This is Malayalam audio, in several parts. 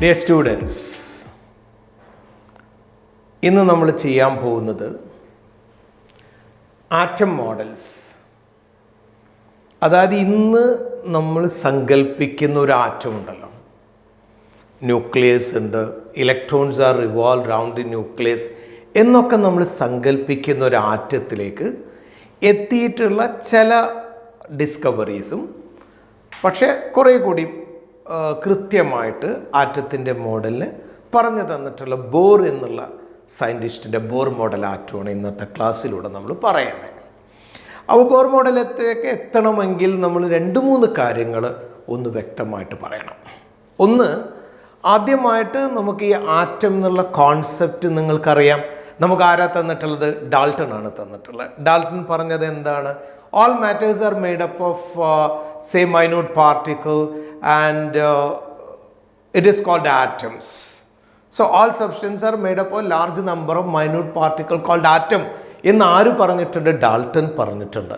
Dear students, ഇന്ന് നമ്മൾ ചെയ്യാൻ പോകുന്നത് ആറ്റം മോഡൽസ്. അതായത് ഇന്ന് നമ്മൾ സങ്കല്പിക്കുന്ന ഒരു ആറ്റം ഉണ്ടല്ലോ, ന്യൂക്ലിയസ് ഉണ്ട്, electrons are revolve round the nucleus എന്നൊക്കെ നമ്മൾ സങ്കല്പിക്കുന്ന ഒരു ആറ്റത്തിലേക്ക് എത്തിയിട്ടുള്ള ചില ഡിസ്കവറീസും, പക്ഷേ കുറേ കൂടി കൃത്യമായിട്ട് ആറ്റത്തിൻ്റെ മോഡലിന് പറഞ്ഞു തന്നിട്ടുള്ള ബോർ എന്നുള്ള സയൻറ്റിസ്റ്റിൻ്റെ ബോർ മോഡൽ ആറ്റമാണ് ഇന്നത്തെ ക്ലാസ്സിലൂടെ നമ്മൾ പറയുന്നത്. അപ്പോൾ ബോർ മോഡലത്തേക്ക് എത്തണമെങ്കിൽ നമ്മൾ 2-3 കാര്യങ്ങൾ ഒന്ന് വ്യക്തമായിട്ട് പറയണം. ഒന്ന്, ആദ്യമായിട്ട് നമുക്ക് ഈ ആറ്റം എന്നുള്ള കോൺസെപ്റ്റ് നിങ്ങൾക്കറിയാം. നമുക്ക് ആരാ തന്നിട്ടുള്ളത്? ഡാൾട്ടൺ ആണ് തന്നിട്ടുള്ളത്. ഡാൾട്ടൺ പറഞ്ഞത് എന്താണ്? All matters are made up of say minute particle and it is called atoms. So all substances are made up of a large number of minute particle called atom. എന്ന് ആര് പറഞ്ഞിട്ടുണ്ട്? ഡാൾട്ടൺ പറഞ്ഞിട്ടുണ്ട്.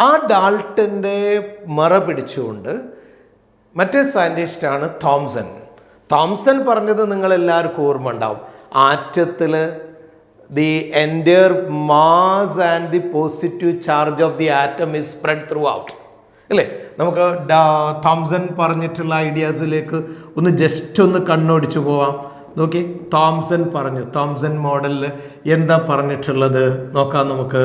ആ ഡാൾട്ടൻ്റെ മറ പിടിച്ചുകൊണ്ട് മറ്റൊരു സയൻറ്റിസ്റ്റാണ് തോംസൺ. തോംസൺ പറഞ്ഞത് നിങ്ങളെല്ലാവർക്കും ഓർമ്മ ഉണ്ടാവും. ആറ്റത്തിൽ the entire mass and the positive charge of the atom is spread throughout. അല്ലേ? നമുക്ക് തോംസൺ പറഞ്ഞിട്ടുള്ള ഐഡിയാസിലേക്ക് ഒന്ന് ജസ്റ്റ് ഒന്ന് കണ്ണോടിച്ചു പോവാം. നോക്കി, തോംസൺ പറഞ്ഞു, തോംസൺ മോഡലിൽ എന്താ പറഞ്ഞിട്ടുള്ളത് നോക്കാം നമുക്ക്.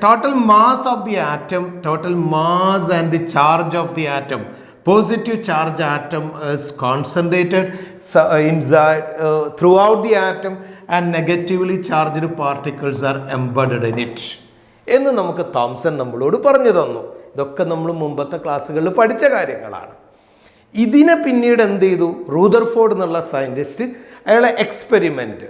Total mass of the atom, total mass and the charge of the atom, positive charge atom is concentrated inside throughout the atom and negatively charged particles are embedded in it എന്ന് നമുക്ക് തോംസൺ നമ്മളോട് പറഞ്ഞു തന്നു. ഇതൊക്കെ നമ്മൾ മുമ്പത്തെ ക്ലാസ്സുകളിൽ പഠിച്ച കാര്യങ്ങളാണ്. ഇതിനെ പിന്നീട് എന്ത് ചെയ്തു? റൂദർഫോർഡ് എന്നുള്ള സയൻറ്റിസ്റ്റ് അയാളെ എക്സ്പെരിമെൻറ്റ്,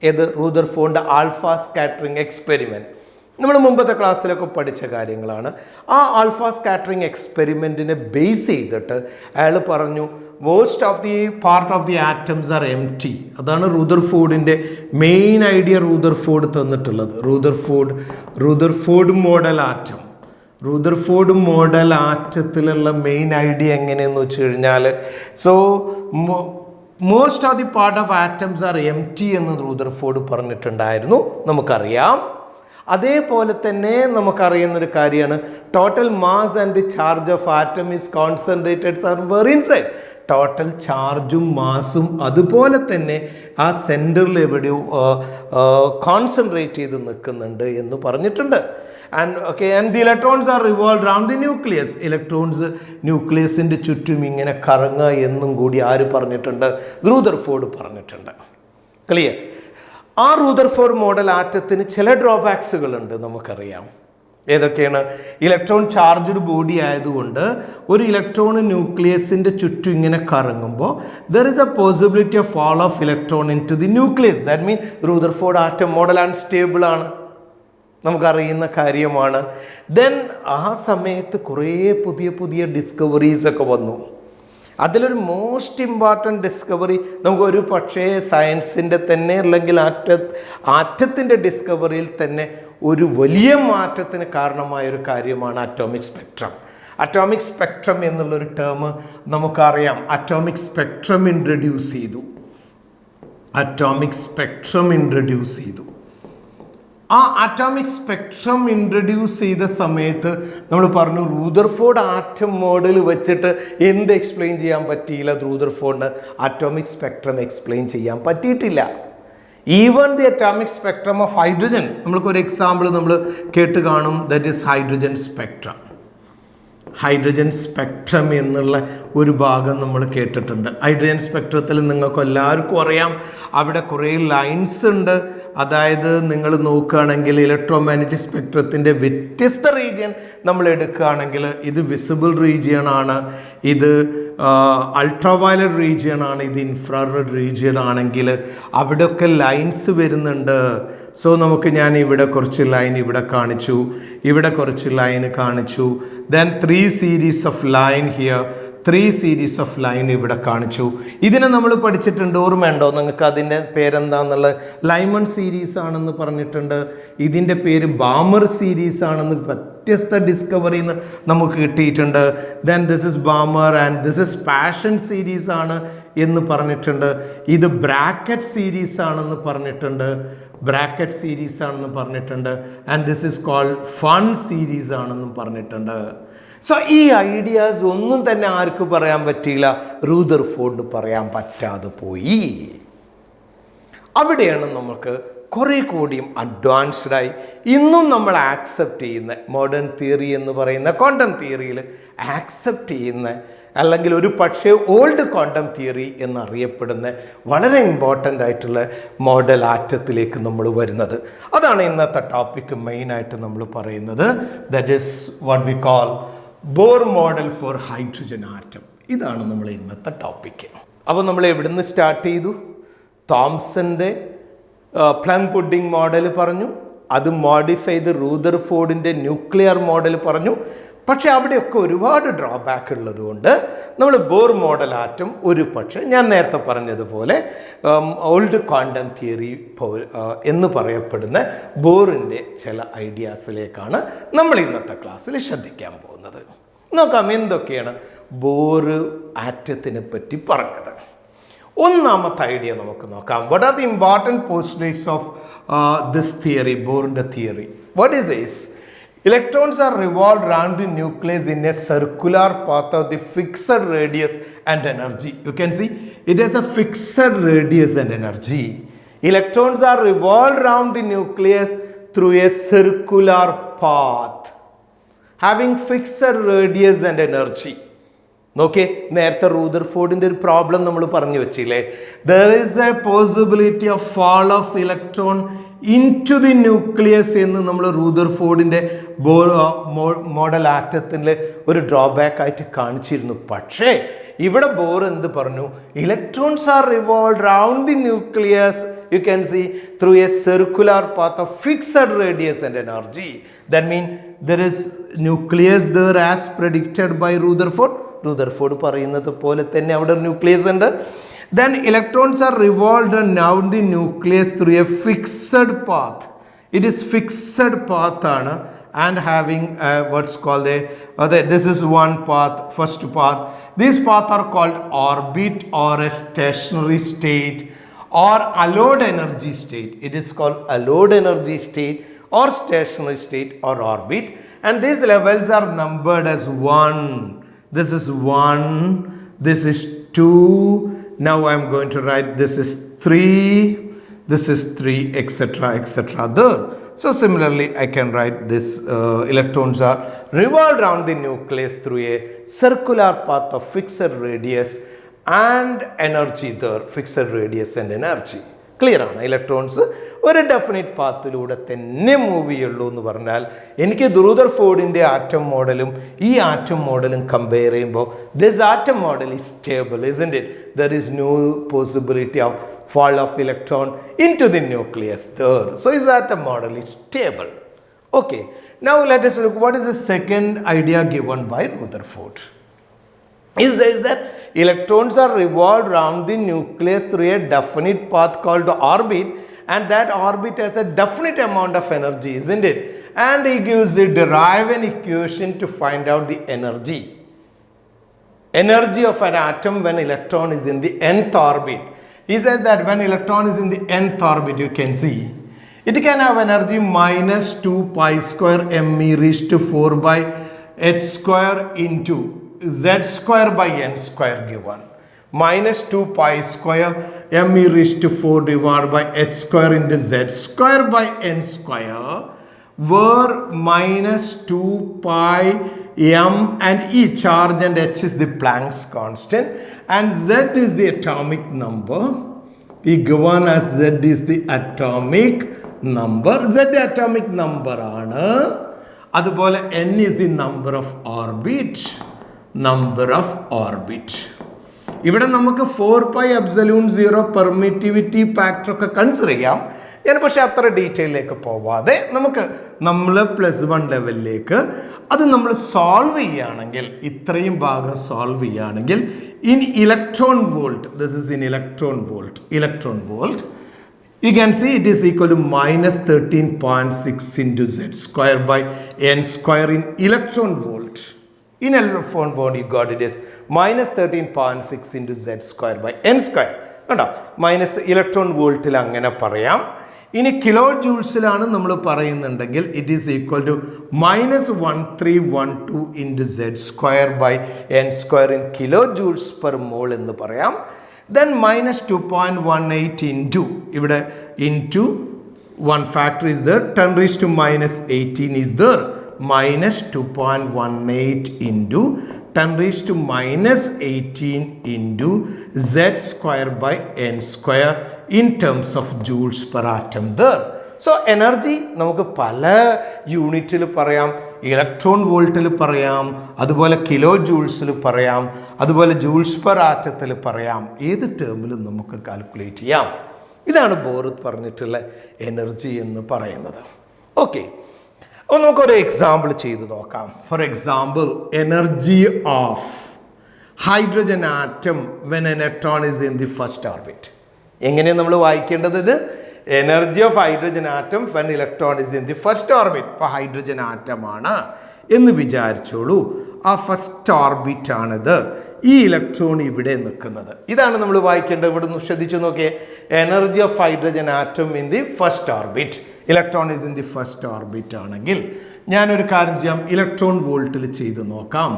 ഏത്? റൂദർഫോർഡിൻ്റെ ആൽഫ സ്കാറ്ററിംഗ് എക്സ്പെരിമെൻറ്റ്, നമ്മൾ മുമ്പത്തെ ക്ലാസ്സിലൊക്കെ പഠിച്ച കാര്യങ്ങളാണ്. ആ ആൽഫ സ്കാറ്ററിംഗ് എക്സ്പെരിമെൻറ്റിനെ ബേസ് ചെയ്തിട്ട് അയാൾ പറഞ്ഞു most of the part of the atoms are empty. അതാണ് റൂദർഫോർഡിൻ്റെ മെയിൻ ഐഡിയ. റൂദർഫോർഡ് തന്നിട്ടുള്ളത് Rutherford model atom. Rutherford model ആറ്റത്തിലുള്ള മെയിൻ ഐഡിയ എങ്ങനെയെന്ന് വെച്ച് കഴിഞ്ഞാൽ, so most of the part of atoms are empty എന്ന് റൂദർഫോർഡ് പറഞ്ഞിട്ടുണ്ടായിരുന്നു, നമുക്കറിയാം. അതേപോലെ തന്നെ നമുക്കറിയുന്നൊരു കാര്യമാണ് total mass and the charge of atom is concentrated somewhere inside. Total ചാർജും മാസും അതുപോലെ തന്നെ ആ സെൻറ്ററിൽ എവിടെയോ കോൺസെൻട്രേറ്റ് ചെയ്ത് നിൽക്കുന്നുണ്ട് എന്ന് പറഞ്ഞിട്ടുണ്ട്. And the electrons are revolve round the nucleus. Electrons ന്യൂക്ലിയസിൻ്റെ ചുറ്റും ഇങ്ങനെ കറങ്ങുക എന്നും കൂടി ആര് പറഞ്ഞിട്ടുണ്ട്? റൂദർഫോർഡ് പറഞ്ഞിട്ടുണ്ട്. ക്ലിയർ? ആ റൂദർഫോർഡ് മോഡൽ ആറ്റത്തിന് ചില ഡ്രോബാക്സുകളുണ്ട്, നമുക്കറിയാം. ഏതൊക്കെയാണ്? ഇലക്ട്രോൺ ചാർജ്ഡ് ബോഡി ആയതുകൊണ്ട് ഒരു ഇലക്ട്രോൺ ന്യൂക്ലിയസിൻ്റെ ചുറ്റും ഇങ്ങനെ കറങ്ങുമ്പോൾ there is a possibility of fall of electron into the nucleus. That mean Rutherford atom model unstable ആണ്, നമുക്കറിയുന്ന കാര്യമാണ്. ദെൻ ആ സമയത്ത് കുറേ പുതിയ ഡിസ്കവറീസ് ഒക്കെ വന്നു. അതിലൊരു മോസ്റ്റ് ഇമ്പോർട്ടൻറ്റ് ഡിസ്കവറി നമുക്കൊരു പക്ഷേ സയൻസിൻ്റെ തന്നെ അല്ലെങ്കിൽ ആറ്റത്തിൻ്റെ ഡിസ്കവറിയിൽ തന്നെ ഒരു വലിയ മാറ്റത്തിന് കാരണമായൊരു കാര്യമാണ് അറ്റോമിക് സ്പെക്ട്രം. അറ്റോമിക് സ്പെക്ട്രം എന്നുള്ളൊരു ടേം നമുക്കറിയാം. അറ്റോമിക് സ്പെക്ട്രം ഇൻട്രൊഡ്യൂസ് ചെയ്തു. ആ അറ്റോമിക് സ്പെക്ട്രം ഇൻട്രൊഡ്യൂസ് ചെയ്ത സമയത്ത് നമ്മൾ പറഞ്ഞു റൂദർഫോർഡ് ആറ്റം മോഡൽ വെച്ചിട്ട് എന്ത് എക്സ്പ്ലെയിൻ ചെയ്യാൻ പറ്റിയില്ല? റൂദർഫോർഡിന് അറ്റോമിക് സ്പെക്ട്രം എക്സ്പ്ലെയിൻ ചെയ്യാൻ പറ്റിയിട്ടില്ല. Even the atomic spectrum of hydrogen, നമ്മൾക്കൊരു എക്സാമ്പിൾ നമ്മൾ കേട്ട് കാണും, that is hydrogen spectrum. Hydrogen spectrum എന്നുള്ള ഒരു ഭാഗം നമ്മൾ കേട്ടിട്ടുണ്ട്. ഹൈഡ്രജൻ സ്പെക്ട്രത്തിൽ നിങ്ങൾക്ക് എല്ലാവർക്കും അറിയാം, അവിടെ കുറേ ലൈൻസ് ഉണ്ട്. അതായത് നിങ്ങൾ നോക്കുകയാണെങ്കിൽ ഇലക്ട്രോമാഗ്നറ്റിക് സ്പെക്ട്രത്തിൻ്റെ വ്യത്യസ്ത റീജിയൻ നമ്മൾ എടുക്കുകയാണെങ്കിൽ ഇത് വിസിബിൾ റീജിയൺ ആണ്, ഇത് അൾട്രാവയലറ്റ് റീജിയൺ ആണ്, ഇത് ഇൻഫ്രാറെഡ് റീജിയൺ ആണെങ്കിൽ അവിടെയൊക്കെ ലൈൻസ് വരുന്നുണ്ട്. സോ ഞാൻ ഇവിടെ കുറച്ച് ലൈൻ ഇവിടെ കാണിച്ചു, ഇവിടെ കുറച്ച് ലൈൻ കാണിച്ചു. Then 3 series of line here, 3 series of line ഇവിടെ കാണിച്ചു. ഇതിനെ നമ്മൾ പഠിച്ചിട്ടുണ്ട്, ഓർമ്മയുണ്ടോ നിങ്ങൾക്ക്? അതിൻ്റെ പേരെന്താണെന്നുള്ളത് ലൈമൺ സീരീസ് ആണെന്ന് പറഞ്ഞിട്ടുണ്ട്. ഇതിൻ്റെ പേര് ബാമർ സീരീസ് ആണെന്ന് വ്യത്യസ്ത ഡിസ്കവറിന്ന് നമുക്ക് കിട്ടിയിട്ടുണ്ട്. Then this is Balmer and this is passion series ആണ് എന്ന് പറഞ്ഞിട്ടുണ്ട്. ഇത് ബ്രാക്കറ്റ് സീരീസ് ആണെന്ന് പറഞ്ഞിട്ടുണ്ട്, ബ്രാക്കറ്റ് സീരീസ് ആണെന്ന് പറഞ്ഞിട്ടുണ്ട്. And this is called Pfund series ആണെന്നും പറഞ്ഞിട്ടുണ്ട്. സോ ഈ ഐഡിയാസ് ഒന്നും തന്നെ ആർക്ക് പറയാൻ പറ്റിയില്ല? റൂദർഫോർഡിന് പറയാൻ പറ്റാതെ പോയി. അവിടെയാണ് നമുക്ക് കുറേ കൂടിയും അഡ്വാൻസ്ഡായി ഇന്നും നമ്മൾ ആക്സെപ്റ്റ് ചെയ്യുന്ന മോഡേൺ തിയറി എന്ന് പറയുന്ന ക്വാണ്ടം തിയറിയിൽ ആക്സെപ്റ്റ് ചെയ്യുന്ന, അല്ലെങ്കിൽ ഒരു പക്ഷേ ഓൾഡ് ക്വാണ്ടം തിയറി എന്നറിയപ്പെടുന്ന വളരെ ഇമ്പോർട്ടൻ്റ് ആയിട്ടുള്ള മോഡൽ ആറ്റത്തിലേക്ക് നമ്മൾ വരുന്നത്. അതാണ് ഇന്നത്തെ ടോപ്പിക്ക് മെയിനായിട്ട് നമ്മൾ പറയുന്നത്. That is what we call Bohr model for hydrogen atom. ഇതാണ് നമ്മൾ ഇന്നത്തെ ടോപ്പിക്ക്. അപ്പോൾ നമ്മൾ എവിടുന്ന് സ്റ്റാർട്ട് ചെയ്തു? തോംസൻ്റെ പ്ലം പുഡിംഗ് മോഡൽ പറഞ്ഞു, അത് മോഡിഫൈ ചെയ്ത് റൂദർഫോർഡിൻ്റെ ന്യൂക്ലിയർ മോഡൽ പറഞ്ഞു. പക്ഷേ അവിടെയൊക്കെ ഒരുപാട് ഡ്രോബാക്ക് ഉള്ളതുകൊണ്ട് നമ്മൾ ബോർ മോഡൽ ആറ്റം ഒരു പക്ഷേ ഞാൻ നേരത്തെ പറഞ്ഞതുപോലെ ഓൾഡ് ക്വാണ്ടം തിയറി എന്ന് പറയപ്പെടുന്ന ബോറിൻ്റെ ചില ഐഡിയാസിലേക്കാണ് നമ്മൾ ഇന്നത്തെ ക്ലാസ്സിൽ ശ്രദ്ധിക്കാൻ പോകുന്നത്. നോക്കാം എന്തൊക്കെയാണ് ബോറ് ആറ്റത്തിനെ പറ്റി പറഞ്ഞത്. ഒന്നാമത്തെ ഐഡിയ നമുക്ക് നോക്കാം. What are the important postulates of this theory, ബോറിൻ്റെ theory? What is this? Electrons are revolved around the nucleus in a circular path of the fixed radius and energy. You can see it has a fixed radius and energy. Electrons are revolved around the nucleus through a circular path having fixed radius and energy. നോക്കേ, നേരത്തെ റൂദർഫോർഡിൻ്റെ ഒരു പ്രോബ്ലം നമ്മൾ പറഞ്ഞു വെച്ചില്ലേ? There is a possibility of fall of electron into the nucleus എന്ന് നമ്മൾ റൂദർഫോർഡിൻ്റെ മോഡൽ ആറ്റത്തിൻ്റെ ഒരു ഡ്രോബാക്ക് ആയിട്ട് കാണിച്ചിരുന്നു. പക്ഷേ ഇവിടെ ബോർ എന്ത് പറഞ്ഞു? Electrons are revolved round the nucleus, you can see, through a circular path of fixed radius and energy. That mean there is nucleus there as predicted by Rutherford. Rutherford പറയുന്നത് പോലെ തന്നെ അവിടെ ഒരു ന്യൂക്ലിയസ് ഉണ്ട്. Then electrons are revolved around the nucleus through a fixed path. It is fixed path and having what's called this is one path, first path. These paths are called orbit or a stationary state or allowed energy state. It is called allowed energy state or stationary state or orbit. And these levels are numbered as 1. This is 1. This is 2. Now I am going to write this is 3, this is 3, etc., etc. there. So similarly I can write this electrons are revolved around the nucleus through a circular path of fixed radius and energy there, fixed radius and energy. Clear ആണ്? ഇലക്ട്രോൺസ് ഒരു ഡെഫിനിറ്റ് പാത്തിലൂടെ തന്നെ മൂവ് ചെയ്യുള്ളൂ എന്ന് പറഞ്ഞാൽ എനിക്ക് റൂദർഫോർഡിൻ്റെ ആറ്റം മോഡലും ഈ ആറ്റം മോഡലും കമ്പയർ ചെയ്യുമ്പോൾ this atom model is stable, isn't it? There is no possibility of fall of electron into the nucleus there. So his atom model is stable. Okay, now let us look what is the second idea given by Rutherford. Is that electrons are revolved around the nucleus through a definite path called orbit, and that orbit has a definite amount of energy, isn't it? And he gives it, derive an equation to find out the energy of an atom when electron is in the nth orbit. He says that when electron is in the nth orbit, you can see it can have energy minus 2 pi square me raised to 4 by h square into z square by n square given. Minus 2 pi square me raised to 4 divided by h square into z square by n square, where minus 2 pi m and e charge and h is the Planck's constant and z is the atomic number. We given as z is the atomic number. Z atomic number ആണ്. അതുപോലെ n is the number of orbit. ഇവിടെ നമുക്ക് 4 pi epsilon 0 പെർമിറ്റിവിറ്റി ഫാക്ടർ ഒക്കെ കൺസിഡർ ചെയ്യാം. ഞാൻ പക്ഷേ അത്ര ഡീറ്റെയിലേക്ക് പോവാതെ നമ്മൾ +1 ലെവലിലേക്ക് അത് നമ്മൾ സോൾവ് ചെയ്യുകയാണെങ്കിൽ, ഇത്രയും ഭാഗം സോൾവ് ചെയ്യുകയാണെങ്കിൽ, in electron volt, this is in electron volt, you can see it is equal to -13.6 into z square by n square in electron volt. In electron volt you got it as -13.6 into z square by n square. കണ്ടോ, മൈനസ് ഇലക്ട്രോൺ വോൾട്ടിൽ അങ്ങനെ പറയാം. ഇനി കിലോ ജൂൾസിലാണ് നമ്മൾ പറയുന്നുണ്ടെങ്കിൽ it is equal to -1312 into z square by n square in kilo joules per mole എന്ന് പറയാം. Then -2.18 into, ഇവിടെ into one factor is there, 10 raised to -18 is there, -2.18 into 10 raised to -18 into z square by n square in terms of joules per atom there. So energy നമുക്ക് പല യൂണിറ്റിൽ പറയാം, ഇലക്ട്രോൺ വോൾട്ടിൽ പറയാം, അതുപോലെ കിലോ ജൂൾസിൽ പറയാം, അതുപോലെ ജൂൾസ് പെർ ആറ്റത്തിൽ പറയാം, ഏത് ടേമിലും നമുക്ക് കാൽക്കുലേറ്റ് ചെയ്യാം. ഇതാണ് ബോർ പറഞ്ഞിട്ടുള്ള എനർജി എന്ന് പറയുന്നത്. ഓക്കെ, അപ്പോൾ നമുക്കൊരു എക്സാമ്പിൾ ചെയ്ത് നോക്കാം. For example, energy of hydrogen atom when an electron is in the first orbit. എങ്ങനെയാണ് നമ്മൾ വായിക്കേണ്ടത്? ഇത് energy of hydrogen atom when electron is in the first orbit. ഇപ്പോൾ ഹൈഡ്രജൻ ആറ്റമാണ് എന്ന് വിചാരിച്ചോളൂ. ആ ഫസ്റ്റ് ഓർബിറ്റ് ആണിത്. ഈ ഇലക്ട്രോൺ ഇവിടെ നിൽക്കുന്നത്. ഇതാണ് നമ്മൾ വായിക്കേണ്ടത്. ഇവിടെ നിന്ന് ശ്രദ്ധിച്ചു നോക്കിയേ. Energy of hydrogen atom in the first orbit. Electron is in the first orbit ആണെങ്കിൽ ഞാനൊരു കാര്യം ചെയ്യാം, ഇലക്ട്രോൺ വോൾട്ടിൽ ചെയ്ത് നോക്കാം.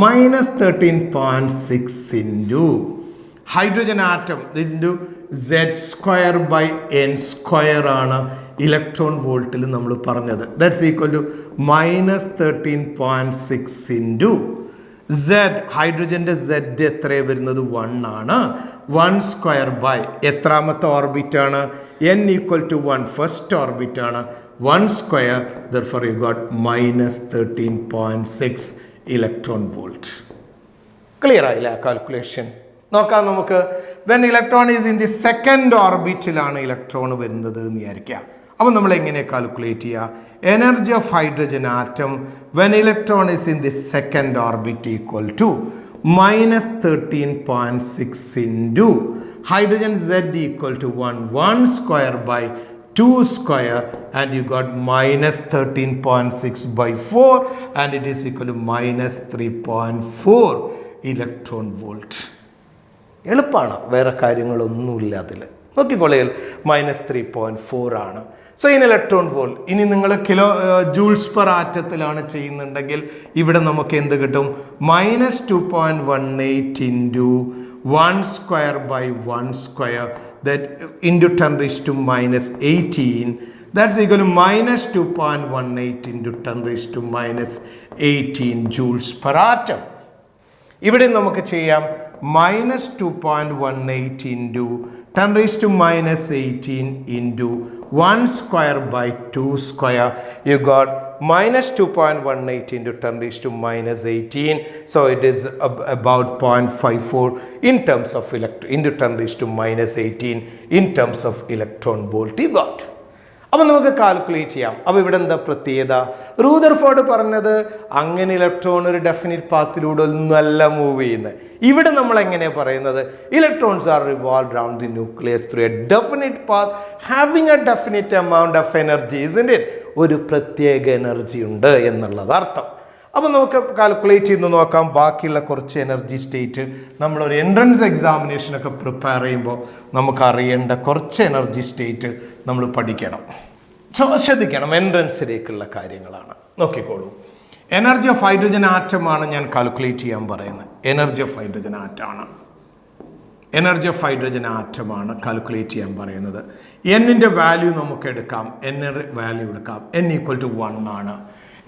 -13.6 into hydrogen atom into z square by n square ആണ് ഇലക്ട്രോൺ വോൾട്ടിൽ നമ്മൾ പറഞ്ഞത്. That's equal to -13.6 into z, ഹൈഡ്രജൻ്റെ z എത്ര വരുന്നത്? 1 ആണ്. 1 സ്ക്വയർ ബൈ എത്രാമത്തെ ഓർബിറ്റ് ആണ്? n equal to 1, first orbit ആണ്. 1 square, therefore you got -13.6 electron volt. Clear ആയില്ല കാൽക്കുലേഷൻ? നോക്കാം നമുക്ക്. When electron is in the second ഓർബിറ്റിലാണ് ഇലക്ട്രോൺ വരുന്നത് എന്ന് വിചാരിക്കുക. അപ്പോൾ നമ്മൾ എങ്ങനെ കാൽക്കുലേറ്റ് ചെയ്യുക? Energy of hydrogen atom when electron is in the second orbit equal to -13.6 into hydrogen z equal to 1 square by 2 square, and you got -13.6 by 4, and it is equal to -3.4 electron volt. എളുപ്പമാണ്, വേറെ കാര്യങ്ങളൊന്നുമില്ല അതിൽ. നോക്കിക്കൊള്ളയിൽ -3.4 ആണ്. So in electron volt. ഇനി നിങ്ങൾ കിലോ ജൂൾസ് പെർ ആറ്റത്തിലാണ് ചെയ്യുന്നുണ്ടെങ്കിൽ ഇവിടെ നമുക്ക് എന്ത് കിട്ടും? -2.18 into 1 square by 1 square, that into 10 raised to -18, that's equal to -2.18 into 10 raised to -18 joules per atom. ഇവിടെ നമുക്ക് ചെയ്യാം -2.18 into 10 raised to -18 into 1 square by 2 square. You got -2.18 into 10 raised to -18. So it is about 0.54 in terms of into 10 raised to -18 in terms of electron volt you got. അപ്പോൾ നമുക്ക് കാൽക്കുലേറ്റ് ചെയ്യാം. അപ്പോൾ ഇവിടെ എന്താ പ്രത്യേകത? റൂദർഫോർഡ് പറഞ്ഞത് അങ്ങനെ ഇലക്ട്രോൺ ഒരു ഡെഫിനിറ്റ് പാത്തിലൂടെ ഒന്നല്ല മൂവ് ചെയ്യുന്നത്. ഇവിടെ നമ്മൾ എങ്ങനെയാണ് പറയുന്നത്? Electrons are revolve round the nucleus through a definite path having a definite amount of energy, isn't it? ഒരു പ്രത്യേക എനർജി ഉണ്ട് എന്നുള്ളത് അർത്ഥം. അപ്പോൾ നമുക്ക് കാൽക്കുലേറ്റ് ചെയ്ത് നോക്കാം. ബാക്കിയുള്ള കുറച്ച് എനർജി സ്റ്റേറ്റ് നമ്മളൊരു എൻട്രൻസ് എക്സാമിനേഷനൊക്കെ പ്രിപ്പയർ ചെയ്യുമ്പോൾ നമുക്ക് അറിയേണ്ട കുറച്ച് എനർജി സ്റ്റേറ്റ് നമ്മൾ പഠിക്കണം. ശ്രദ്ധിക്കണം, എൻട്രൻസിലേക്കുള്ള കാര്യങ്ങളാണ്. നോക്കിക്കോളൂ. എനർജി ഓഫ് ഹൈഡ്രജൻ ആറ്റമാണ് ഞാൻ കാൽക്കുലേറ്റ് ചെയ്യാൻ പറയുന്നത്. എനർജി ഓഫ് ഹൈഡ്രജൻ ആറ്റമാണ് കാൽക്കുലേറ്റ് ചെയ്യാൻ പറയുന്നത്. എന്നിൻ്റെ വാല്യൂ നമുക്ക് എടുക്കാം. വാല്യൂ എടുക്കാം. n ഈക്വൽ ടു 1 ആണ്.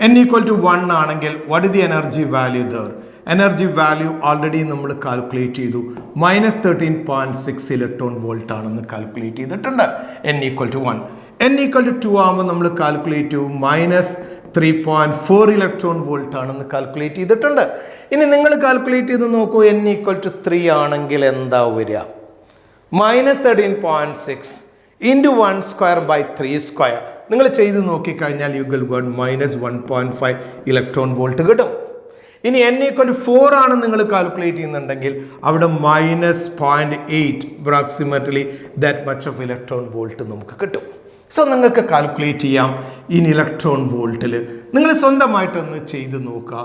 n ഈക്വൽ ടു 1 ആണെങ്കിൽ what is the energy value there? Energy value already നമ്മൾ കാൽക്കുലേറ്റ് ചെയ്തു. -13.6 ഇലക്ട്രോൺ വോൾട്ട് ആണെന്ന് കാൽക്കുലേറ്റ് ചെയ്തിട്ടുണ്ട്. n equal to 1. n equal to 2 ആകുമ്പോൾ നമ്മൾ കാൽക്കുലേറ്റ് ചെയ്തു -3.4 ഇലക്ട്രോൺ വോൾട്ട് ആണെന്ന് കാൽക്കുലേറ്റ് ചെയ്തിട്ടുണ്ട്. ഇനി നിങ്ങൾ കാൽക്കുലേറ്റ് ചെയ്ത് നോക്കൂ. n ഈക്വൽ ടു 3 ആണെങ്കിൽ എന്താ വരിക? -13.6 ഇൻറ്റു 1 സ്ക്വയർ ബൈ 3 സ്ക്വയർ. നിങ്ങൾ ചെയ്ത് നോക്കിക്കഴിഞ്ഞാൽ you will get -1.5 electron volt കിട്ടും. ഇനി n=4 ആണ് നിങ്ങൾ കാൽക്കുലേറ്റ് ചെയ്യുന്നുണ്ടെങ്കിൽ അവിടെ -0.8 approximately that much of electron volt നമുക്ക് കിട്ടും. സോ നിങ്ങൾക്ക് കാൽക്കുലേറ്റ് ചെയ്യാം ഇൻ ഇലക്ട്രോൺ വോൾട്ടിൽ. നിങ്ങൾ സ്വന്തമായിട്ടൊന്ന് ചെയ്ത് നോക്കുക.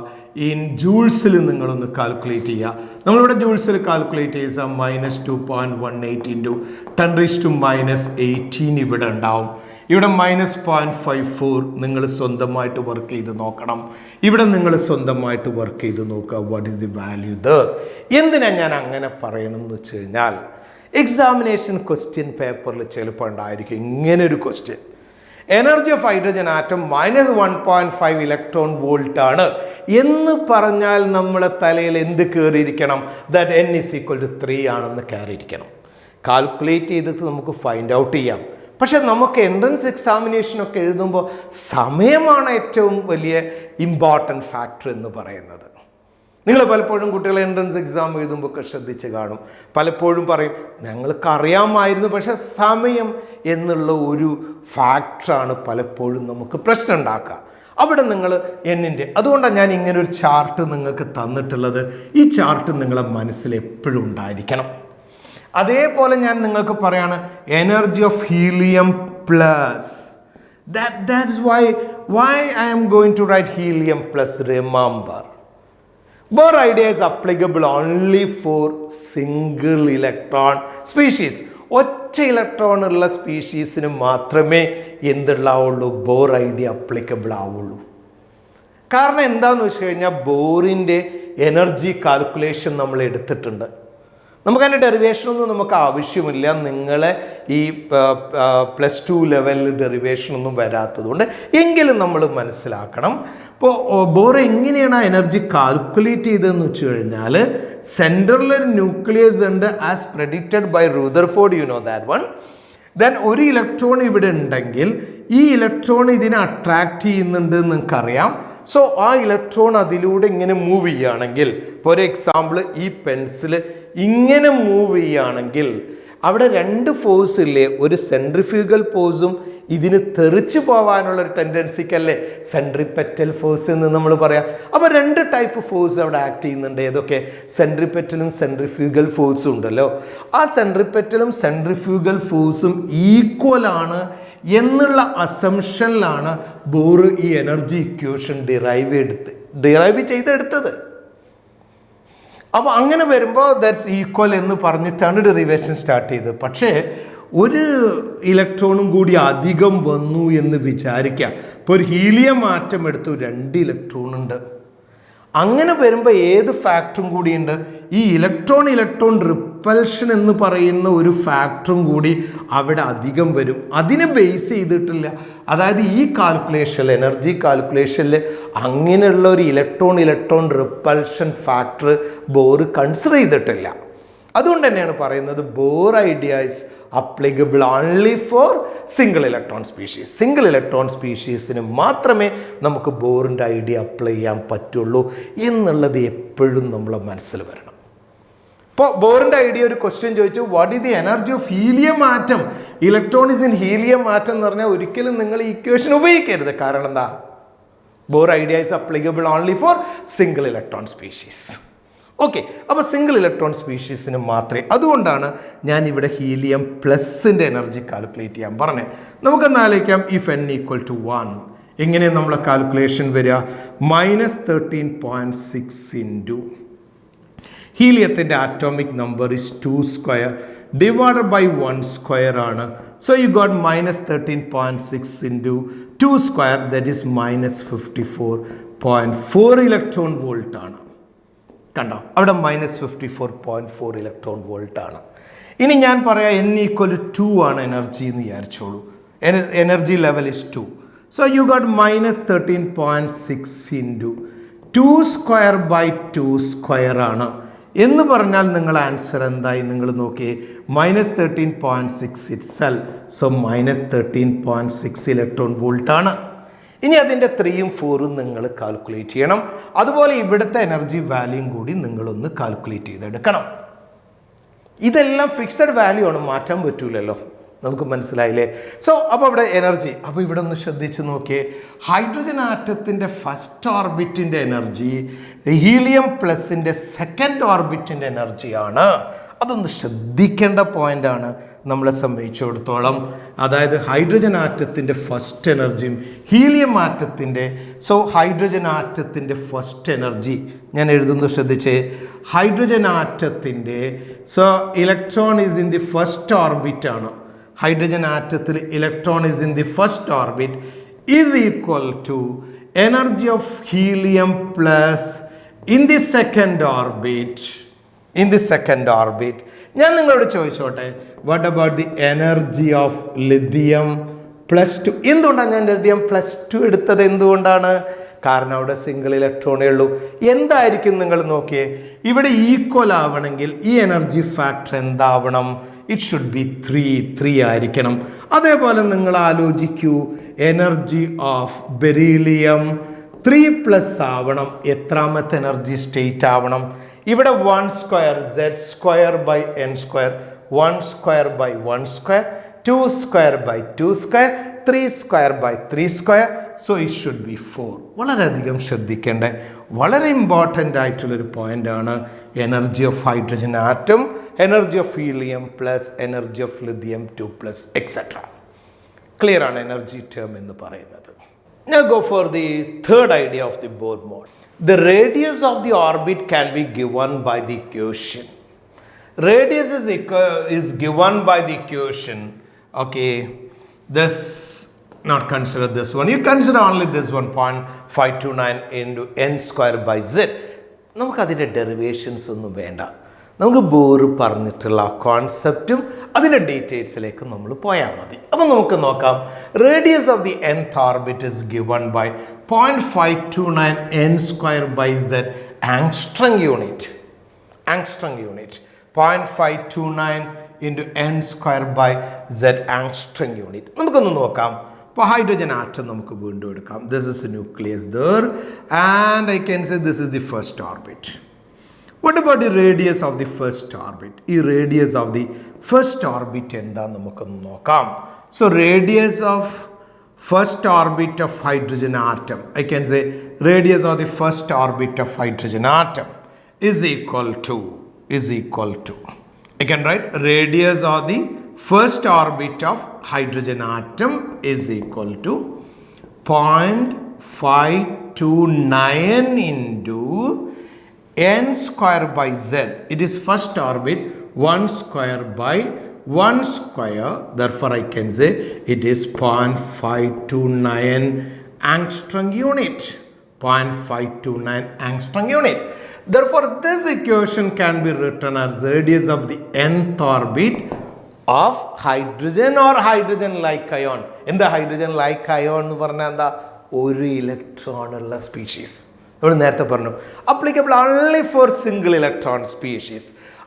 ഇൻ ജൂൾസിൽ നിങ്ങളൊന്ന് കാൽക്കുലേറ്റ് ചെയ്യുക. നമ്മളിവിടെ ജൂൾസിൽ കാൽക്കുലേറ്റ് ചെയ്താൽ -2.18 ഇൻറ്റു 10⁻⁻18 ഇവിടെ ഉണ്ടാവും. ഇവിടെ -0.54 നിങ്ങൾ സ്വന്തമായിട്ട് വർക്ക് ചെയ്ത് നോക്കണം. ഇവിടെ നിങ്ങൾ സ്വന്തമായിട്ട് വർക്ക് ചെയ്ത് നോക്കുക. What is the value there? എന്തിനാണ് ഞാൻ അങ്ങനെ പറയണമെന്ന് വെച്ച് കഴിഞ്ഞാൽ എക്സാമിനേഷൻ ക്വസ്റ്റ്യൻ പേപ്പറിൽ ചിലപ്പോൾ ഉണ്ടായിരിക്കും ഇങ്ങനൊരു question. Energy of hydrogen atom -1.5 electron volt ആണ് എന്ന് പറഞ്ഞാൽ നമ്മളെ തലയിൽ എന്ത് കയറിയിരിക്കണം? ദാറ്റ് n=3 ആണെന്ന് കയറിയിരിക്കണം. കാൽക്കുലേറ്റ് ചെയ്തിട്ട് നമുക്ക് ഫൈൻഡ് ഔട്ട് ചെയ്യാം. പക്ഷെ നമുക്ക് എൻട്രൻസ് എക്സാമിനേഷനൊക്കെ എഴുതുമ്പോൾ സമയമാണ് ഏറ്റവും വലിയ ഇമ്പോർട്ടൻറ്റ് ഫാക്ടർ എന്ന് പറയുന്നത്. നിങ്ങൾ പലപ്പോഴും കുട്ടികൾ എൻട്രൻസ് എക്സാം എഴുതുമ്പോൾ ഒക്കെ ശ്രദ്ധിച്ച് കാണും. പലപ്പോഴും പറയും ഞങ്ങൾക്ക് അറിയാമായിരുന്നു, പക്ഷെ സമയം എന്നുള്ള ഒരു ഫാക്ടറാണ് പലപ്പോഴും നമുക്ക് പ്രശ്നം ഉണ്ടാക്കുക. അവിടെ നിങ്ങൾ അതുകൊണ്ടാണ് ഞാൻ ഇങ്ങനെ ഒരു ചാർട്ട് നിങ്ങൾക്ക് തന്നിട്ടുള്ളത്. ഈ ചാർട്ട് നിങ്ങളെ മനസ്സിൽ എപ്പോഴും ഉണ്ടായിരിക്കണം. അതേപോലെ ഞാൻ നിങ്ങൾക്ക് പറയാണ് energy of helium plus. That's why I am going to write helium plus. Remember, Bohr idea is applicable only for single electron species. ഒറ്റ ഇലക്ട്രോൺ ഉള്ള സ്പീഷീസിന് മാത്രമേ എന്തുള്ളാവുള്ളൂ? ബോർ ഐഡിയ അപ്ലിക്കബിൾ ആവുള്ളൂ. കാരണം എന്താണെന്ന് വെച്ച് കഴിഞ്ഞാൽ ബോറിൻ്റെ എനർജി കാൽക്കുലേഷൻ നമ്മൾ എടുത്തിട്ടുണ്ട്. നമുക്കതിൻ്റെ ഡെറിവേഷനൊന്നും നമുക്ക് ആവശ്യമില്ല. നിങ്ങളെ ഈ +2 ലെവലിൽ ഡെറിവേഷനൊന്നും വരാത്തതുകൊണ്ട് എങ്കിലും നമ്മൾ മനസ്സിലാക്കണം. ഇപ്പോൾ ബോർ എങ്ങനെയാണ് ആ എനർജി കാൽക്കുലേറ്റ് ചെയ്തതെന്ന് വെച്ച് കഴിഞ്ഞാൽ സെൻട്രലൊരു ന്യൂക്ലിയസ് ഉണ്ട് as predicted by Rutherford. You know that one. Then ഒരു ഇലക്ട്രോൺ ഇവിടെ ഉണ്ടെങ്കിൽ ഈ ഇലക്ട്രോൺ ഇതിനെ അട്രാക്റ്റ് ചെയ്യുന്നുണ്ട് എന്ന് നിങ്ങൾക്കറിയാം. സോ ആ ഇലക്ട്രോൺ അതിലൂടെ ഇങ്ങനെ മൂവ് ചെയ്യുകയാണെങ്കിൽ, ഫോർ എക്സാമ്പിൾ ഈ പെൻസിൽ ഇങ്ങനെ മൂവ് ചെയ്യുകയാണെങ്കിൽ അവിടെ 2 ഫോഴ്സ് ഇല്ലേ? ഒരു സെൻട്രിഫ്യൂഗൽ ഫോഴ്സും ഇതിന് തെറിച്ച് പോകാനുള്ളൊരു ടെൻഡൻസിക്കല്ലേ സെൻട്രിപെറ്റൽ ഫോഴ്സ് എന്ന് നമ്മൾ പറയാം. അപ്പോൾ 2 ടൈപ്പ് ഫോഴ്സ് അവിടെ ആക്ട് ചെയ്യുന്നുണ്ട്. ഏതൊക്കെ? സെൻട്രിപെറ്റലും സെൻട്രിഫ്യൂഗൽ ഫോഴ്സും ഉണ്ടല്ലോ. ആ സെൻട്രിപെറ്റലും സെൻട്രിഫ്യൂഗൽ ഫോഴ്സും ഈക്വലാണ് എന്നുള്ള അസംഷനിലാണ് ബോർ ഈ എനർജി ഇക്വേഷൻ ഡിറൈവ് ചെയ്തെടുത്തത്. അപ്പോൾ അങ്ങനെ വരുമ്പോൾ ദാറ്റ്സ് ഈക്വൽ എന്ന് പറഞ്ഞിട്ടാണ് ഡെറിവേഷൻ സ്റ്റാർട്ട് ചെയ്തത്. പക്ഷേ ഒരു ഇലക്ട്രോണും കൂടി അധികം വന്നു എന്ന് വിചാരിക്കുക. ഇപ്പോൾ ഒരു ഹീലിയം ആറ്റം എടുത്തു 2 ഇലക്ട്രോൺ ഉണ്ട്. അങ്ങനെ വരുമ്പോൾ ഏത് ഫാക്ടറും കൂടിയുണ്ട്? ഈ ഇലക്ട്രോൺ റിപ്പൽഷൻ എന്ന് പറയുന്ന ഒരു ഫാക്ടറും കൂടി അവിടെ അധികം വരും. അതിനെ ബേസ് ചെയ്തിട്ടില്ല. അതായത് ഈ കാൽക്കുലേഷനിൽ, എനർജി കാൽക്കുലേഷനിൽ അങ്ങനെയുള്ള ഒരു electron repulsion factor Bohr consider ചെയ്തിട്ടില്ല. അതുകൊണ്ട് തന്നെയാണ് പറയുന്നത് Bohr idea is applicable only for single electron species. Single electron സ്പീഷീസിന് മാത്രമേ നമുക്ക് ബോറിൻ്റെ ഐഡിയ അപ്ലൈ ചെയ്യാൻ പറ്റുള്ളൂ എന്നുള്ളത് എപ്പോഴും നമ്മളെ മനസ്സിൽ വരണം. ഇപ്പോൾ ബോറിൻ്റെ ഐഡിയ ഒരു ക്വസ്റ്റ്യൻ ചോദിച്ചു, what is the energy of helium atom? Electron is in helium atom എന്ന് പറഞ്ഞാൽ ഒരിക്കലും നിങ്ങൾ ഈ ഇക്വേഷൻ ഉപയോഗിക്കരുത്. കാരണം എന്താ? Bohr idea is applicable only for single electron species. Okay, അപ്പോൾ സിംഗിൾ ഇലക്ട്രോൺ സ്പീഷീസിന് മാത്രമേ. അതുകൊണ്ടാണ് ഞാൻ ഇവിടെ ഹീലിയം പ്ലസിൻ്റെ എനർജി കാൽക്കുലേറ്റ് ചെയ്യാൻ പറഞ്ഞത്. നമുക്കൊന്ന് ആലോചിക്കാം. ഇഫ് n=1 എങ്ങനെ നമ്മളെ കാൽക്കുലേഷൻ വരിക? -13.6 ഇൻറ്റു ഹീലിയത്തിൻ്റെ atomic number is 2 square divided by 1 square ആണ്. So you got -13.6 into 2 square, that is -54.4 electron volt ആണ്. കണ്ടോ? അവിടെ -54.4 ഇലക്ട്രോൺ വോൾട്ട് ആണ്. ഇനി ഞാൻ പറയാം n=2 ആണ് എനർജി എന്ന് വിചാരിച്ചോളൂ. Energy level is 2. So you got -13.6 into 2 square by 2 square ആണ് എന്ന് പറഞ്ഞാൽ നിങ്ങൾ ആൻസർ എന്തായി? നിങ്ങൾ നോക്കിയേ, -13.6 ഇറ്റ്സെൽഫ്. സോ -13.6 ഇലക്ട്രോൺ വോൾട്ട് ആണ്. ഇനി അതിൻ്റെ 3ഉം 4ഉം നിങ്ങൾ കാൽക്കുലേറ്റ് ചെയ്യണം. അതുപോലെ ഇവിടുത്തെ എനർജി വാല്യൂയും കൂടി നിങ്ങളൊന്ന് കാൽക്കുലേറ്റ് ചെയ്തെടുക്കണം. ഇതെല്ലാം ഫിക്സഡ് വാല്യൂ ആണ്, മാറ്റാൻ പറ്റൂലല്ലോ. നമുക്ക് മനസ്സിലായില്ലേ? സോ അപ്പോൾ ഇവിടെ എനർജി, അപ്പോൾ ഇവിടെ ഒന്ന് ശ്രദ്ധിച്ച് നോക്കിയേ. ഹൈഡ്രജൻ ആറ്റത്തിൻ്റെ ഫസ്റ്റ് ഓർബിറ്റിൻ്റെ എനർജി ഹീലിയം പ്ലസിൻ്റെ സെക്കൻഡ് ഓർബിറ്റിൻ്റെ എനർജിയാണ്. അതൊന്ന് ശ്രദ്ധിക്കേണ്ട പോയിൻ്റാണ് നമ്മളെ സംബന്ധിച്ചിടത്തോളം. അതായത് ഹൈഡ്രജൻ ആറ്റത്തിൻ്റെ ഫസ്റ്റ് എനർജിയും ഹീലിയം ആറ്റത്തിൻ്റെ, സോ ഹൈഡ്രജൻ ആറ്റത്തിൻ്റെ ഫസ്റ്റ് എനർജി ഞാൻ എഴുതുന്നത് ശ്രദ്ധിച്ചേ. ഹൈഡ്രജൻ ആറ്റത്തിൻ്റെ so electron is in the first orbit ആണ്. ഹൈഡ്രജൻ ആറ്റത്തിൽ electron is in the first orbit is equal to energy of helium plus in the second orbit. In the second orbit ഞാൻ നിങ്ങളോട് ചോദിച്ചോട്ടെ, what about the energy of lithium +2? എന്തുകൊണ്ടാണ് ഞാൻ ലിഥിയം +2 എടുത്തത്? എന്തുകൊണ്ടാണ്? കാരണം അവിടെ സിംഗിൾ ഇലക്ട്രോണേ ഉള്ളൂ. എന്തായിരിക്കും നിങ്ങൾ നോക്കിയേ, ഇവിടെ ഈക്വൽ ആവണമെങ്കിൽ ഈ എനർജി ഫാക്ടർ എന്താവണം? ഇറ്റ് ഷുഡ് ബി 3 ആയിരിക്കണം. അതേപോലെ നിങ്ങൾ ആലോചിക്കൂ, എനർജി ഓഫ് ബെരീലിയം 3+ ആവണം. എത്രാമത്തെ എനർജി സ്റ്റേറ്റ് ആവണം? ഇവിടെ 1² Z²/n², 1² 2² 3²/3². So it should B 4. വളരെയധികം ശ്രദ്ധിക്കേണ്ട വളരെ ഇമ്പോർട്ടൻ്റ് ആയിട്ടുള്ളൊരു പോയിൻ്റാണ് energy of hydrogen atom, energy of helium plus energy of lithium 2+ etcetera. Clear ആണ് എനർജി ടേം എന്ന് പറയുന്നത്. Now go for the third idea of the Bohr model. The radius of the orbit can be given by the equation. Radius is given by the equation. Okay, this not consider this one. You consider only this one, 0.529 into n²/z. നമുക്ക് അതിൻ്റെ ഡെറിവേഷൻസ് ഒന്നും വേണ്ട. നമുക്ക് ബോർ പറഞ്ഞിട്ടുള്ള കോൺസെപ്റ്റും അതിൻ്റെ ഡീറ്റെയിൽസിലേക്ക് നമ്മൾ പോയാൽ മതി. അപ്പോൾ നമുക്ക് നോക്കാം. Radius of the nth orbit is given by 0.529 n²/z angstrom unit. 0.529 into n²/z angstrom unit. നമുക്കൊന്ന് നോക്കാം. അപ്പോൾ ഹൈഡ്രജൻ ആറ്റം നമുക്ക് വീണ്ടും എടുക്കാം. This is nucleus there and I can say this is the first orbit. What about the radius of the first orbit? ഈ radius of the first orbit എന്താന്ന് നമുക്കൊന്ന് നോക്കാം. So radius of first orbit of hydrogen atom, I can say radius of the first orbit of hydrogen atom is equal to I can write radius of the first orbit of hydrogen atom is equal to 0.529 into n²/z. It is first orbit 1²/1². Therefore I can say it is 0.529 angstrom unit. 0.529 angstrom unit. Therefore this equation can be written as radius of the nth orbit of hydrogen or hydrogen like ion. In the hydrogen like ion എന്ന് പറഞ്ഞാൽ എന്താ? ഒരു ഇലക്ട്രോൺ ഉള്ള സ്പീഷീസ്. നമ്മൾ നേരത്തെ പറഞ്ഞു applicable only for single electron species.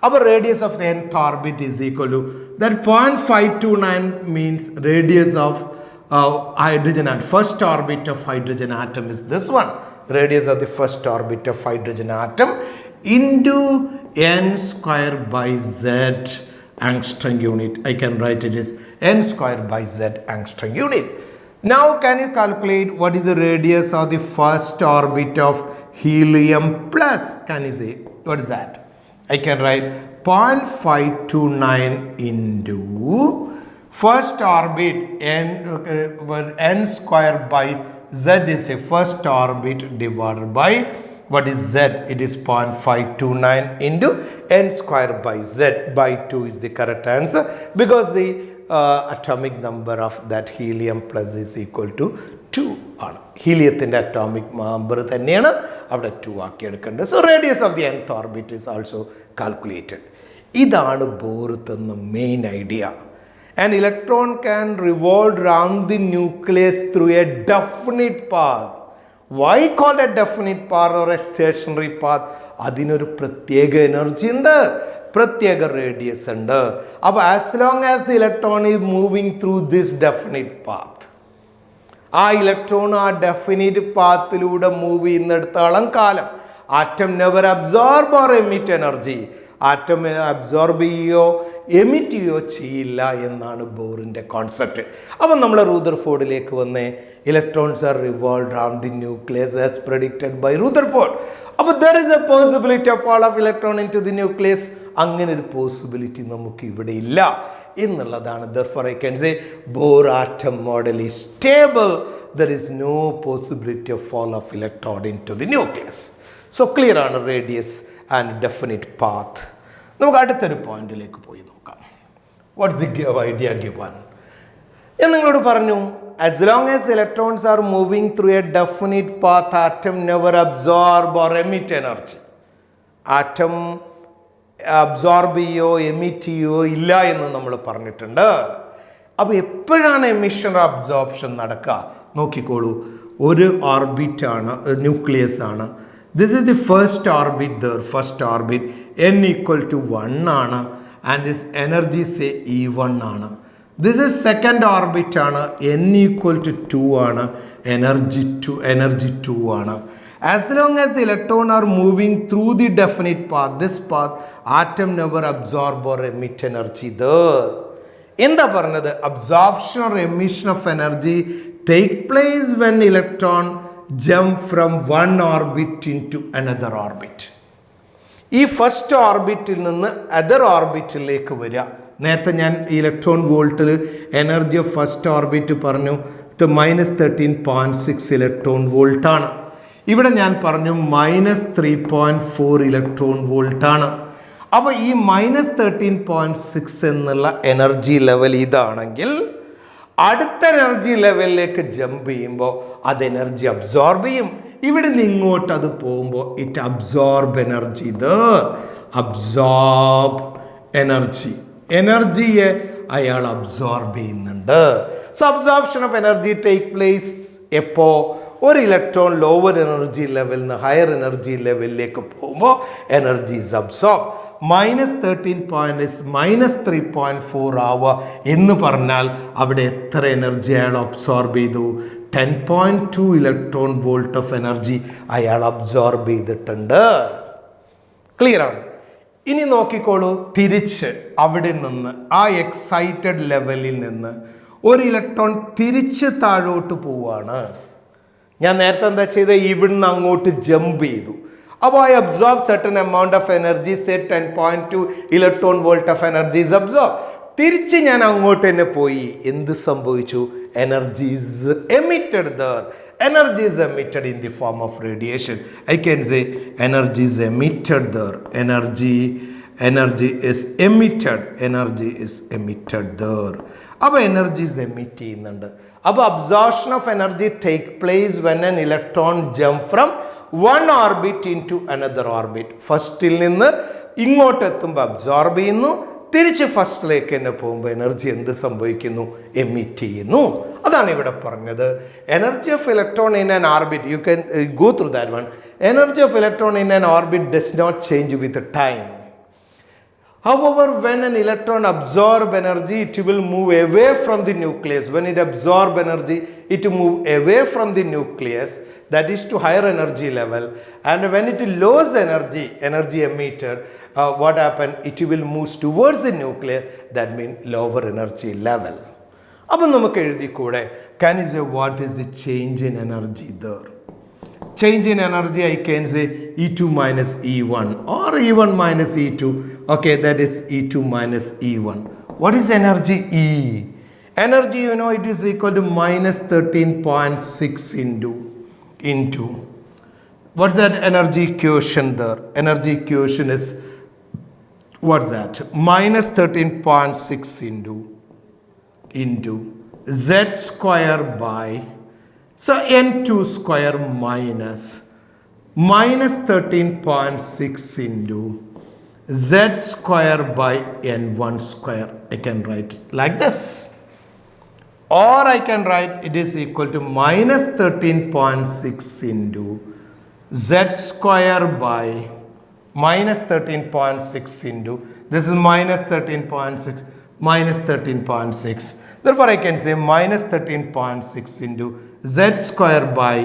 Our radius of the nth orbit is equal to that 0.529 means radius of hydrogen and first orbit of hydrogen atom is this one. Radius of the first orbit of hydrogen atom into n²/z angstrom unit. I can write it as n²/z angstrom unit. Now can you calculate what is the radius of the first orbit of helium plus? Can you say what is that? I can write 0.529 into first orbit n²/z is a first orbit divided by what is z? It is 0.529 into n²/z by 2 is the correct answer because the atomic number of that helium plus is equal to 2 ആണ്. ഹീലിയത്തിൻ്റെ അറ്റോമിക് നമ്പർ തന്നെയാണ് അവിടെ 2 ആക്കി എടുക്കേണ്ടത്. So radius of the nth orbit is also calculated. ഇതാണ് ബോർ തന്ന main idea. An electron can revolve around the nucleus through a definite path. Why called a definite path or a stationary path? അതിനൊരു പ്രത്യേക എനർജി ഉണ്ട്, പ്രത്യേക റേഡിയസ് ഉണ്ട്. അപ്പോൾ as long as the electron is moving through this definite path, ആ ഇലക്ട്രോൺ ആ ഡെഫിനിറ്റ് പാത്തിലൂടെ മൂവ് ചെയ്യുന്നിടത്തോളം കാലം atom never absorb or emit energy. Atom absorb ചെയ്യുകയോ എമിറ്റ് ചെയ്യുകയോ ചെയ്യില്ല എന്നാണ് ബോറിൻ്റെ കോൺസെപ്റ്റ്. അപ്പം നമ്മൾ റൂദർഫോർഡിലേക്ക് വന്നേ, electrons are revolve round the nucleus as predicted by Rutherford. അപ്പോൾ there is a possibility of fall of electron into the nucleus. അങ്ങനെ ഒരു പോസിബിലിറ്റി നമുക്ക് ഇവിടെ ഇല്ല എന്നുള്ളതാണ്. Therefore I can say Bohr atom model is stable. There is no possibility of fall of electron into the nucleus. So clear ആണ് radius and definite path. നമുക്ക് അടുത്തൊരു പോയിന്റിലേക്ക് പോയി നോക്കാം. What's the idea given? ഞാൻ നിങ്ങളോട് പറഞ്ഞു, as long as electrons are moving through a definite path, atom never absorb or emit energy. Atom absorb ചെയ്യോ എമിറ്റ് ചെയ്യോ ഇല്ല എന്ന് നമ്മൾ പറഞ്ഞിട്ടുണ്ട്. അപ്പോൾ എപ്പോഴാണ് എമിഷൻ അബ്സോർപ്ഷൻ നടക്കുക നോക്കിക്കോളൂ. ഒരു ഓർബിറ്റാണ്, ന്യൂക്ലിയസ് ആണ്. This is the first orbit there, first orbit n = 1 ആണ് and is energy say E1 ആണ്. ദിസ് ഇസ് സെക്കൻഡ് ഓർബിറ്റ് ആണ്, n = 2 ആണ്, എനർജി 2 ആണ്. As long as the electron are moving through the definite path, this path, atom never absorb or emit energy there. എന്താ പറഞ്ഞത്? Absorption or emission of energy take place when electron jump from one orbit into another orbit. ഈ ഫസ്റ്റ് ഓർബിറ്റിൽ നിന്ന് അതർ ഓർബിറ്റിലേക്ക് വരിക. നേരത്തെ ഞാൻ ഇലക്ട്രോൺ വോൾട്ടിൽ എനർജി ഓഫ് ഫസ്റ്റ് ഓർബിറ്റ് പറഞ്ഞു, ഇത് -13.6 ഇലക്ട്രോൺ വോൾട്ടാണ്. ഇവിടെ ഞാൻ പറഞ്ഞു -3.4 ഇലക്ട്രോൺ വോൾട്ടാണ്. അപ്പോൾ ഈ -13.6 എന്നുള്ള എനർജി ലെവൽ ഇതാണെങ്കിൽ അടുത്ത എനർജി ലെവലിലേക്ക് ജമ്പ് ചെയ്യുമ്പോൾ അത് എനർജി അബ്സോർബ് ചെയ്യും. ഇവിടെ നിന്ന് ഇങ്ങോട്ട് അത് പോകുമ്പോൾ ഇറ്റ് അബ്സോർബ് എനർജി, അബ്സോർബ് എനർജിയെ അയാൾ അബ്സോർബ് ചെയ്യുന്നുണ്ട്. So absorption of energy take place എപ്പോൾ? ഒരു ഇലക്ട്രോൺ ലോവർ എനർജി ലെവലിൽ നിന്ന് ഹയർ എനർജി ലെവലിലേക്ക് പോകുമ്പോൾ എനർജി ഇസ് അബ്സോർബ്. -3.4 ആവുക എന്ന് പറഞ്ഞാൽ അവിടെ എത്ര എനർജി അയാൾ അബ്സോർബ് ചെയ്തു? 10.2 ഇലക്ട്രോൺ വോൾട്ട് ഓഫ് എനർജി അയാൾ അബ്സോർബ് ചെയ്തിട്ടുണ്ട്. ക്ലിയർ ആണ്? ഇനി നോക്കിക്കോളൂ, തിരിച്ച് അവിടെ നിന്ന് ആ എക്സൈറ്റഡ് ലെവലിൽ നിന്ന് ഒരു ഇലക്ട്രോൺ തിരിച്ച് താഴോട്ട് പോവുകയാണ്. ഞാൻ നേരത്തെ എന്താ ചെയ്തത്? ഇവിടുന്ന് അങ്ങോട്ട് ജമ്പ് ചെയ്തു. അപ്പോൾ I absorb certain amount of energy, say 10.2 electron volt of energy is absorb. തിരിച്ച് ഞാൻ അങ്ങോട്ട് തന്നെ പോയി. എന്ത് സംഭവിച്ചു? Energy is emitted there. Energy is emitted in the form of radiation. I can say energy is emitted there. Energy is emitted there. അപ്പോൾ എനർജി ഇസ് എമിറ്റ് ചെയ്യുന്നുണ്ട്. അപ്പോൾ absorption of energy take place when an electron jump from one orbit into another orbit. ഫസ്റ്റിൽ നിന്ന് ഇങ്ങോട്ട് എത്തുമ്പോൾ അബ്സോർബ് ചെയ്യുന്നു, തിരിച്ച് ഫസ്റ്റിലേക്ക് തന്നെ പോകുമ്പോൾ എനർജി എന്ത് സംഭവിക്കുന്നു? എമിറ്റ് ചെയ്യുന്നു. അതാണ് ഇവിടെ പറഞ്ഞത്. Energy of electron in an orbit, you can go through that one. Energy of electron in an orbit does not change with time. However, when an electron absorbs energy, it will move away from the nucleus. When it absorbs energy, it moves away from the nucleus, that is to higher energy level. And when it loses energy emitted, what happens? It will move towards the nucleus, that means lower energy level. അപ്പോൾ നമുക്ക് എഴുതിക്കൂടെ? Can you say what is the change in energy there? Change in energy, I can say E2 minus E1 or E1 minus E2. Okay, that is E2 minus E1. What is energy E? Energy, you know, it is equal to -13.6 into. What's that energy quotient there? Energy quotient is, what's that? -13.6 into Z square by, so N2 square minus -13.6 into Z square by N1 square. I can write it like this. Or I can write it is equal to -13.6 into Z square by -13.6 into, this is -13.6. Therefore, I can say -13.6 into Z square by,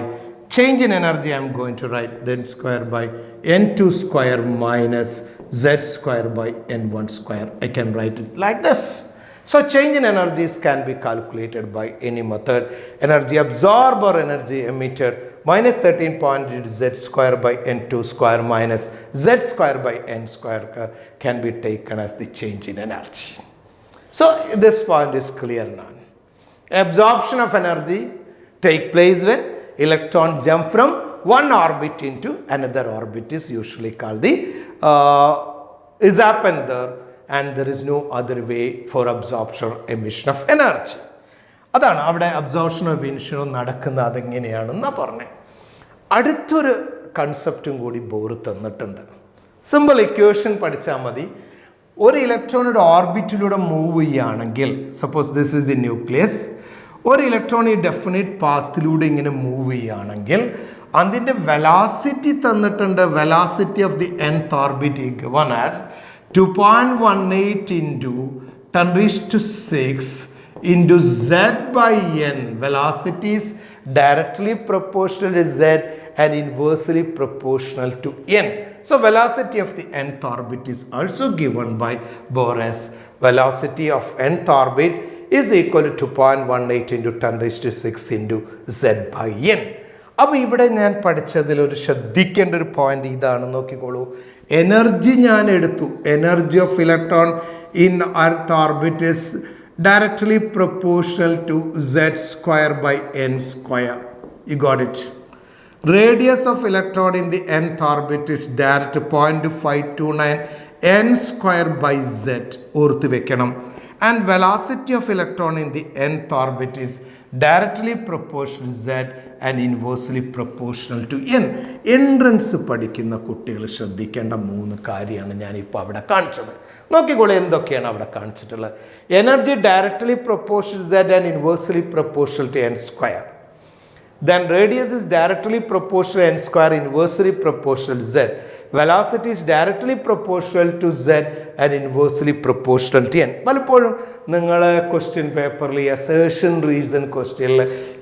change in energy I am going to write, then square by N2 square minus z square by n1 square. I can write it like this. So change in energies can be calculated by any method. Energy absorbed or energy emitted minus 13 point z square by n2 square minus z square by n square can be taken as the change in energy. So this point is clear now. Absorption of energy take place when electron jump from one orbit into another orbit is usually called the is happened there, and there is no other way for absorption or emission of energy. അതാണ് അവിടെ അബ്സോർപ്ഷനോ എമിഷനോ നടക്കുന്നത് അതെങ്ങനെയാണെന്നാണ് പറഞ്ഞത്. അടുത്തൊരു കൺസെപ്റ്റും കൂടി ബോർ തന്നിട്ടുണ്ട്. സിമ്പിൾ ഇക്വേഷൻ പഠിച്ചാൽ മതി. ഒരു ഇലക്ട്രോണിയുടെ ഓർബിറ്റിലൂടെ മൂവ് ചെയ്യുകയാണെങ്കിൽ, suppose this is the nucleus, ഒരു ഇലക്ട്രോൺ ഈ ഡെഫിനിറ്റ് പാത്തിലൂടെ ഇങ്ങനെ മൂവ് ചെയ്യുകയാണെങ്കിൽ അതിൻ്റെ വെലോസിറ്റി തന്നിട്ടുണ്ട്. Velocity of the nth orbit given as 2.18 into 10 raised to 6 into z by n. Velocity is directly proportional to z and inversely proportional to n. So velocity of the nth orbit is also given by Bohr as velocity of nth orbit is equal to 2.18 into 10 raised to 6 into z by n. അപ്പോൾ ഇവിടെ ഞാൻ പഠിച്ചതിൽ ഒരു ശ്രദ്ധിക്കേണ്ട ഒരു പോയിന്റ് ഇതാണ്, നോക്കിക്കോളൂ. എനർജി ഞാൻ എടുത്തു. Energy of electron in earth orbit is directly proportional to z square by n square. You got it. Radius of electron in the nth orbit is direct 0.529 n square by z. ഓർത്ത് വെക്കണം. And velocity of electron in the nth orbit is directly proportional to z and inversely proportional to n. Entrance പഠിക്കുന്ന കുട്ടികൾ ശ്രദ്ധിക്കേണ്ട 3 കാര്യമാണ് ഞാനിപ്പോൾ അവിടെ കാണിച്ചത്. നോക്കിക്കോളൂ എന്തൊക്കെയാണ് അവിടെ കാണിച്ചിട്ടുള്ളത്. Energy directly proportional z and inversely proportional to n square. Then radius is directly proportional n square, inversely proportional to z. Velocity is directly proportional to z and inversely proportional to n. പലപ്പോഴും നിങ്ങൾ ക്വസ്റ്റ്യൻ പേപ്പറിൽ അസേർഷൻ റീസൺ ക്വസ്റ്റ്യനിൽ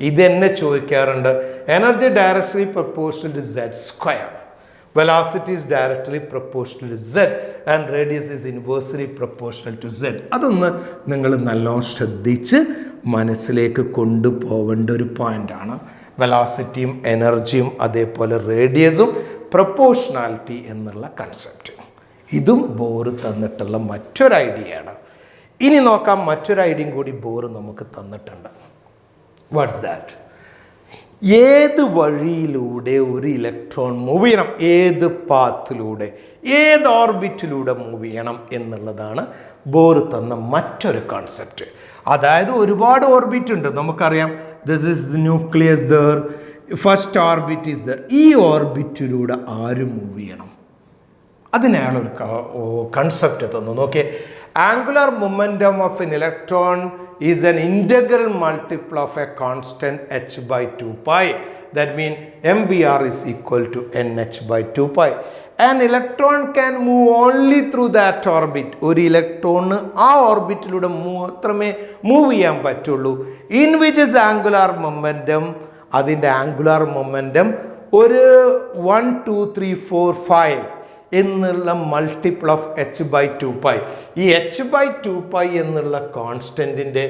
ഇതെന്നെ ചോദിക്കാറുണ്ട്. Energy directly proportional to z square, velocity is directly proportional to z and radius is inversely proportional to z. അതൊന്ന് നിങ്ങൾ നല്ലോണം ശ്രദ്ധിച്ച് മനസ്സിലേക്ക് കൊണ്ടുപോകേണ്ട ഒരു പോയിൻ്റാണ്. വെലോസിറ്റിയും എനർജിയും അതേപോലെ റേഡിയസും പ്രൊപ്പോർഷണാലിറ്റി എന്നുള്ള കൺസെപ്റ്റ്. ഇതും ബോർ തന്നിട്ടുള്ള മറ്റൊരു ഐഡിയയാണ്. ഇനി നോക്കാം, മറ്റൊരു ഐഡിയയും കൂടി ബോർ നമുക്ക് തന്നിട്ടുണ്ട്. What's that? ഏത് വഴിയിലൂടെ ഒരു ഇലക്ട്രോൺ മൂവ് ചെയ്യണം, ഏത് പാത്തിലൂടെ, ഏത് ഓർബിറ്റിലൂടെ മൂവ് ചെയ്യണം എന്നുള്ളതാണ് ബോർ തന്ന മറ്റൊരു കോൺസെപ്റ്റ്. അതായത് ഒരുപാട് ഓർബിറ്റ് ഉണ്ട്, നമുക്കറിയാം. This is the nucleus there, first orbit is there. ഈ ഓർബിറ്റിലൂടെ ആര് മൂവ് ചെയ്യണം, അതിനാണൊരു കൺസെപ്റ്റ് തന്നു. നോക്കിയേ, angular momentum of an electron is an integral multiple of a constant h by 2 pi. That means mvr is equal to nh by 2 pi. An electron can move only through that orbit. ഒരു ഇലക്ട്രോണ് ആ ഓർബിറ്റിലൂടെ മാത്രമേ മൂവ് ചെയ്യാൻ പറ്റുള്ളൂ. In which is angular momentum, അതിൻ്റെ ആംഗുലാർ മൊമെൻറ്റം ഒരു 1 2 3 4 5 എന്നുള്ള multiple of H by 2 pi. ഈ എച്ച് ബൈ 2 പൈ എന്നുള്ള കോൺസ്റ്റൻറ്റിൻ്റെ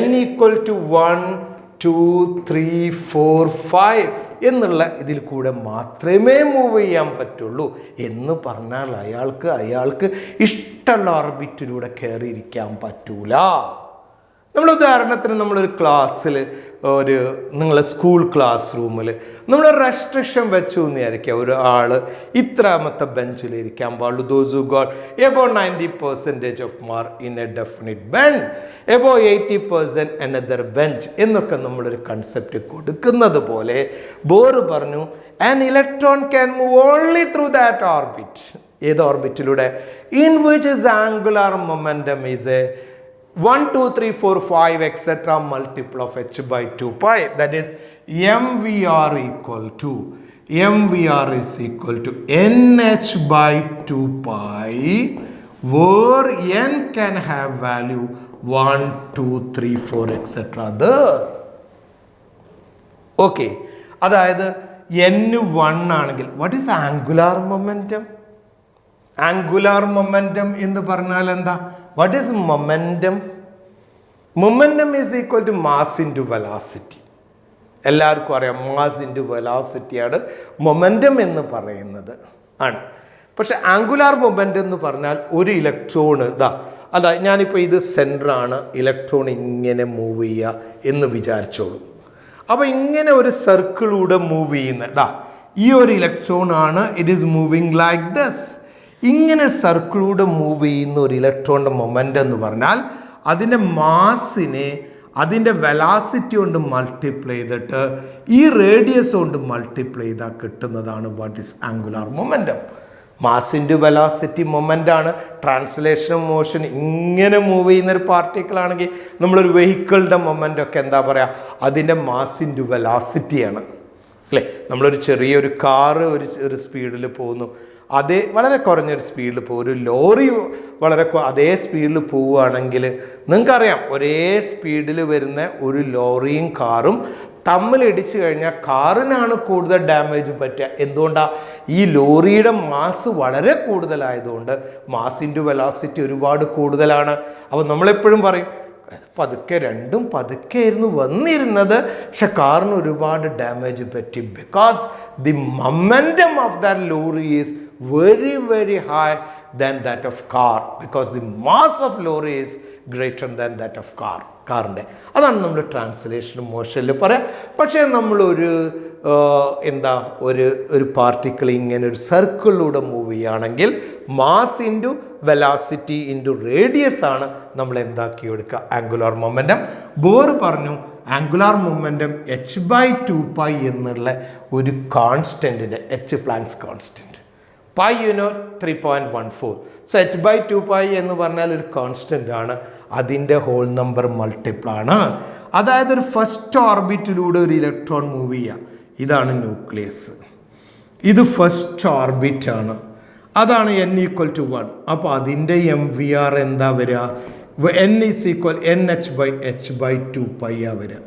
n ഈക്വൽ ടു 1 2 3 4 5 എന്നുള്ള ഇതിൽ കൂടെ മാത്രമേ മൂവ് ചെയ്യാൻ പറ്റുള്ളൂ എന്ന് പറഞ്ഞാൽ അയാൾക്ക് ഇഷ്ടമുള്ള ഓർബിറ്റിലൂടെ കയറിയിരിക്കാൻ പറ്റൂല. നമ്മൾ ഉദാഹരണത്തിന് നമ്മളൊരു ക്ലാസ്സിൽ, നിങ്ങളെ സ്കൂൾ ക്ലാസ് റൂമിൽ നമ്മൾ റെസ്ട്രിക്ഷൻ വെച്ചു എന്ന് വിചാരിക്കുക, ഒരാൾ ഇത്രാമത്തെ ബെഞ്ചിലിരിക്കാൻ പാടുള്ളൂ. Those who got above 90% of mark in a definite bench, above 80% another bench എന്നൊക്കെ നമ്മളൊരു കൺസെപ്റ്റ് കൊടുക്കുന്നത് പോലെ ബോർ പറഞ്ഞു an electron can move only through that orbit. ഏത് ഓർബിറ്റിലൂടെ? In which is angular momentum is a 1 2 3 4 5 etc. multiple of h by 2 pi. That is mvr is equal to nh by 2 pi, where n can have value 1 2 3 4 etc. there. Okay, അതായത് n 1 ആണെങ്കിൽ what is angular momentum? Angular momentum എന്ന് പറഞ്ഞാൽ എന്താ? What is momentum? Momentum is equal to mass into velocity. എല്ലാവർക്കും അറിയാം, മാസ് ഇൻറ്റു വെലോസിറ്റിയാണ് മൊമെൻറ്റം എന്ന് പറയുന്നത് ആണ്. പക്ഷെ ആംഗുലാർ മൊമെൻറ്റം എന്ന് പറഞ്ഞാൽ ഒരു ഇലക്ട്രോണ് അതാ ഞാനിപ്പോൾ ഇത് സെൻറ്ററാണ്, ഇലക്ട്രോൺ ഇങ്ങനെ മൂവ് ചെയ്യുക എന്ന് വിചാരിച്ചോളൂ. അപ്പോൾ ഇങ്ങനെ ഒരു സർക്കിളിലൂടെ മൂവ് ചെയ്യുന്ന ഈ ഒരു ഇലക്ട്രോൺ ആണ്. It is moving like this. ഇങ്ങനെ സർക്കിളിലൂടെ മൂവ് ചെയ്യുന്ന ഒരു ഇലക്ട്രോണിൻ്റെ മൊമെൻ്റ് എന്ന് പറഞ്ഞാൽ അതിൻ്റെ മാസിനെ അതിൻ്റെ വെലോസിറ്റി കൊണ്ട് മൾട്ടിപ്ലൈ ചെയ്തിട്ട് ഈ റേഡിയസ് കൊണ്ട് മൾട്ടിപ്ലൈ ചെയ്താൽ കിട്ടുന്നതാണ് what is angular momentum. Mass into velocity മൊമെൻ്റാണ്. ട്രാൻസ്ലേഷൻ മോഷൻ ഇങ്ങനെ മൂവ് ചെയ്യുന്നൊരു പാർട്ടിക്കിളാണെങ്കിൽ നമ്മളൊരു വെഹിക്കിളിൻ്റെ മൊമെൻ്റൊക്കെ എന്താ പറയുക, അതിൻ്റെ മാസ് ഇൻറ്റു വെലോസിറ്റിയാണ് അല്ലേ. നമ്മളൊരു ചെറിയൊരു കാറ് ഒരു സ്പീഡിൽ പോകുന്നു, അതേ വളരെ കുറഞ്ഞൊരു സ്പീഡിൽ പോകും. ഒരു ലോറി വളരെ അതേ സ്പീഡിൽ പോവുകയാണെങ്കിൽ നിങ്ങൾക്കറിയാം, ഒരേ സ്പീഡിൽ വരുന്ന ഒരു ലോറിയും കാറും തമ്മിലിടിച്ചു കഴിഞ്ഞാൽ കാറിനാണ് കൂടുതൽ ഡാമേജ് പറ്റുക. എന്തുകൊണ്ടാണ്? ഈ ലോറിയുടെ മാസ് വളരെ കൂടുതലായതുകൊണ്ട് മാസ് ഇൻറ്റു വെലോസിറ്റി ഒരുപാട് കൂടുതലാണ്. അപ്പോൾ നമ്മളെപ്പോഴും പറയും പതുക്കെ, രണ്ടും പതുക്കെ ആയിരുന്നു വന്നിരുന്നത്, പക്ഷെ കാറിന് ഒരുപാട് ഡാമേജ് പറ്റി. Because the momentum of that lorry is very very high than that of car, because the mass of lorry is greater than that of കാറിൻ്റെ. അതാണ് നമ്മൾ ട്രാൻസ്ലേഷൻ മോഷനിൽ പറയാം. പക്ഷേ നമ്മളൊരു ഒരു പാർട്ടിക്കിൾ ഇങ്ങനെ ഒരു സർക്കിളിലൂടെ മൂവ് ചെയ്യുകയാണെങ്കിൽ mass into velocity into radius ആണ് നമ്മൾ എന്താക്കി എടുക്കുക, ആംഗുലാർ മൊമെൻറ്റം. ബോർ പറഞ്ഞു ആംഗുലാർ മൊമെൻറ്റം h/2π എന്നുള്ള ഒരു കോൺസ്റ്റൻറ്റിൻ്റെ, h Planck's constant, pi 3.14. So h/2π എന്ന് പറഞ്ഞാൽ ഒരു കോൺസ്റ്റൻ്റ് ആണ്, അതിൻ്റെ ഹോൾ നമ്പർ മൾട്ടിപ്പിളാണ്. അതായത് ഒരു ഫസ്റ്റ് ഓർബിറ്റിലൂടെ ഒരു ഇലക്ട്രോൺ മൂവ് ചെയ്യുക, ഇതാണ് ന്യൂക്ലിയസ്, ഇത് ഫസ്റ്റ് ഓർബിറ്റ് ആണ്, അതാണ് n=1. അപ്പോൾ അതിൻ്റെ MVR എന്താ വരിക? n=nh/2π വരിക.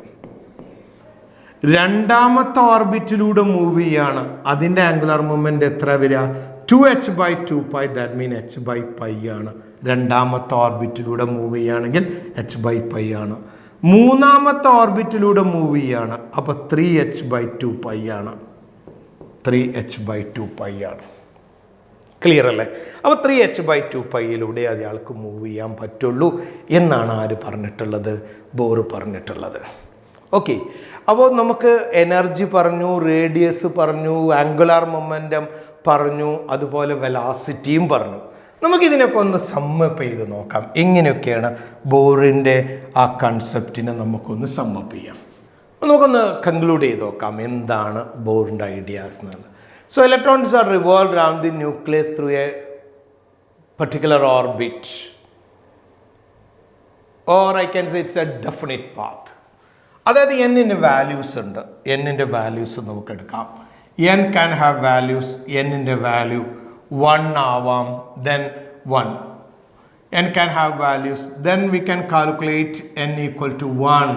രണ്ടാമത്തെ ഓർബിറ്റിലൂടെ മൂവ് ചെയ്യാണ്, അതിൻ്റെ ആംഗുലാർ മൂവ്മെൻറ്റ് എത്ര വരിക? 2h/2π. ദാറ്റ് മീൻ h/π ആണ്. രണ്ടാമത്തെ ഓർബിറ്റിലൂടെ മൂവ് ചെയ്യുകയാണെങ്കിൽ h/π ആണ്. മൂന്നാമത്തെ ഓർബിറ്റിലൂടെ മൂവ് ചെയ്യുകയാണ്, അപ്പോൾ 3h/2π ആണ്. 3h/2π ആണ്. ക്ലിയർ അല്ലേ? അപ്പോൾ 3h/2πയിലൂടെ അയാൾക്ക് മൂവ് ചെയ്യാൻ പറ്റുള്ളൂ എന്നാണ് ആര് പറഞ്ഞിട്ടുള്ളത്? ബോർ പറഞ്ഞിട്ടുള്ളത്. ഓക്കെ, അപ്പോൾ നമുക്ക് എനർജി പറഞ്ഞു, റേഡിയസ് പറഞ്ഞു, ആംഗുലാർ മൊമെൻറ്റം പറഞ്ഞു, അതുപോലെ വെലോസിറ്റിയും പറഞ്ഞു. നമുക്കിതിനൊക്കെ ഒന്ന് സമ്മപ്പ് ചെയ്ത് നോക്കാം. എങ്ങനെയൊക്കെയാണ് ബോറിൻ്റെ ആ കൺസെപ്റ്റിനെ നമുക്കൊന്ന് സമ്മപ്പ് ചെയ്യാം. നമുക്കൊന്ന് കൺക്ലൂഡ് ചെയ്ത് നോക്കാം എന്താണ് ബോറിൻ്റെ ഐഡിയാസ് എന്നുള്ളത്. So electrons are revolve around the nucleus through A particular orbit, or I can say it's A definite path. അതായത് എന്നിൻ്റെ വാല്യൂസ് ഉണ്ട്, എന്നിൻ്റെ വാല്യൂസ് നമുക്ക് എടുക്കാം. n can have values, എന്നിൻ്റെ വാല്യൂ 1 ആവാം, then 1. n can have values, then we can calculate n=1.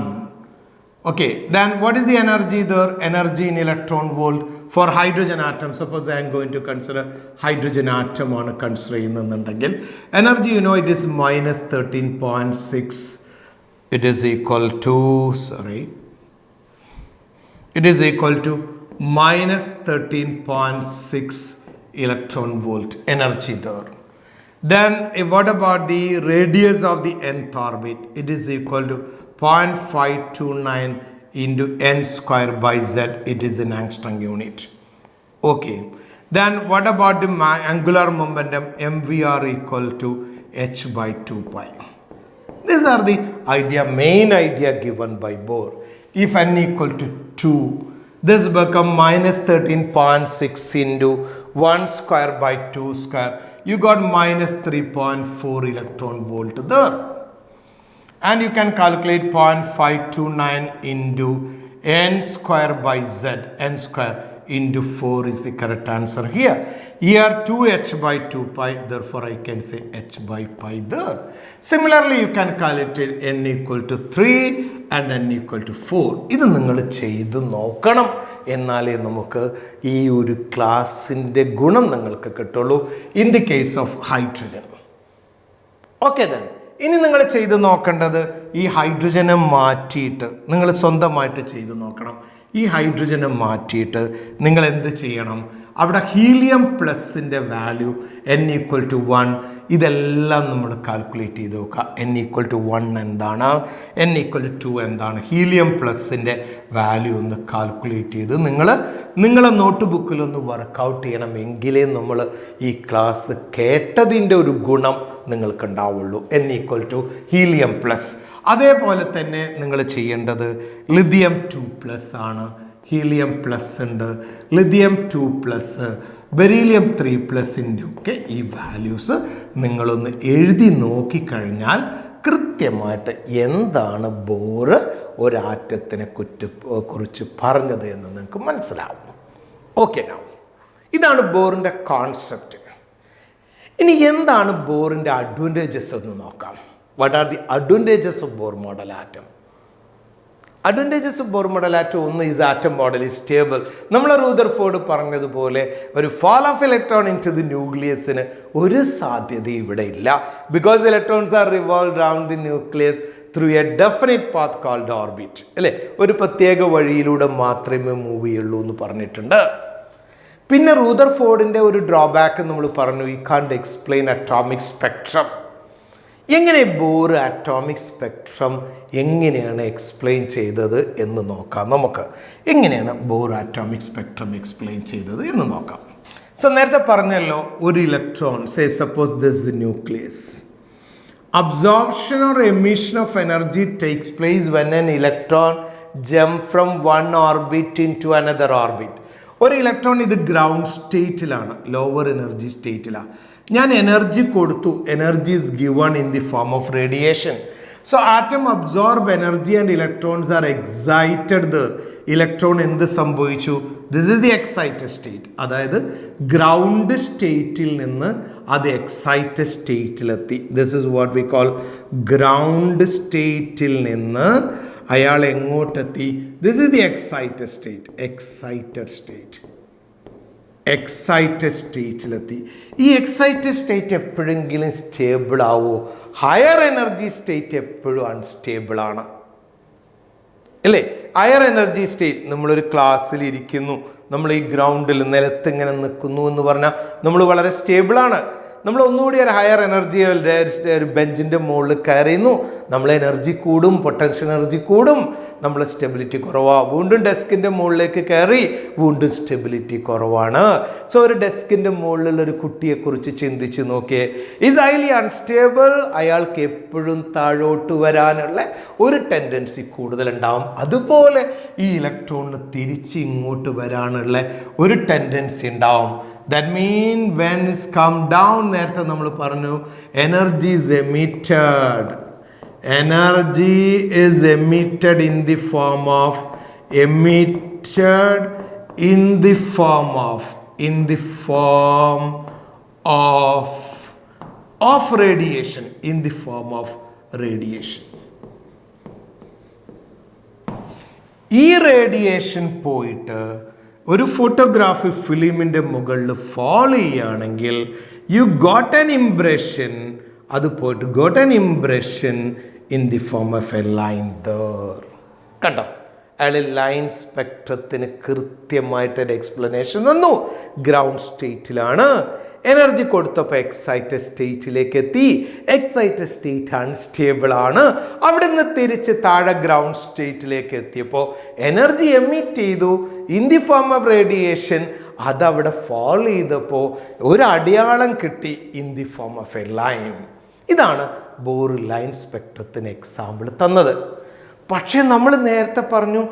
Okay, then what is the energy there? Energy in electron volt for hydrogen atom. Suppose I am going to consider hydrogen atom ആണ് കൺസിഡർ ചെയ്യുന്നുണ്ടെങ്കിൽ energy it is -13.6. It is equal to -13.6 electron volt energy there. Then what about the radius of the nth orbit? It is equal to 0.529 into n square by z. It is an angstrom unit. Okay. Then what about the angular momentum? MVR equal to h/2π. These are the main idea given by Bohr. If n equal to 2, this become -13.6 into 1 square by 2 square. You got -3.4 electron volt there. And you can calculate 0.529 into n square by z. N square into 4 is the correct answer here. Here 2h/2π, therefore I can say h/π there. Similarly, you can calculate n equal to 3 and n equal to 4. ഇത് നിങ്ങൾ ചെയ്ത് നോക്കണം എന്നാലേ നമുക്ക് ഈ ഒരു ക്ലാസ്സിൻ്റെ ഗുണം നിങ്ങൾക്ക് കിട്ടുള്ളൂ in the case of hydrogen. Okay then, ഇനി നിങ്ങൾ ചെയ്ത് നോക്കേണ്ടത് ഈ ഹൈഡ്രജനെ മാറ്റിയിട്ട് നിങ്ങൾ സ്വന്തമായിട്ട് ചെയ്ത് നോക്കണം. ഈ ഹൈഡ്രജനെ മാറ്റിയിട്ട് നിങ്ങൾ എന്ത് ചെയ്യണം? അവിടെ ഹീലിയം പ്ലസിൻ്റെ വാല്യൂ n=1, ഇതെല്ലാം നമ്മൾ കാൽക്കുലേറ്റ് ചെയ്ത് നോക്കുക. n=1 എന്താണ്, n=2 എന്താണ്, ഹീലിയം പ്ലസിൻ്റെ വാല്യൂ ഒന്ന് കാൽക്കുലേറ്റ് ചെയ്ത് നിങ്ങളെ നോട്ട് ബുക്കിലൊന്ന് വർക്കൗട്ട് ചെയ്യണം. എങ്കിലേ നമ്മൾ ഈ ക്ലാസ് കേട്ടതിൻ്റെ ഒരു ഗുണം നിങ്ങൾക്കുണ്ടാവുള്ളൂ. n= helium plus. അതേപോലെ തന്നെ നിങ്ങൾ ചെയ്യേണ്ടത് ലിഥിയം 2+ ആണ്, ഹീലിയം പ്ലസ് ഉണ്ട്, ലിഥിയം 2+, ബെരീലിയം 3+ൻ്റെ ഒക്കെ ഈ വാല്യൂസ് നിങ്ങളൊന്ന് എഴുതി നോക്കിക്കഴിഞ്ഞാൽ കൃത്യമായിട്ട് എന്താണ് ബോർ ഒരാറ്റത്തിനെ കുറിച്ച് പറഞ്ഞത് എന്ന് നിങ്ങൾക്ക് മനസ്സിലാവും. ഓക്കെ, ഇതാണ് ബോറിൻ്റെ കോൺസെപ്റ്റ്. ഇനി എന്താണ് ബോറിൻ്റെ അഡ്വാൻറ്റേജസ് എന്ന് നോക്കാം. What are the advantages of Bohr model atom? Advantages of Bohr model atom ഒന്ന്, is atom model is stable. നമ്മൾ റൂദർഫോർഡ് പറഞ്ഞതുപോലെ ഒരു fall of electron into the ന്യൂക്ലിയസിന് ഒരു സാധ്യത ഇവിടെ ഇല്ല. Because electrons are revolve round the nucleus through a definite path called orbit. അല്ലേ, ഒരു പ്രത്യേക വഴിയിലൂടെ മാത്രമേ മൂവ് ചെയ്യുള്ളൂ എന്ന് പറഞ്ഞിട്ടുണ്ട്. പിന്നെ റൂദർഫോർഡിൻ്റെ ഒരു ഡ്രോബാക്ക് നമ്മൾ പറഞ്ഞു, ഈ കാണ്ട് എക്സ്പ്ലെയിൻ അറ്റോമിക് സ്പെക്ട്രം. എങ്ങനെ ബോർ അറ്റോമിക് സ്പെക്ട്രം എങ്ങനെയാണ് എക്സ്പ്ലെയിൻ ചെയ്തത് എന്ന് നോക്കാം. നമുക്ക് എങ്ങനെയാണ് ബോർ അറ്റോമിക് സ്പെക്ട്രം എക്സ്പ്ലെയിൻ ചെയ്തത് എന്ന് നോക്കാം. സോ നേരത്തെ പറഞ്ഞല്ലോ, ഒരു electron, say suppose this is nucleus. Absorption or emission of energy takes place when an electron jump from one orbit into another orbit. ഒരു ഇലക്ട്രോൺ ഇത് ഗ്രൗണ്ട് സ്റ്റേറ്റിലാണ്, ലോവർ എനർജി സ്റ്റേറ്റിലാണ്. ഞാൻ എനർജി കൊടുത്തു, energy is given in the form of radiation. So atom absorb energy and electrons are excited there. Electron എന്ത് സംഭവിച്ചു? This is the excited state. അതായത് ഗ്രൗണ്ട് സ്റ്റേറ്റിൽ നിന്ന് അത് excited സ്റ്റേറ്റിലെത്തി. This is what we call ground സ്റ്റേറ്റിൽ നിന്ന് അയാൾ എങ്ങോട്ടെത്തി? This is the excited state. Excited സ്റ്റേറ്റിലെത്തി. ഈ എക്സൈറ്റഡ് സ്റ്റേറ്റ് എപ്പോഴെങ്കിലും സ്റ്റേബിൾ ആവോ? ഹയർ എനർജി സ്റ്റേറ്റ് എപ്പോഴും അൺസ്റ്റേബിൾ ആണ്, അല്ലേ? ഹയർ എനർജി സ്റ്റേറ്റ്, നമ്മളൊരു ക്ലാസ്സിൽ ഇരിക്കുന്നു, നമ്മൾ ഈ ഗ്രൗണ്ടിൽ നിലത്ത് ഇങ്ങനെ നിൽക്കുന്നു എന്ന് പറഞ്ഞാൽ നമ്മൾ വളരെ സ്റ്റേബിളാണ്. നമ്മൾ ഒന്നുകൂടി ഒരു ഹയർ എനർജി ഒരു ബെഞ്ചിൻ്റെ മുകളിൽ കയറിയുന്നു, നമ്മൾ എനർജി കൂടും, പൊട്ടൻഷ്യൽ എനർജി കൂടും, നമ്മൾ സ്റ്റെബിലിറ്റി കുറവാണ്. വീണ്ടും ഡെസ്കിൻ്റെ മുകളിലേക്ക് കയറി, വീണ്ടും സ്റ്റെബിലിറ്റി കുറവാണ്. സോ ഒരു ഡെസ്കിൻ്റെ മുകളിലുള്ളൊരു കുട്ടിയെക്കുറിച്ച് ചിന്തിച്ച് നോക്കിയേ, ഈസ് ഹൈലി അൺസ്റ്റേബിൾ. അയാൾക്ക് എപ്പോഴും താഴോട്ട് വരാനുള്ള ഒരു ടെൻഡൻസി കൂടുതലുണ്ടാവും. അതുപോലെ ഈ ഇലക്ട്രോണിന് തിരിച്ച് ഇങ്ങോട്ട് വരാനുള്ള ഒരു ടെൻഡൻസി ഉണ്ടാവും. That means when it's come down, നേരത്തെ നമ്മൾ പറഞ്ഞു, energy is emitted. Energy is emitted in the form of radiation, in the form of radiation. ഈ റേഡിയേഷൻ പോയിട്ട് ഒരു ഫോട്ടോഗ്രാഫി ഫിലിമിൻ്റെ മുകളിൽ ഫോളോ ചെയ്യുകയാണെങ്കിൽ യു ഗോട്ട് ആൻ ഇംപ്രഷൻ, അത് പോയിട്ട് got an impression in the form of A line there. കണ്ടോ, അയാൾ ലൈൻ സ്പെക്ട്രത്തിന് കൃത്യമായിട്ടൊരു എക്സ്പ്ലനേഷൻ തന്നു. ഗ്രൗണ്ട് സ്റ്റേറ്റിലാണ്, എനർജി കൊടുത്തപ്പോൾ എക്സൈറ്റഡ് സ്റ്റേറ്റിലേക്ക് എത്തി. എക്സൈറ്റഡ് സ്റ്റേറ്റ് അൺസ്റ്റേബിൾ ആണ്. അവിടെ നിന്ന് തിരിച്ച് താഴെ ഗ്രൗണ്ട് സ്റ്റേറ്റിലേക്ക് എത്തിയപ്പോൾ എനർജി എമിറ്റ് ചെയ്തു in the form of radiation. അതവിടെ ഫോളോ ചെയ്തപ്പോൾ ഒരു അടയാളം കിട്ടി in the form of A line. ഇതാണ് ബോർ ലൈൻ സ്പെക്ട്രത്തിന് എക്സാമ്പിൾ തന്നത്. പക്ഷേ നമ്മൾ നേരത്തെ പറഞ്ഞു,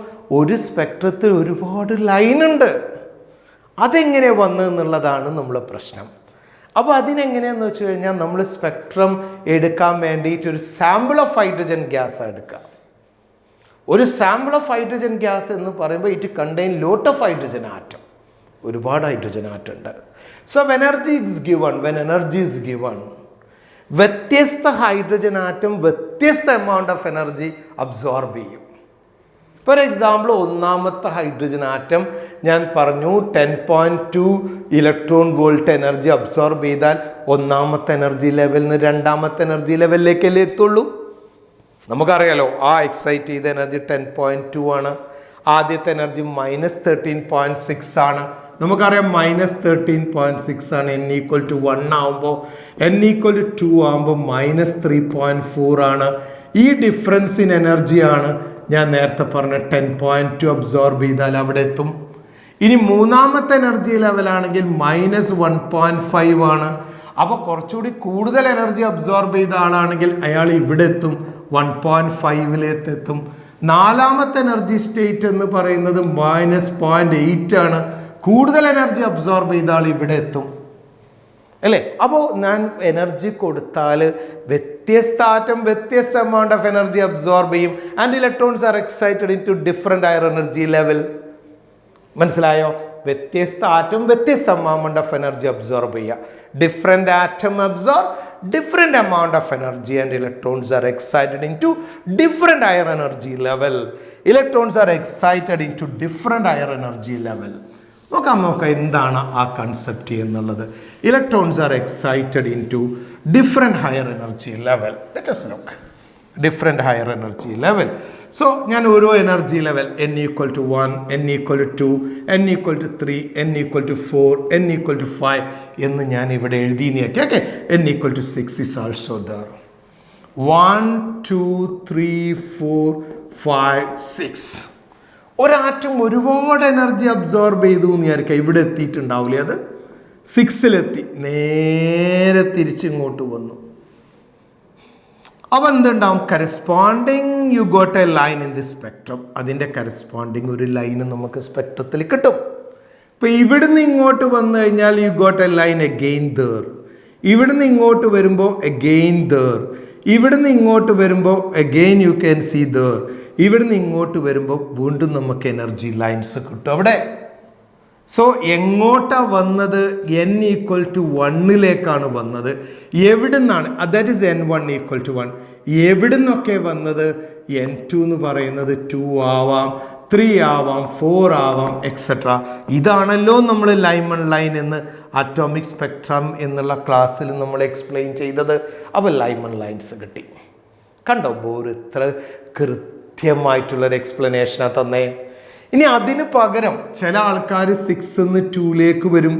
ഒരു സ്പെക്ട്രത്തിൽ ഒരുപാട് ലൈനുണ്ട്. അതെങ്ങനെ വന്നതെന്നുള്ളതാണ് നമ്മളെ പ്രശ്നം. അപ്പോൾ അതിനെങ്ങനെയാണെന്ന് വെച്ച് കഴിഞ്ഞാൽ, നമ്മൾ സ്പെക്ട്രം എടുക്കാൻ വേണ്ടിയിട്ട് ഒരു സാമ്പിൾ ഓഫ് ഹൈഡ്രജൻ ഗ്യാസ് എടുക്കുക. ഒരു സാമ്പിൾ ഓഫ് ഹൈഡ്രജൻ ഗ്യാസ് എന്ന് പറയുമ്പോൾ it contain lot of hydrogen atom, ഒരുപാട് ഹൈഡ്രജൻ ആറ്റം ഉണ്ട്. So when energy is given, വ്യത്യസ്ത ഹൈഡ്രജൻ ആറ്റം വ്യത്യസ്ത എമൗണ്ട് ഓഫ് എനർജി അബ്സോർബ് ചെയ്യും. ഫോർ എക്സാമ്പിൾ ഒന്നാമത്തെ ഹൈഡ്രജൻ ആറ്റം ഞാൻ പറഞ്ഞു 10.2 ഇലക്ട്രോൺ വോൾട്ട് എനർജി അബ്സോർബ് ചെയ്താൽ ഒന്നാമത്തെ എനർജി ലെവലിൽ നിന്ന് രണ്ടാമത്തെ എനർജി ലെവലിലേക്കല്ലേ എത്തുള്ളൂ. നമുക്കറിയാലോ ആ എക്സൈറ്റ് ചെയ്ത എനർജി 10.2 ആണ്. ആദ്യത്തെ എനർജി -13.6 ആണ്. നമുക്കറിയാം -13.6 ആണ്. n=1 ആകുമ്പോൾ n=2 ആകുമ്പോൾ -3.4 ആണ്. ഈ ഡിഫറൻസ് ഇൻ എനർജിയാണ് ഞാൻ നേരത്തെ പറഞ്ഞ 10.2 അബ്സോർബ് ചെയ്താൽ അവിടെ എത്തും. ഇനി മൂന്നാമത്തെ എനർജി ലെവലാണെങ്കിൽ -1.5 ആണ്. അപ്പോൾ കുറച്ചുകൂടി കൂടുതൽ എനർജി അബ്സോർബ് ചെയ്ത ആളാണെങ്കിൽ അയാൾ ഇവിടെ എത്തും, 1.5 എത്തും. നാലാമത്തെ എനർജി സ്റ്റേറ്റ് എന്ന് പറയുന്നത് -0.8 ആണ്. കൂടുതൽ എനർജി അബ്സോർബ് ചെയ്ത ആൾ ഇവിടെ എത്തും അല്ലേ. അപ്പോൾ ഞാൻ എനർജി കൊടുത്താൽ വ്യത്യസ്ത ആറ്റം വ്യത്യസ്ത എമൗണ്ട് ഓഫ് എനർജി അബ്സോർബ് ചെയ്യും. And electrons are excited into different higher energy level. മനസ്സിലായോ? വ്യത്യസ്ത ആറ്റം വ്യത്യസ്ത എമൗണ്ട് ഓഫ് എനർജി അബ്സോർബ് ചെയ്യുക. Different atom absorb different amount of energy and electrons are excited into different higher energy level. Electrons are excited into different higher energy level. നോക്കാം എന്താണ് ആ കൺസെപ്റ്റ് എന്നുള്ളത്. Electrons are excited into different higher energy level. Let us look different higher energy level. So ഞാൻ ഓരോ energy level n=1, n=2, n=3, n=4, n=5 എന്ന് ഞാൻ ഇവിടെ എഴുതി നോക്കി. Okay, n=6 is also there. 1, 2, 3, 4, 5, 6. ഒരാറ്റം ഒരുപാട് എനർജി അബ്സോർബ് ചെയ്തു എന്ന് വിചാരിക്കുക. ഇവിടെ എത്തിയിട്ടുണ്ടാവില്ലേ, അത് 6-ലെത്തി, നേരെ തിരിച്ചിങ്ങോട്ട് വന്നു. അപ്പോൾ എന്തുണ്ടാവും? Corresponding you got a line in the spectrum. അതിൻ്റെ കറസ്പോണ്ടിങ് ഒരു ലൈന് നമുക്ക് സ്പെക്ട്രത്തിൽ കിട്ടും. ഇപ്പോൾ ഇവിടുന്ന് ഇങ്ങോട്ട് വന്നു കഴിഞ്ഞാൽ you got a line again there. ഇവിടുന്ന് ഇങ്ങോട്ട് വരുമ്പോൾ എഗെയിൻ ദർ. ഇവിടുന്ന് ഇങ്ങോട്ട് വരുമ്പോൾ again you can see there. ഇവിടുന്ന് ഇങ്ങോട്ട് വരുമ്പോൾ വീണ്ടും നമുക്ക് എനർജി ലൈൻസ് കിട്ടും അവിടെ. സോ എങ്ങോട്ടാണ് വന്നത്? n=1 വന്നത്. എവിടുന്നാണ്? That is n1=1. എവിടുന്നൊക്കെ വന്നത്? n2 എന്ന് പറയുന്നത് 2 ആവാം, 3 ആവാം, 4 ആവാം, എക്സെട്ര. ഇതാണല്ലോ നമ്മൾ ലൈമൺ ലൈൻ എന്ന് അറ്റോമിക് സ്പെക്ട്രം എന്നുള്ള ക്ലാസ്സിൽ നമ്മൾ എക്സ്പ്ലെയിൻ ചെയ്തത്. അപ്പോൾ ലൈമൺ ലൈൻസ് കിട്ടി. കണ്ടോ ബോർ ഇത്ര കൃത്യമായിട്ടുള്ളൊരു എക്സ്പ്ലനേഷനാണ് തന്നേ. ഇനി അതിന് പകരം ചില ആൾക്കാർ 6-ന്ന് 2-ലേക്ക് വരും,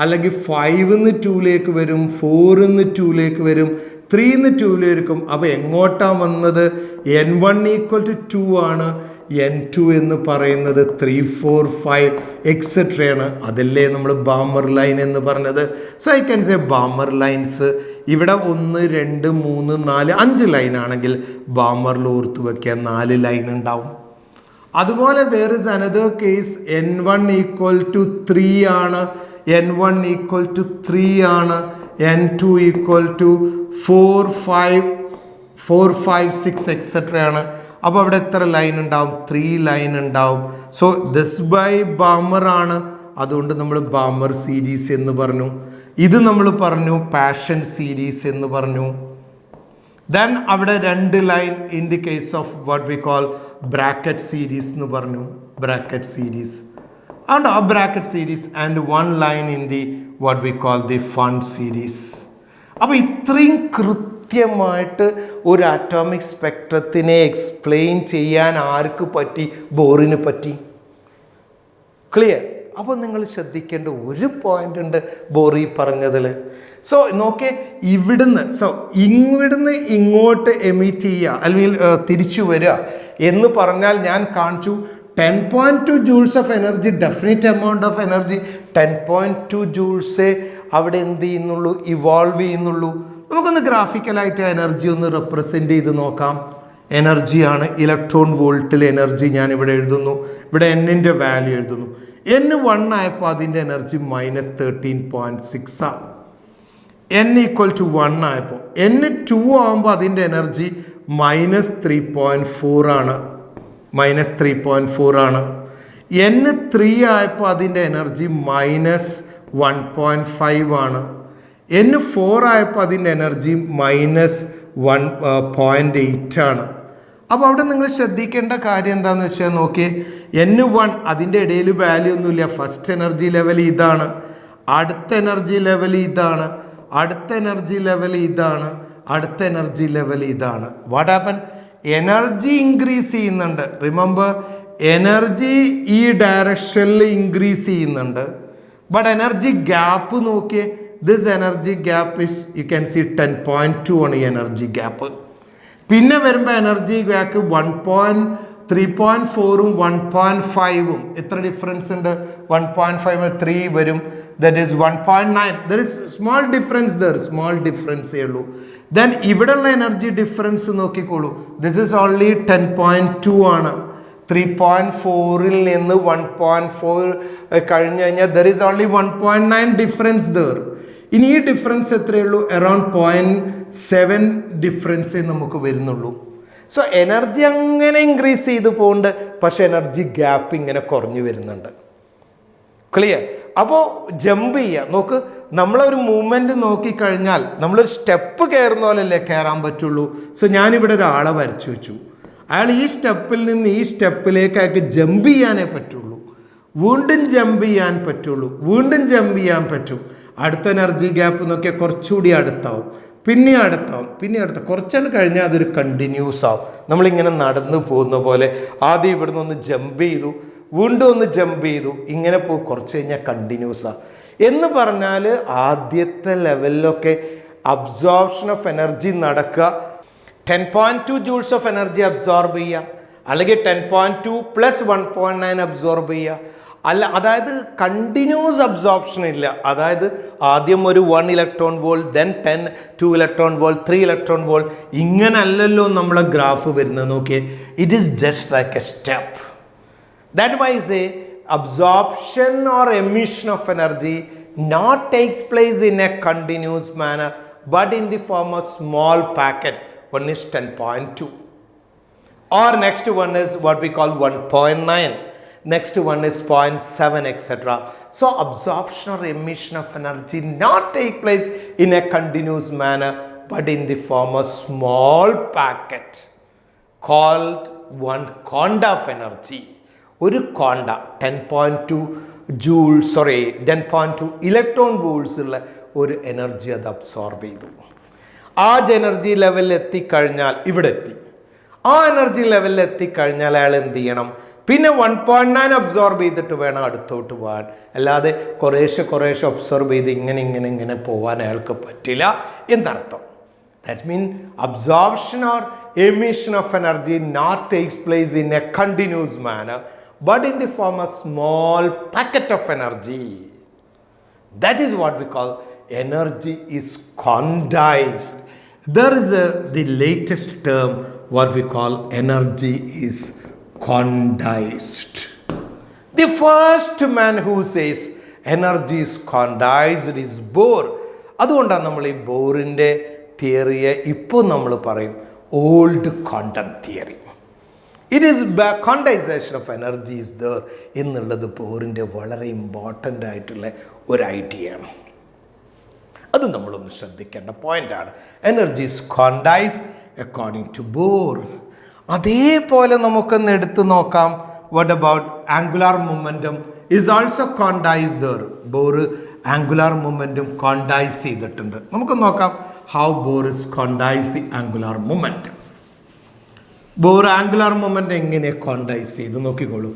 അല്ലെങ്കിൽ 5-ന്ന് 2-ലേക്ക് വരും, 4-ന്ന് 2-ലേക്ക് വരും, 3-ന്ന് 2-ലേക്കും. അപ്പോൾ എങ്ങോട്ടാണ് വന്നത്? n1=2 ആണ്, n2 എന്ന് പറയുന്നത് 3, 4, 5 എക്സെട്രയാണ്. അതല്ലേ നമ്മൾ ബാമർ ലൈൻ എന്ന് പറഞ്ഞത്. So I can say Balmer lines ഇവിടെ 1, 2, 3, 4, 5 ലൈനാണെങ്കിൽ ബാമറിൽ ഓർത്ത് വയ്ക്കുക 4 ലൈൻ ഉണ്ടാവും. അതുപോലെ there is another case, n1=3 ആണ്, n1=3 ആണ്, n2=4, 5, 6 എക്സെട്ര ആണ്. അപ്പോൾ അവിടെ എത്ര ലൈൻ ഉണ്ടാവും? 3 ലൈൻ ഉണ്ടാവും. സോ ദിസ് ബൈ ബാമർ ആണ്. അതുകൊണ്ട് നമ്മൾ ബാമർ സീരീസ് എന്ന് പറഞ്ഞു. ഇത് നമ്മൾ പറഞ്ഞു പാഷൻ സീരീസ് എന്ന് പറഞ്ഞു. ദെൻ അവിടെ 2 line in the case of what we call bracket series എന്ന് പറഞ്ഞു. ബ്രാക്കറ്റ് സീരീസ് ആണ്ട് ആ bracket series and 1 line in the what we call the fund series. അപ്പോൾ ഇത്രയും കൃത്യമായിട്ട് ഒരു അറ്റോമിക് സ്പെക്ട്രത്തിനെ എക്സ്പ്ലെയിൻ ചെയ്യാൻ ആർക്ക് പറ്റി? ബോറിന് പറ്റി. ക്ലിയർ? അപ്പോൾ നിങ്ങൾ ശ്രദ്ധിക്കേണ്ട ഒരു പോയിന്റ് ഉണ്ട് ബോറി പറഞ്ഞതിൽ. സോ നോക്കേ, ഇവിടുന്ന് ഇവിടുന്ന് ഇങ്ങോട്ട് എമിറ്റ് ചെയ്യുക അല്ലെങ്കിൽ തിരിച്ചു വരിക എന്ന് പറഞ്ഞാൽ ഞാൻ കാണിച്ചു 10.2 joules of energy, definite amount of energy 10.2 ജൂൾസേ അവിടെ എന്ത് ചെയ്യുന്നുള്ളൂ? ഇവോൾവ് ചെയ്യുന്നുള്ളൂ. നമുക്കൊന്ന് ഗ്രാഫിക്കലായിട്ട് എനർജി ഒന്ന് റെപ്രസെൻ്റ് ചെയ്ത് നോക്കാം. എനർജിയാണ് ഇലക്ട്രോൺ വോൾട്ടിൽ എനർജി ഞാൻ ഇവിടെ എഴുതുന്നു. ഇവിടെ എന്നിൻ്റെ വാല്യൂ എഴുതുന്നു. n1 ആയപ്പോൾ അതിൻ്റെ എനർജി -13.6 ആണ്. n=1 ആയപ്പോൾ n2 ആകുമ്പോൾ അതിൻ്റെ എനർജി -3.4 ആണ്. -3.4 ആണ്. n3 ആയപ്പോൾ അതിൻ്റെ എനർജി -1.5 ആണ്. n4 ആയപ്പോൾ അതിൻ്റെ എനർജി -1.8 ആണ്. അപ്പോൾ അവിടെ നിങ്ങൾ ശ്രദ്ധിക്കേണ്ട കാര്യം എന്താണെന്ന് വെച്ചാൽ നോക്കിയേ, N1 അതിൻ്റെ ഇടയിൽ വാല്യൂ ഒന്നുമില്ല. ഫസ്റ്റ് എനർജി ലെവൽ ഇതാണ്, അടുത്ത എനർജി ലെവൽ ഇതാണ്, അടുത്ത എനർജി ലെവൽ ഇതാണ്, അടുത്ത എനർജി ലെവൽ ഇതാണ്. What happen? എനർജി ഇൻക്രീസ് ചെയ്യുന്നുണ്ട്. റിമെമ്പർ, എനർജി ഈ ഡയറക്ഷനിൽ ഇൻക്രീസ് ചെയ്യുന്നുണ്ട്. ബട്ട് എനർജി ഗ്യാപ്പ് നോക്കിയേ, this energy gap is U can C 10.2 ആണ് ഈ എനർജി ഗ്യാപ്പ്. പിന്നെ വരുമ്പോൾ എനർജി ഗ്യാപ്പ് 3.4ഉം 1.5ഉം എത്ര ഡിഫറൻസ് ഉണ്ട്? 1.5 3 വരും, that is 1.9. There is small difference, small ഡിഫറൻസേ ഉള്ളൂ. ദെൻ ഇവിടെയുള്ള എനർജി ഡിഫറൻസ് നോക്കിക്കോളൂ, ദിസ് ഈസ് ഓൺലി 10.2 ആണ്. 3.4ൽ നിന്ന് 1.4 കഴിഞ്ഞ് കഴിഞ്ഞാൽ there is only 1.9 difference there. ഇനി ഈ ഡിഫറൻസ് എത്രയേ ഉള്ളൂ? അറൗണ്ട് 0.7 ഡിഫറൻസേ നമുക്ക് വരുന്നുള്ളൂ. സോ എനർജി അങ്ങനെ ഇൻക്രീസ് ചെയ്ത് പോകുന്നുണ്ട്, പക്ഷെ എനർജി ഗ്യാപ്പ് ഇങ്ങനെ കുറഞ്ഞു വരുന്നുണ്ട്. ക്ലിയർ? അപ്പോൾ ജമ്പ് ചെയ്യുക. നോക്ക്, നമ്മളൊരു മൂവ്മെൻറ്റ് നോക്കിക്കഴിഞ്ഞാൽ നമ്മളൊരു സ്റ്റെപ്പ് കയറുന്ന പോലെയല്ലേ കയറാൻ പറ്റുള്ളൂ. സോ ഞാനിവിടെ ഒരാളെ വരച്ചു വെച്ചു. അയാൾ ഈ സ്റ്റെപ്പിൽ നിന്ന് ഈ സ്റ്റെപ്പിലേക്ക് അയാൾക്ക് ജമ്പ് ചെയ്യാനേ പറ്റുള്ളൂ, വീണ്ടും ജമ്പ് ചെയ്യാൻ പറ്റുള്ളൂ, വീണ്ടും ജമ്പ് ചെയ്യാൻ പറ്റും. അടുത്ത എനർജി ഗ്യാപ്പ് നോക്കിയാൽ കുറച്ചുകൂടി അടുത്താവും, പിന്നെ അടുത്താവും, പിന്നെ അടുത്ത കുറച്ചാണ് കഴിഞ്ഞാൽ അതൊരു കണ്ടിന്യൂസ് ആവും. നമ്മളിങ്ങനെ നടന്നു പോകുന്ന പോലെ ആദ്യം ഇവിടുന്ന് ഒന്ന് ജമ്പ് ചെയ്തു, വീണ്ടും ഒന്ന് ജമ്പ് ചെയ്തു, ഇങ്ങനെ പോകും, കുറച്ച് കഴിഞ്ഞാൽ കണ്ടിന്യൂസാണ്. എന്ന് പറഞ്ഞാൽ ആദ്യത്തെ ലെവലിലൊക്കെ അബ്സോർപ്ഷൻ ഓഫ് എനർജി നടക്കുക, 10.2 ജൂൾസ് ഓഫ് എനർജി അബ്സോർബ് ചെയ്യുക, അല്ലെങ്കിൽ 10.2 + 1.9 അബ്സോർബ് ചെയ്യുക. അല്ല, അതായത് കണ്ടിന്യൂസ് അബ്സോർപ്ഷൻ ഇല്ല. അതായത് ആദ്യം ഒരു 1 electron volt, then 2 electron volt, 3 electron volt, ഇങ്ങനല്ലല്ലോ നമ്മളെ ഗ്രാഫ് വരുന്നത്. നോക്കിയേ, it is just like a step. That why I say absorption or emission of energy not takes place in a continuous manner, but in the form of small packet. One is 10.2, or next one is what we call 1.9, next one is 0.7, etc. So absorption or emission of energy not take place in a continuous manner, but in the form of small packet called one quanta of energy. ഒരു ക്വാണ്ട 10.2 ഇലക്ട്രോൺ വോൾട്സ് ഉള്ള ഒരു എനർജി അത് അബ്സോർബ് ചെയ്തു. ആ എനർജി ലെവലിൽ എത്തിക്കഴിഞ്ഞാൽ ഇവിടെ എത്തി. ആ എനർജി ലെവലിൽ എത്തിക്കഴിഞ്ഞാൽ അയാൾ എന്ത് ചെയ്യണം? പിന്നെ 1.9 അബ്സോർബ് ചെയ്തിട്ട് വേണം അടുത്തോട്ട് പോകാൻ. അല്ലാതെ കുറേശ്ശെ അബ്സോർബ് ചെയ്ത് ഇങ്ങനെ പോകാൻ അയാൾക്ക് പറ്റില്ല എന്നർത്ഥം. That mean absorption or emission of energy not takes place in a continuous manner, but in the form of small packet of energy. That is what we call energy is quantized. There is the latest term what we call energy is quantized. The first man who says energy is quantized is Bohr. അതുകൊണ്ടാണ് നമ്മൾ ഈ ബോറിൻ്റെ തിയറിയെ ഇപ്പോൾ നമ്മൾ പറയും old quantum theory. It is quantisation of energy is there എന്നുള്ളത് ബോറിൻ്റെ വളരെ ഇമ്പോർട്ടൻ്റ് ആയിട്ടുള്ള ഒരു ഐഡിയയാണ്. അത് നമ്മളൊന്ന് ശ്രദ്ധിക്കേണ്ട പോയിൻ്റാണ്. Energy is quantize according to Bohr. അതേപോലെ നമുക്കൊന്ന് എടുത്ത് നോക്കാം. What about angular momentum is also quantize there. Bohr angular momentum quantize ചെയ്തിട്ടുണ്ട്. നമുക്ക് നോക്കാം how Bohr is quantize the angular momentum. Bohr angular moment എങ്ങനെ ക്വാണ്ടൈസ് ചെയ്ത് നോക്കിക്കോളൂ.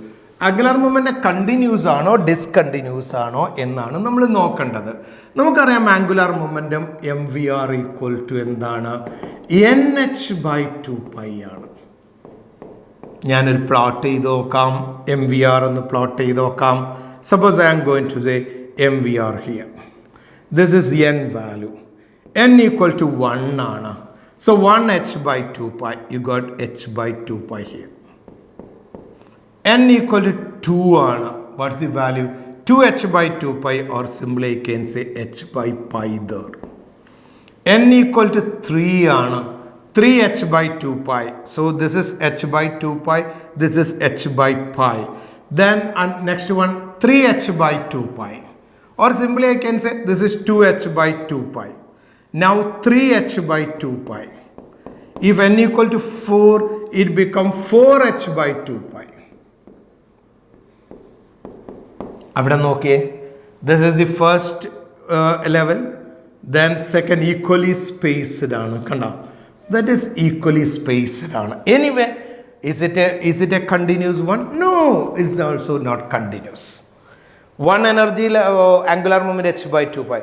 ആംഗുലാർ മൊമെൻറ്റ് കണ്ടിന്യൂസ് ആണോ ഡിസ്കണ്ടിന്യൂസ് ആണോ എന്നാണ് നമ്മൾ നോക്കേണ്ടത്. നമുക്കറിയാം ആംഗുലാർ മൊമെൻറ്റം MVR = എന്താണ്? NH/2π ആണ്. ഞാനൊരു പ്ലോട്ട് ചെയ്ത് നോക്കാം. MVR ഒന്ന് പ്ലോട്ട് ചെയ്ത് നോക്കാം. Suppose I am going to say MVR here. This is n value. n = 1 ആണ്. So 1h/2π, you got h/2π here. n = 2 ആണ്. What's the value? 2h/2π, or simply you can say h/π there. n = 3 ആണ്. 3h/2π. So this is h/2π, this is h/π. Then next one 3h/2π, or simply I can say this is 2h/2π. Now 3h/2π. If n = 4, it becomes 4h by 2 pi. അവിടെ നോക്കിയേ, this is the first level, then second equally spaced ആണ്, കണ്ടോ, that is equally spaced ആണ്. Anyway, is it a continuous one? No, it's also not continuous. One energy angular moment h by 2 pi.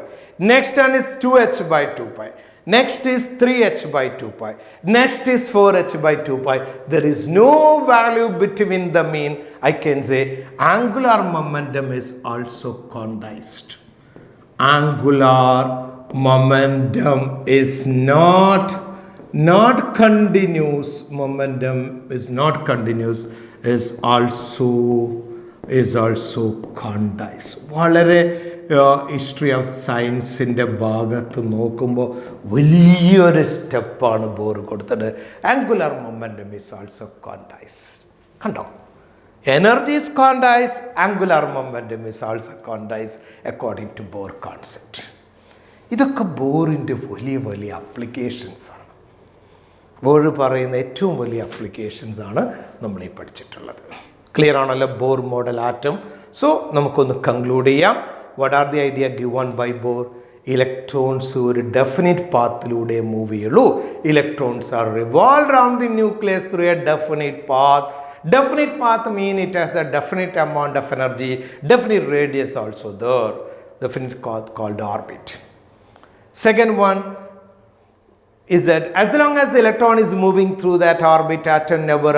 Next one is 2h by 2 pi. Next is 3h by 2 pi. Next is 4h by 2 pi. There is no value between the mean. I can say angular momentum is also quantized. Angular momentum is not continuous. Momentum is not continuous, is also quantized. വളരെ ഹിസ്റ്ററി ഓഫ് സയൻസിൻ്റെ ഭാഗത്ത് നോക്കുമ്പോൾ വലിയൊരു സ്റ്റെപ്പാണ് ബോർ കൊടുത്തത്. Angular momentum is also quantize. കണ്ടോ, energy is quantize, angular momentum is also quantize according to Bohr concept. ഇതൊക്കെ ബോറിൻ്റെ വലിയ വലിയ അപ്ലിക്കേഷൻസാണ്. ബോർ പറയുന്ന ഏറ്റവും വലിയ അപ്ലിക്കേഷൻസാണ് നമ്മളീ പഠിച്ചിട്ടുള്ളത്. ക്ലിയർ ആണല്ലോ ബോർ മോഡൽ ആറ്റം. സോ നമുക്കൊന്ന് കൺക്ലൂഡ് ചെയ്യാം. What are the idea given by Bohr? Electrons ഒരു ഡെഫിനിറ്റ് പാത്തിലൂടെ മൂവ് ചെയ്യുള്ളൂ. Electrons are revolve round the nucleus through a definite path. Definite path mean it has a definite amount of energy, definite radius also there, definite called orbit. Second one is that as long as the electron is moving through that orbit, atom never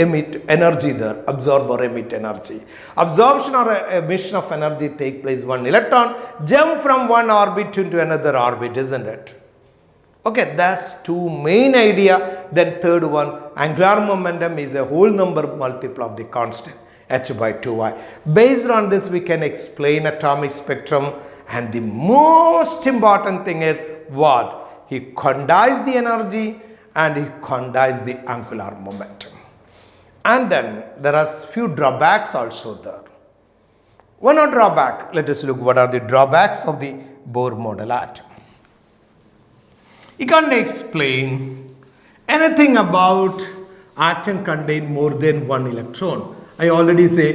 emit energy there, absorb or emit energy. Absorption or emission of energy take place when electron jump from one orbit into another orbit, isn't it? Okay, that's two main idea. Then third one, angular momentum is a whole number multiple of the constant h by 2y. Based on this we can explain atomic spectrum, and the most important thing is what? He quantized the energy and he quantized the angular momentum. And then there are few drawbacks also there. One more drawback. Let us look what are the drawbacks of the Bohr model atom. You can't explain anything about atom contain more than one electron. I already say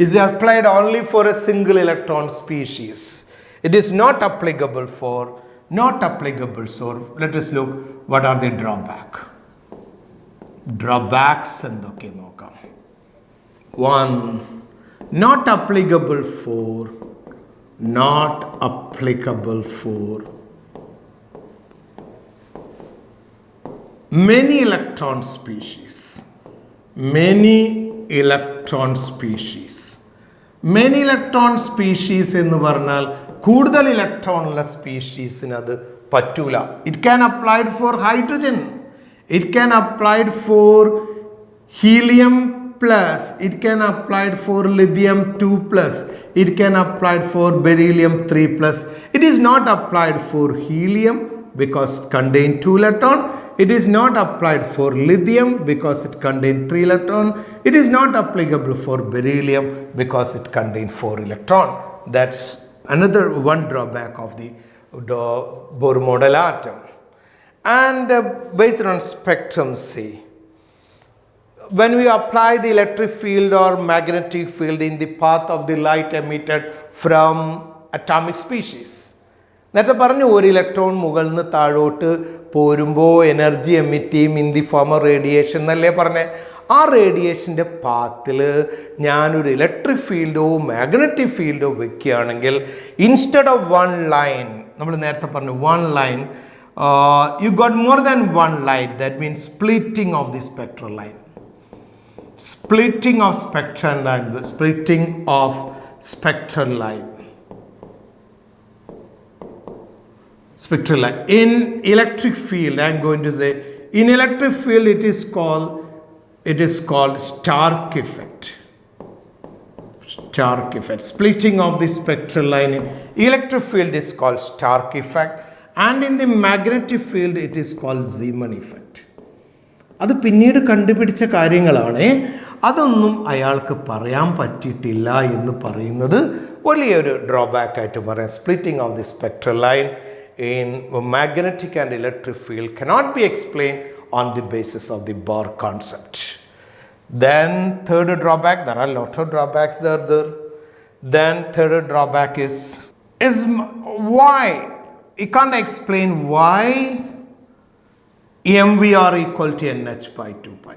is applied only for a single electron species. It is not applicable for. So let us look what are the drawbacks endokke nokam. One, not applicable for many electron species. Many electron species എന്ന് പറഞ്ഞാൽ കൂടുതൽ ഇലക്ട്രോൺ ഉള്ള സ്പീഷീസിന് അത് പറ്റൂല. It can applied for hydrogen, it can applied for helium plus, it can applied for lithium 2+, it can applied for beryllium 3+. It is not applied for helium because it contain 2 electron. It is not applied for lithium because it contain 3 electron. It is not applicable for beryllium because it contain 4 electron. That's another one drawback of the Bohr model atom. And based on spectrum, see, when we apply the electric field or magnetic field in the path of the light emitted from atomic species, നേരത്തെ പറഞ്ഞു ഒരു ഇലക്ട്രോൺ മുകളിൽ നിന്ന് താഴോട്ട് പോരുമ്പോൾ എനർജി എമിറ്റ് ചെയ്യും in the form of radiation എന്നല്ലേ പറഞ്ഞേ. ആ റേഡിയേഷൻ്റെ പാത്തിൽ ഞാനൊരു ഇലക്ട്രിക് ഫീൽഡോ മാഗ്നറ്റിക് ഫീൽഡോ വെക്കുകയാണെങ്കിൽ ഇൻസ്റ്റെഡ് ഓഫ് വൺ ലൈൻ, നമ്മൾ നേരത്തെ പറഞ്ഞു one line, you got more than one line. That means splitting of the spectral line. Spectral line. In electric field, I am going to say, in electric field it is called Stark effect. Splitting of the spectral line in electric field is called Stark effect, and in the magnetic field it is called Zeeman effect. അത് പിന്നീട് കണ്ടുപിടിച്ച കാര്യങ്ങളാണ്. അതൊന്നും അയാൾക്ക് പറയാൻ പറ്റിയിട്ടില്ല എന്ന് പറയുന്നത് വലിയൊരു ഡ്രോബാക്ക് ആയിട്ട് പറയാം. Splitting of the spectral line in magnetic and electric field cannot be explained on the basis of the Bohr concept. Then third drawback, there are a lot of drawbacks there. Then third drawback is why? You can't explain why mvr equal to nh by 2 pi.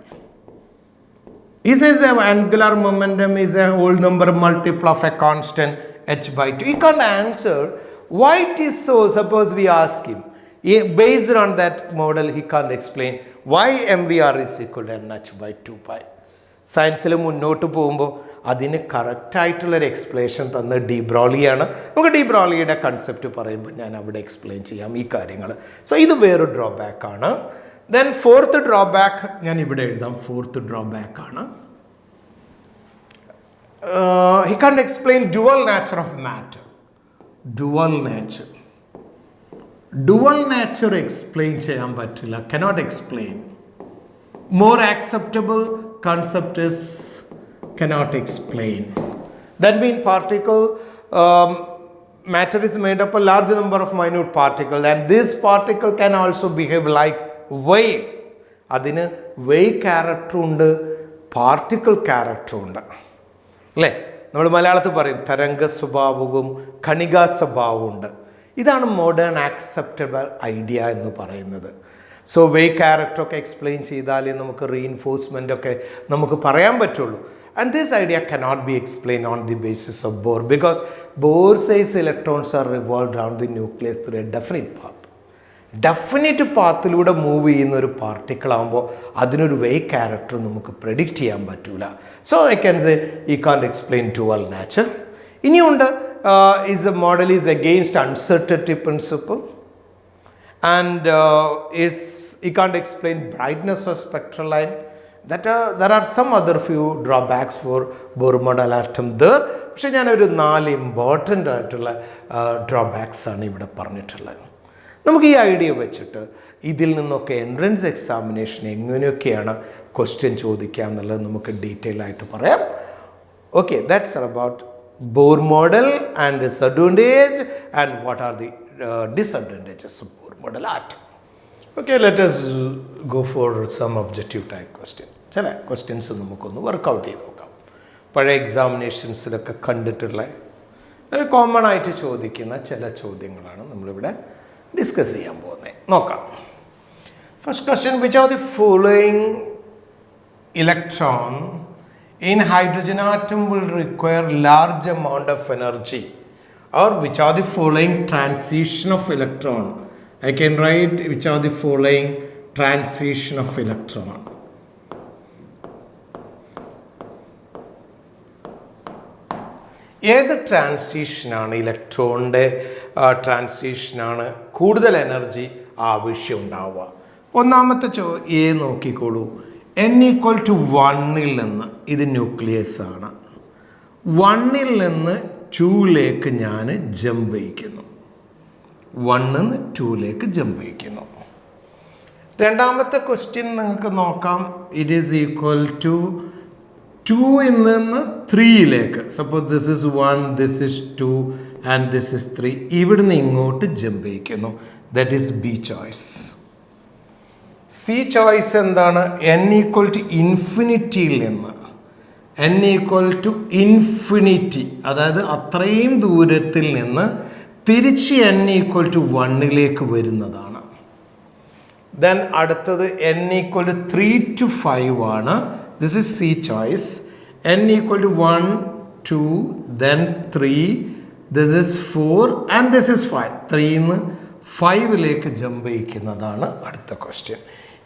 He says the angular momentum is a whole number multiple of a constant h by 2. He can't answer why it is so. Suppose we ask him, based on that model, he can't explain why mvr is equal to nh by 2 pi. സയൻസിൽ മുന്നോട്ട് പോകുമ്പോൾ അതിന് കറക്റ്റായിട്ടുള്ളൊരു എക്സ്പ്ലനേഷൻ തന്ന ഡി ബ്രോളിയാണ്. നമുക്ക് ഡി ബ്രോളിയുടെ കൺസെപ്റ്റ് പറയുമ്പോൾ ഞാൻ അവിടെ എക്സ്പ്ലെയിൻ ചെയ്യാം ഈ കാര്യങ്ങൾ. സോ ഇത് വേറൊരു ഡ്രോബാക്കാണ്. ദെൻ ഫോർത്ത് ഡ്രോബാക്ക് ഞാൻ ഇവിടെ എഴുതാം. ഫോർത്ത് ഡ്രോബാക്കാണ് he can't explain dual nature of matter. Dual nature explain ചെയ്യാൻ പറ്റില്ല. Cannot explain. More acceptable concept is cannot explain. That means matter is made up a large number of minute particles, and this particle can also behave like wave. അതിന് wave character ഉണ്ട്, particle character ഉണ്ട്. അല്ലേ? നമ്മൾ മലയാളത്തിൽ പറയും തരംഗ സ്വഭാവവും കണികാ സ്വഭാവവും ഉണ്ട്. ഇതാണ് മോഡേൺ ആക്സെപ്റ്റബിൾ ഐഡിയ എന്ന് പറയുന്നത്. സോ വേവ് ക്യാരക്ടറൊക്കെ എക്സ്പ്ലെയിൻ ചെയ്താലേ നമുക്ക് റീഇൻഫോഴ്സ്മെൻ്റ് ഒക്കെ നമുക്ക് പറയാൻ പറ്റുള്ളൂ. And this idea cannot be explain on the basis of Bohr, because Bohr says electrons are revolve round the nucleus through a definite path. Definite പാത്തിലൂടെ മൂവ് ചെയ്യുന്ന ഒരു പാർട്ടിക്കിളാകുമ്പോൾ അതിനൊരു വേവ് ക്യാരക്ടർ നമുക്ക് പ്രെഡിക്റ്റ് ചെയ്യാൻ പറ്റൂല. So I can say you can't explain dual nature. ഇനിയുണ്ട് is a model is against uncertainty principle, and you can't explain brightness of spectral line. There are some other few drawbacks for Bohr model atom there. പക്ഷേ ഞാനൊരു 4 ഇമ്പോർട്ടൻ്റ് ആയിട്ടുള്ള ഡ്രോബാക്സ് ആണ് ഇവിടെ പറഞ്ഞിട്ടുള്ളത്. നമുക്ക് ഈ ഐഡിയ വെച്ചിട്ട് ഇതിൽ നിന്നൊക്കെ എൻട്രൻസ് എക്സാമിനേഷൻ എങ്ങനെയൊക്കെയാണ് ക്വസ്റ്റ്യൻ ചോദിക്കുക എന്നുള്ളത് നമുക്ക് ഡീറ്റെയിൽ ആയിട്ട് പറയാം. Okay, that's about Bohr model and its advantage and what are the disadvantages of Bohr model atom. Okay, let us go for some objective type question. ചില ക്വസ്റ്റ്യൻസ് നമുക്കൊന്ന് വർക്കൗട്ട് ചെയ്ത് നോക്കാം. പഴയ എക്സാമിനേഷൻസിലൊക്കെ കണ്ടിട്ടുള്ള കോമൺ ആയിട്ട് ചോദിക്കുന്ന ചില ചോദ്യങ്ങളാണ് നമ്മളിവിടെ ഡിസ്കസ് ചെയ്യാൻ പോകുന്നത്. നോക്കാം. First question, which are the following electron in hydrogen atom will require large amount of energy, or which are the following transition of electron? I can write which are the following transition of electron. ഏത് ട്രാൻസിഷനാണ് ഇലക്ട്രോണിൻ്റെ ട്രാൻസിഷനാണ് കൂടുതൽ എനർജി ആവശ്യം ഉണ്ടാവുക? ഒന്നാമത്തെ നോക്കിക്കോളൂ. n ഈക്വൽ ടു 1ൽ നിന്ന്, ഇത് ന്യൂക്ലിയസ് ആണ്, 1ൽ നിന്ന് 2ലേക്ക് ഞാൻ ജമ്പ് ചെയ്യിക്കുന്നു. 1ൽ നിന്ന് 2ലേക്ക് ജമ്പ് ചെയ്യിക്കുന്നു. രണ്ടാമത്തെ ക്വസ്റ്റ്യൻ നിങ്ങൾക്ക് നോക്കാം. ഇറ്റ് ഈസ് ഈക്വൽ ടു 2ൽ നിന്ന് 3ലേക്ക്. Suppose this is 1, this is 2 and this is 3. ഇവിടുന്ന് ഇങ്ങോട്ട് ജമ്പ് ചെയ്യിക്കുന്നു. That is B choice. C choice എന്താണ്? n ഈക്വൽ ടു ഇൻഫിനിറ്റിയിൽ നിന്ന്, n ഈക്വൽ ടു ഇൻഫിനിറ്റി, അതായത് അത്രയും ദൂരത്തിൽ നിന്ന് തിരിച്ച് n ഈക്വൽ ടു 1ലേക്ക് വരുന്നതാണ്. ദെൻ അടുത്തത് n ഈക്വൽ ടു 3 to 5 ആണ്. This is C choice. n equal to 1, 2, then 3, this is 4 and this is 5. 3ൽ നിന്ന് 5ലേക്ക് ജമ്പ് ചെയ്യിക്കുന്നതാണ് അടുത്ത ക്വസ്റ്റ്യൻ.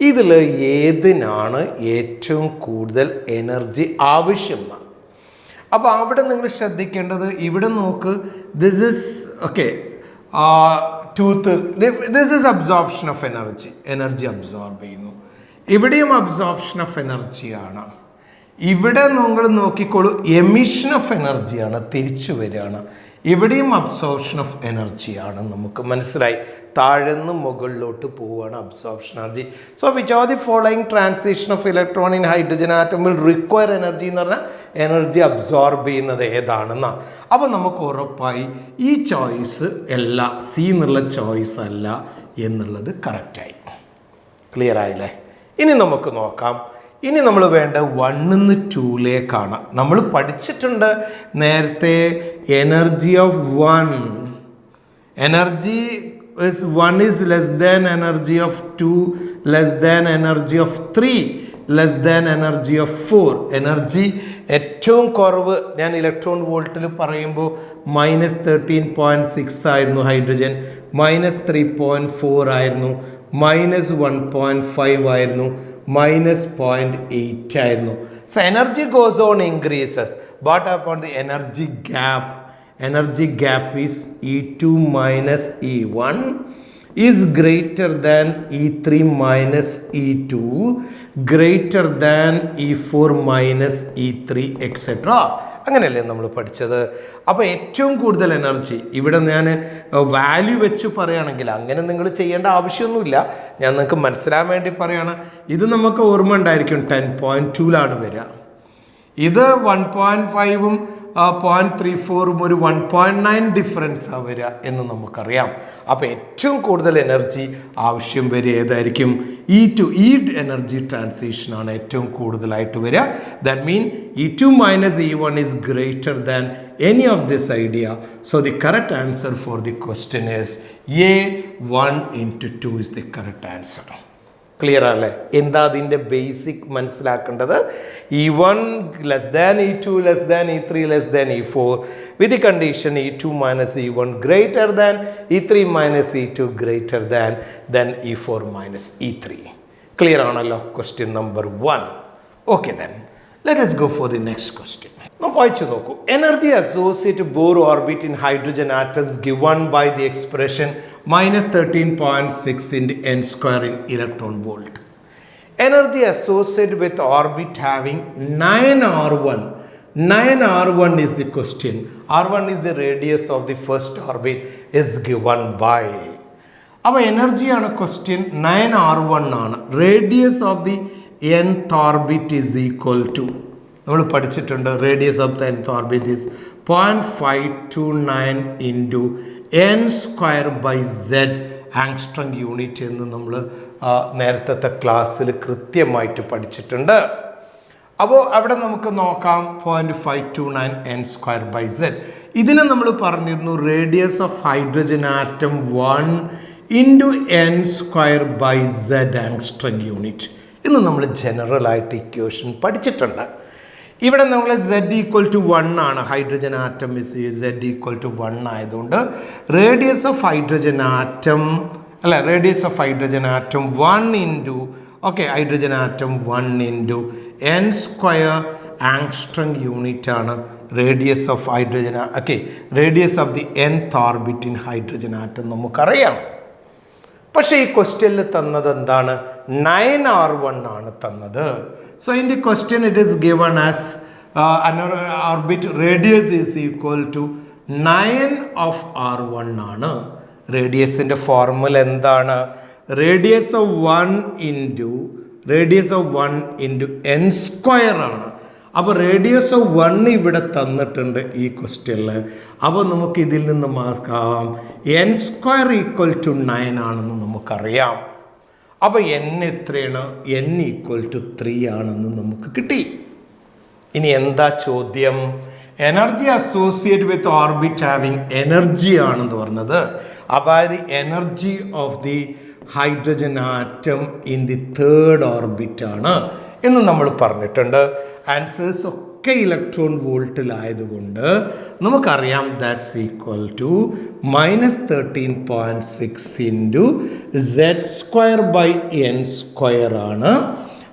ഇതിൽ ഏതിനാണ് ഏറ്റവും കൂടുതൽ എനർജി ആവശ്യം? അപ്പോൾ അവിടെ നിങ്ങൾ ശ്രദ്ധിക്കേണ്ടത്, ഇവിടെ നോക്ക്, this is okay this is absorption of energy absorb ചെയ്യുന്നു. ഇവിടെയും അബ്സോർപ്ഷൻ ഓഫ് എനർജിയാണ്. ഇവിടെ നിങ്ങൾ നോക്കിക്കോളൂ, എമിഷൻ ഓഫ് എനർജിയാണ്, തിരിച്ചു വരികയാണ്. ഇവിടെയും അബ്സോർപ്ഷൻ ഓഫ് എനർജിയാണ്. നമുക്ക് മനസ്സിലായി, താഴെന്ന് മുകളിലോട്ട് പോവുകയാണ് absorption energy. So which are the following transition of electron in hydrogen atom will require energy എന്ന് പറഞ്ഞാൽ എനർജി അബ്സോർബ് ചെയ്യുന്നത് ഏതാണെന്നാ. അപ്പോൾ നമുക്ക് ഉറപ്പായി ഈ ചോയ്സ് അല്ല, സി എന്നുള്ള ചോയ്സ് അല്ല എന്നുള്ളത് കറക്റ്റായി. ക്ലിയർ ആയില്ലേ? ഇനി നമുക്ക് നോക്കാം. ഇനി നമ്മൾ വേണ്ട 1 നിന്ന് 2ലേക്കാണ്. നമ്മൾ പഠിച്ചിട്ടുണ്ട് നേരത്തെ energy of 1. Energy is 1 is less than energy of 2, less than energy of 3, less than energy of 4. Energy ഏറ്റവും കുറവ് ഞാൻ ഇലക്ട്രോൺ വോൾട്ടിൽ പറയുമ്പോൾ -13.6 ആയിരുന്നു ഹൈഡ്രജൻ, -3.4 ആയിരുന്നു, -1.5 ആയിരുന്നു, -0.8 ആയിരുന്നു. So energy goes on increases. What about the energy gap? Energy gap is E2 minus E1 is greater than E3 minus E2, greater than E4 minus E3, etc. അങ്ങനെയല്ലേ നമ്മൾ പഠിച്ചത്. അപ്പോൾ ഏറ്റവും കൂടുതൽ എനർജി ഇവിടെ ഞാൻ വാല്യൂ വെച്ച് പറയുകയാണെങ്കിൽ അങ്ങനെ നിങ്ങൾ ചെയ്യേണ്ട ആവശ്യമൊന്നുമില്ല, ഞാൻ നിങ്ങൾക്ക് മനസ്സിലാൻ വേണ്ടി പറയുകയാണ്. ഇത് നമുക്ക് ഓർമ്മ ഉണ്ടായിരിക്കും 10.2ലാണ് വരിക. ഇത് 1.5ഉം 0.34ഉം ഒരു 1.9 ഡിഫറൻസാണ് വരിക എന്ന് നമുക്കറിയാം. അപ്പോൾ ഏറ്റവും കൂടുതൽ എനർജി ആവശ്യം വരിക ഏതായിരിക്കും? E2. ഈ എനർജി ട്രാൻസിഷനാണ് ഏറ്റവും കൂടുതലായിട്ട് വരിക. That mean E2 minus E1 is greater than any of this idea. So the correct answer for the question is A. 1 into 2 is the correct answer. Clear ആണല്ലേ? എന്താ അതിൻ്റെ ബേസിക് മനസ്സിലാക്കേണ്ടത്? E1 less than E2 less than E3 less than E4 with the condition E2 minus E1 greater than E3 minus E2 greater than E4 minus E3. Clear ആണല്ലോ? Question number 1. Okay, then let us go for the next question. വായിച്ചു നോക്കൂ. Energy associate Bohr orbit in hydrogen atoms given by the expression -13.6 into n square in electron volt. Energy associated with orbit having 9r1. 9r1 is the question. R1 is the radius of the first orbit is given by. അപ്പോൾ എനർജിയാണ് ക്വസ്റ്റ്യൻ. 9r1 ആണ്. Radius of the nth orbit is equal to, നമ്മൾ പഠിച്ചിട്ടുണ്ട്, radius of the nth orbit is 0.529 into n square by z angstrom unit എന്ന് നമ്മൾ നേരത്തെ ക്ലാസ്സിൽ കൃത്യമായിട്ട് പഠിച്ചിട്ടുണ്ട്. അപ്പോൾ അവിടെ നമുക്ക് നോക്കാം 0.529 n സ്ക്വയർ ബൈ z. ഇതിനെ നമ്മൾ പറഞ്ഞിരുന്നു radius of hydrogen atom 1 into n square by z angstrom unit എന്ന് നമ്മൾ ജനറലായിട്ട് ഇക്വേഷൻ പഠിച്ചിട്ടുണ്ട്. ഇവിടെ നമ്മൾ z ഈക്വൽ ടു 1 ആണ്. Hydrogen atom z equal to 1 ആയതുകൊണ്ട് radius of hydrogen atom radius of hydrogen atom 1 into hydrogen atom 1 into n square angstrom unit ആണ് radius of hydrogen radius of the nth orbit in hydrogen atom നമുക്കറിയാം. പക്ഷേ ഈ ക്വസ്റ്റ്യനിൽ തന്നത് എന്താണ്? 9r1 ആണ് തന്നത്. So in the question it is given as another orbit radius is equal to 9 of r1 ആണ്. റേഡിയസിൻ്റെ ഫോർമുല എന്താണ്? Radius of 1 into n square ആണ്. അപ്പോൾ റേഡിയസ് ഓഫ് 1 ഇവിടെ തന്നിട്ടുണ്ട് ഈ ക്വസ്റ്റ്യനിൽ. അപ്പോൾ നമുക്ക് ഇതിൽ നിന്ന് മാർക്കാവാം n സ്ക്വയർ ഈക്വൽ ടു 9 ആണെന്ന് നമുക്കറിയാം. അപ്പോൾ n എത്രയാണ്? n ഈക്വൽ ടു 3 ആണെന്ന് നമുക്ക് കിട്ടി. ഇനി എന്താ ചോദ്യം? Energy associate with orbit having energy ആണെന്ന് പറഞ്ഞത്. അതായത് energy of the hydrogen atom in the third orbit ആണ് എന്ന് നമ്മൾ പറഞ്ഞിട്ടുണ്ട്. ആൻസേഴ്സ് ഒക്കെ ഇലക്ട്രോൺ വോൾട്ടിലായതുകൊണ്ട് നമുക്കറിയാം that's equal to -13.6 into z square by n square ആണ്.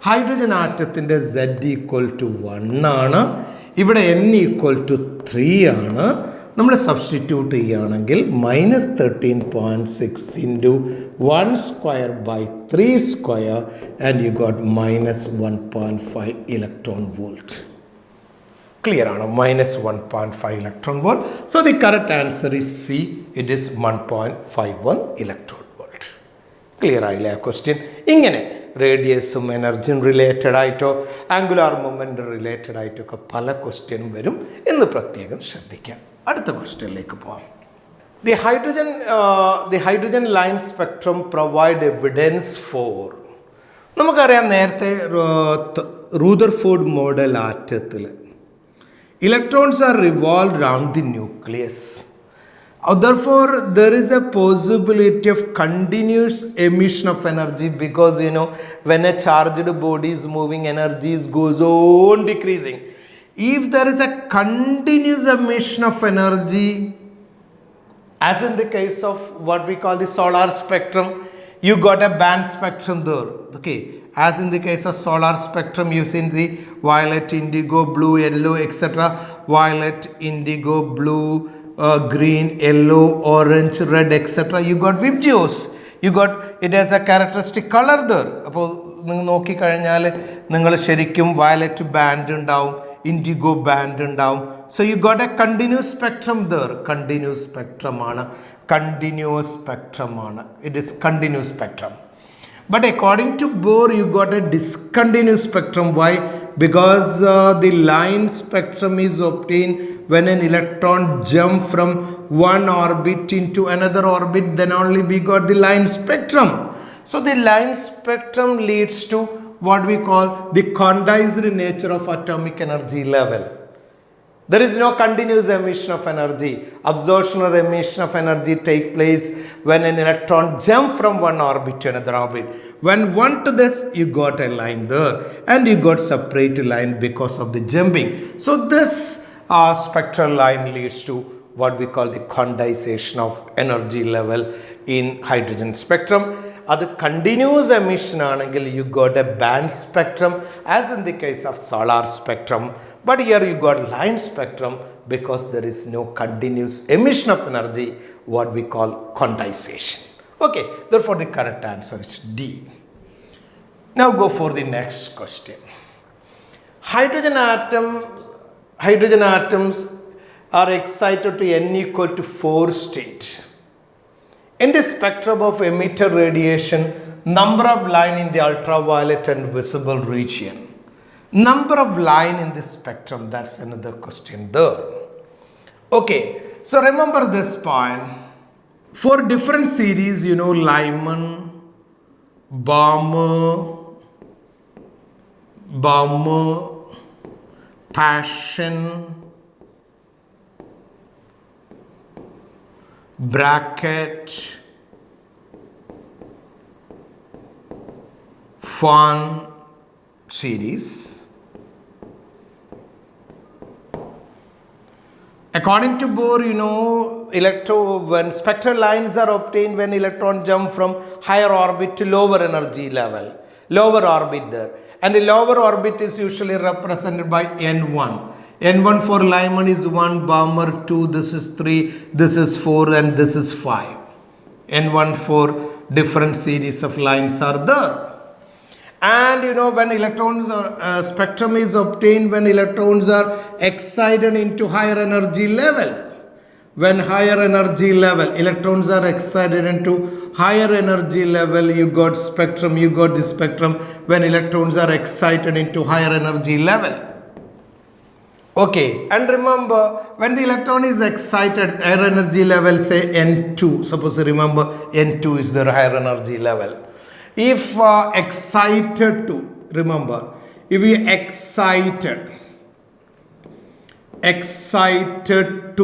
ഹൈഡ്രജൻ ആറ്റത്തിൻ്റെ z ഈക്വൽ ടു 1 ആണ്. ഇവിടെ n ഈക്വൽ ടു 3 ആണ്. നമ്മൾ സബ്സ്റ്റിറ്റ്യൂട്ട് ചെയ്യുകയാണെങ്കിൽ -13.6 into 1 square by 3 square and you got -1.5 electron volt. Clear ആണ്? -1.5 electron volt. So the correct answer is C. It is 1.51 electron volt. Clear ആയില്ലേ ആ ക്വസ്റ്റ്യൻ? ഇങ്ങനെ റേഡിയസും എനർജിയും റിലേറ്റഡ് ആയിട്ടോ ആംഗുലാർ മൊമെൻ്റ് റിലേറ്റഡ് ആയിട്ടോ ഒക്കെ പല ക്വസ്റ്റ്യനും വരും എന്ന് പ്രത്യേകം ശ്രദ്ധിക്കാം. അടുത്ത ക്വസ്റ്റ്യനിലേക്ക് പോകാം. The hydrogen line spectrum provide evidence for. നമുക്കറിയാം നേരത്തെ റൂദർഫോർഡ് മോഡൽ ആറ്റത്തിൽ electrons are revolved around the nucleus. Therefore, there is a possibility of continuous emission of energy because when a charged body is moving, energy goes on decreasing. If there is a continuous emission of energy, as in the case of what we call the solar spectrum, you got a band spectrum there. Okay, as in the case of solar spectrum, you see the violet, indigo, blue, yellow, etc. Violet, indigo, blue, green, yellow, orange, red, etc. You got vibgeos. You got it has a characteristic color there. അപ്പോൾ നിങ്ങൾ നോക്കിക്കഴിഞ്ഞാൽ നിങ്ങൾ ശരിക്കും വയലറ്റ് ബാൻഡ് ഉണ്ടാവും, ഇൻഡിഗോ ബാൻഡ് ഉണ്ടാവും. So you got a continuous spectrum there. Continuous spectrum ആണ്. Continuous spectrum ആണ്. It is continuous spectrum. But according to Bohr, you got a discontinuous spectrum. Why? Because the line spectrum is obtained when an electron jump from one orbit into another orbit. Then only we got the line spectrum. So the line spectrum leads to what we call the condensed nature of atomic energy level. There is no continuous emission of energy. Absorption or emission of energy take place when an electron jump from one orbit to another orbit. When one to this, you got a line there, and you got separate line because of the jumping. So this spectral line leads to what we call the condensation of energy level in hydrogen spectrum. At the continuous emission angle, you got a band spectrum, as in the case of solar spectrum. But here you got line spectrum because there is no continuous emission of energy, what we call condensation. Okay, therefore the correct answer is D. Now go for the next question. Hydrogen atoms are excited to n equal to 4 state. In the spectrum of emitter radiation, number of line in the ultraviolet and visible region. Number of line in this spectrum, that's another question there. Okay, so remember this point. For different series, Lyman, Balmer, Passion, Bracket, Fun series. According to Bohr, when spectral lines are obtained when electron jump from higher orbit to lower energy level, lower orbit there. And the lower orbit is usually represented by N1. N1 for Lyman is 1, Balmer 2, this is 3, this is 4, and this is 5. N1 for different series of lines are there. And when electrons spectrum is obtained when electrons are excited into higher energy level. When higher energy level, electrons are excited into higher energy level, you got spectrum, you got the spectrum when electrons are excited into higher energy level. Okay, and remember, when the electron is excited, higher energy level, say N2, suppose remember N2 is the higher energy level. If excited to, remember, if we excited to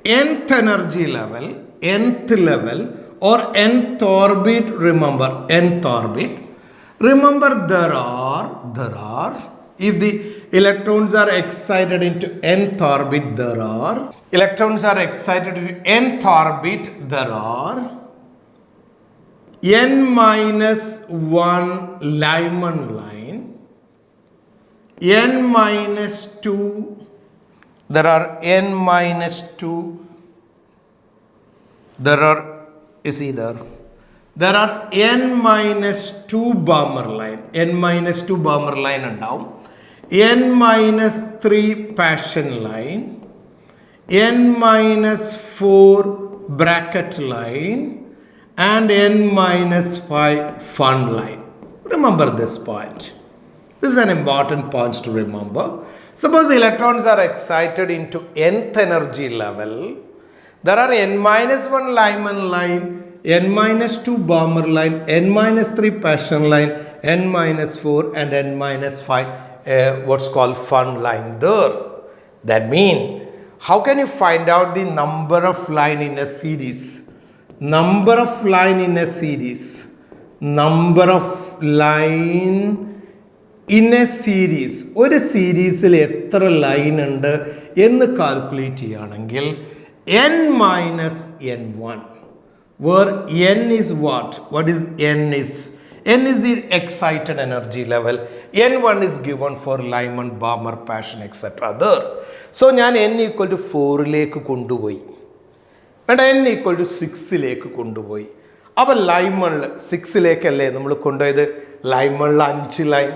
nth energy level, nth level or nth orbit, remember nth orbit. Remember there are, if the electrons are excited into nth orbit, electrons are excited into nth orbit, there are n minus 1 Lyman line, n minus 2, there are n minus 2, there are n minus 2 Balmer line, n minus 2 Balmer line and down, n minus 3 Passion line, n minus 4 Bracket line, and n minus 5 Fun line. Remember this point. This is an important point to remember. Suppose the electrons are excited into nth energy level. There are n minus 1 Lyman line, n-2 Balmer line, n-3 Passion line, n-4 and n-5 what's called fun line there. That means, how can you find out the number of line in a series? Number of line in a series. Number of line in a series. ഒരു സീരീസിൽ എത്ര ലൈൻ ഉണ്ട് എന്ന് കാൽക്കുലേറ്റ് ചെയ്യുകയാണെങ്കിൽ n-n1, where n is what? What is n is? N is the excited energy level. N1 is given for Lyman, Balmer, Passion, etc. there. So ഞാൻ n equal to 4ലേക്ക് കൊണ്ടുപോയി, വേണ്ട n equal to 6ലേക്ക് കൊണ്ടുപോയി. അപ്പോൾ ലൈമണിൽ 6ലേക്കല്ലേ നമ്മൾ കൊണ്ടുപോയത്? ലൈമണിൽ 5 ലൈൻ,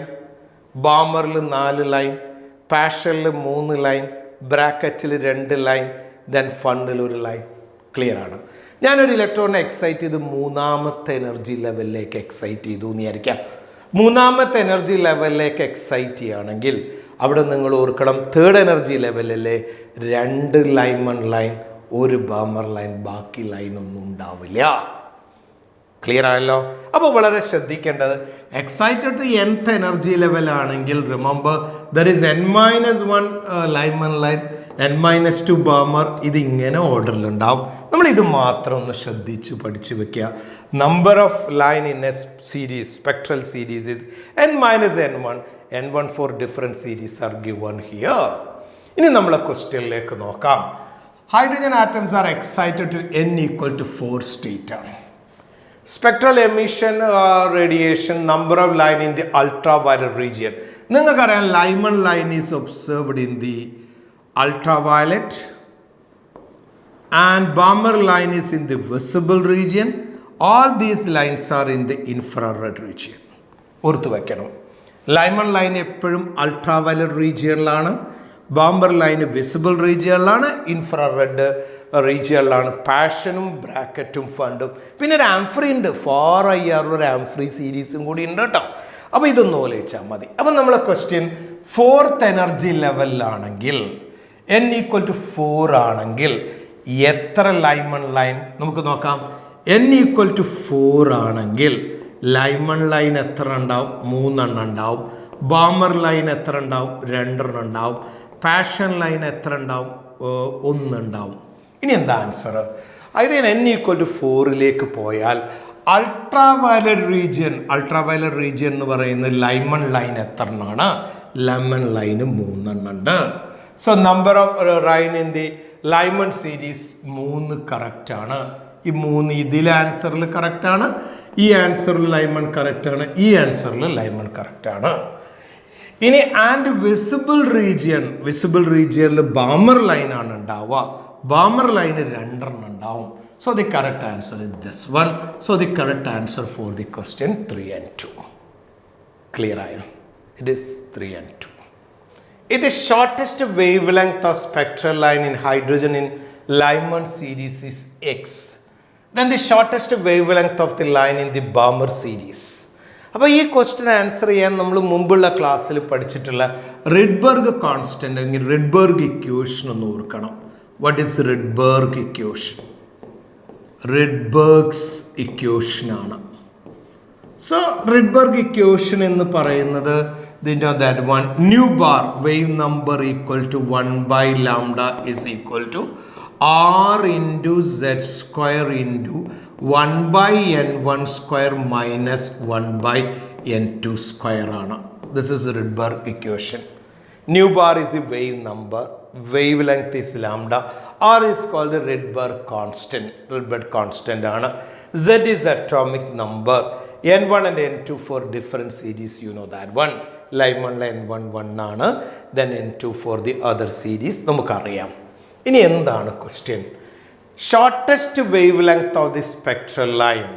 ബാമറിൽ 4 ലൈൻ, പാഷനിൽ 3 ലൈൻ, ബ്രാക്കറ്റിൽ 2 ലൈൻ, ദെൻ ഫണ്ണിൽ 1 ലൈൻ. ക്ലിയർ ആണ്? ഞാനൊരു ഇലക്ട്രോണിനെ എക്സൈറ്റ് ചെയ്ത് 3ാമത്തെ എനർജി ലെവലിലേക്ക് എക്സൈറ്റ് ചെയ്തു എന്ന് വിചാരിക്കാം. 3ാമത്തെ എനർജി ലെവലിലേക്ക് എക്സൈറ്റ് ചെയ്യുകയാണെങ്കിൽ അവിടെ നിങ്ങൾ ഓർക്കണം, 3rd എനർജി ലെവലിലെ 2 ലൈമൺ ലൈൻ, 1 ബാമർ ലൈൻ, ബാക്കി ലൈനൊന്നും ഉണ്ടാവില്ല. ക്ലിയർ ആയല്ലോ? അപ്പോൾ വളരെ ശ്രദ്ധിക്കേണ്ടത്, excited to nth energy level ആണെങ്കിൽ remember there is n-1 Lyman line, n-2 Balmer, ഇതിങ്ങനെ ഓർഡറിലുണ്ടാവും. നമ്മളിത് മാത്രം ഒന്ന് ശ്രദ്ധിച്ച് പഠിച്ചു വെക്കുക. Number of line in a series, spectral series is n-n1, n1 for different series are given here. ഇനി നമ്മളെ ക്വസ്റ്റ്യനിലേക്ക് നോക്കാം. Hydrogen atoms are excited to n equal to 4 state ആണ്. Spectral emission radiation, number of line in the ultraviolet region. നിങ്ങൾക്കറിയാം Lyman line is observed in the ultraviolet and Balmer line is in the visible region. All these lines are in the infrared region. ഓർത്തു വെക്കണം, ലൈമൺ ലൈൻ എപ്പോഴും അൾട്രാവയലറ്റ് റീജിയനിലാണ്, ബാമർ ലൈൻ വിസിബിൾ റീജിയനിലാണ്, ഇൻഫ്രാറെഡ് റീജിയനിലാണ്. പാഷനും ബ്രാക്കറ്റും ഫണ്ടും, പിന്നെ ഒരു ആംഫ്രി ഉണ്ട്, ഫാർ IR ഒരു ആംഫ്രി സീരീസും കൂടി ഉണ്ട് കേട്ടോ. അപ്പോൾ ഇതൊന്ന് ഓലിച്ചാൽ മതി. അപ്പം നമ്മളെ ക്വസ്റ്റ്യൻ 4th എനർജി ലെവലിലാണെങ്കിൽ n equal to 4 ആണെങ്കിൽ എത്ര ലൈമൺ ലൈൻ നമുക്ക് നോക്കാം. n equal to 4 ആണെങ്കിൽ ലൈമൺ ലൈൻ എത്ര ഉണ്ടാവും? 3 എണ്ണം ഉണ്ടാവും. ബാമർ ലൈൻ എത്ര ഉണ്ടാവും? 2 എണ്ണം ഉണ്ടാവും. പാഷൻ ലൈൻ എത്ര ഉണ്ടാവും? 1 ഉണ്ടാവും. ഇനി എന്താ ആൻസർ? അതിന് n equal to 4ലേക്ക് പോയാൽ അൾട്രാവയലറ്റ് റീജിയൻ എന്ന് പറയുന്നത് ലൈമൺ ലൈൻ എത്ര എണ്ണമാണ്? ലൈമൺ ലൈന് 3 എണ്ണം ഉണ്ട്. So number of line in the Lyman series 3 കറക്റ്റാണ്. ഈ 3 ഇതിലെ ആൻസറിൽ കറക്റ്റാണ്, ഈ ആൻസറിൽ ലൈമൺ കറക്റ്റാണ്, ഈ ആൻസറിൽ ലൈമൺ കറക്റ്റാണ്. ഇനി ആൻഡ് വിസിബിൾ റീജിയനിൽ ബാമർ ലൈനാണ് ഉണ്ടാവുക. ബാമർ ലൈന് 2 എണ്ണം ഉണ്ടാവും. So the correct answer is this one. So the correct answer for the question 3 and 2. Clear ആയോ? It is 3 and 2. It is shortest wavelength of spectral line in hydrogen in Lyman series is X. Then the shortest wavelength of the line in the Balmer series. അപ്പോൾ ഈ ക്വസ്റ്റ്യൻ ആൻസർ ചെയ്യാൻ നമ്മൾ മുമ്പുള്ള ക്ലാസ്സിൽ പഠിച്ചിട്ടുള്ള റിഡ്ബർഗ് കോൺസ്റ്റൻ്റ് അല്ലെങ്കിൽ റിഡ്ബർഗ് ഇക്വേഷൻ ഒന്ന് ഓർക്കണം. What is Rydberg equation? Rydberg's ഇക്വേഷനാണ്. സോ റിഡ്ബർഗ് ഇക്വേഷൻ എന്ന് പറയുന്നത് that one nu bar wave number equal to 1 by lambda is equal to r into z square into 1 by n1 square minus 1 by n2 square ആണ്. This is the Rydberg equation. Nu bar is the wave number, wavelength is lambda, r is called the Rydberg constant ആണ്. Z is atomic number, n1 and n2 for different series, you know that one. Lyman n1 1 ആണ്, then n2 for the other series നമുക്കറിയാം. ഇനി എന്താണ് question? Shortest wave length of the spectral line.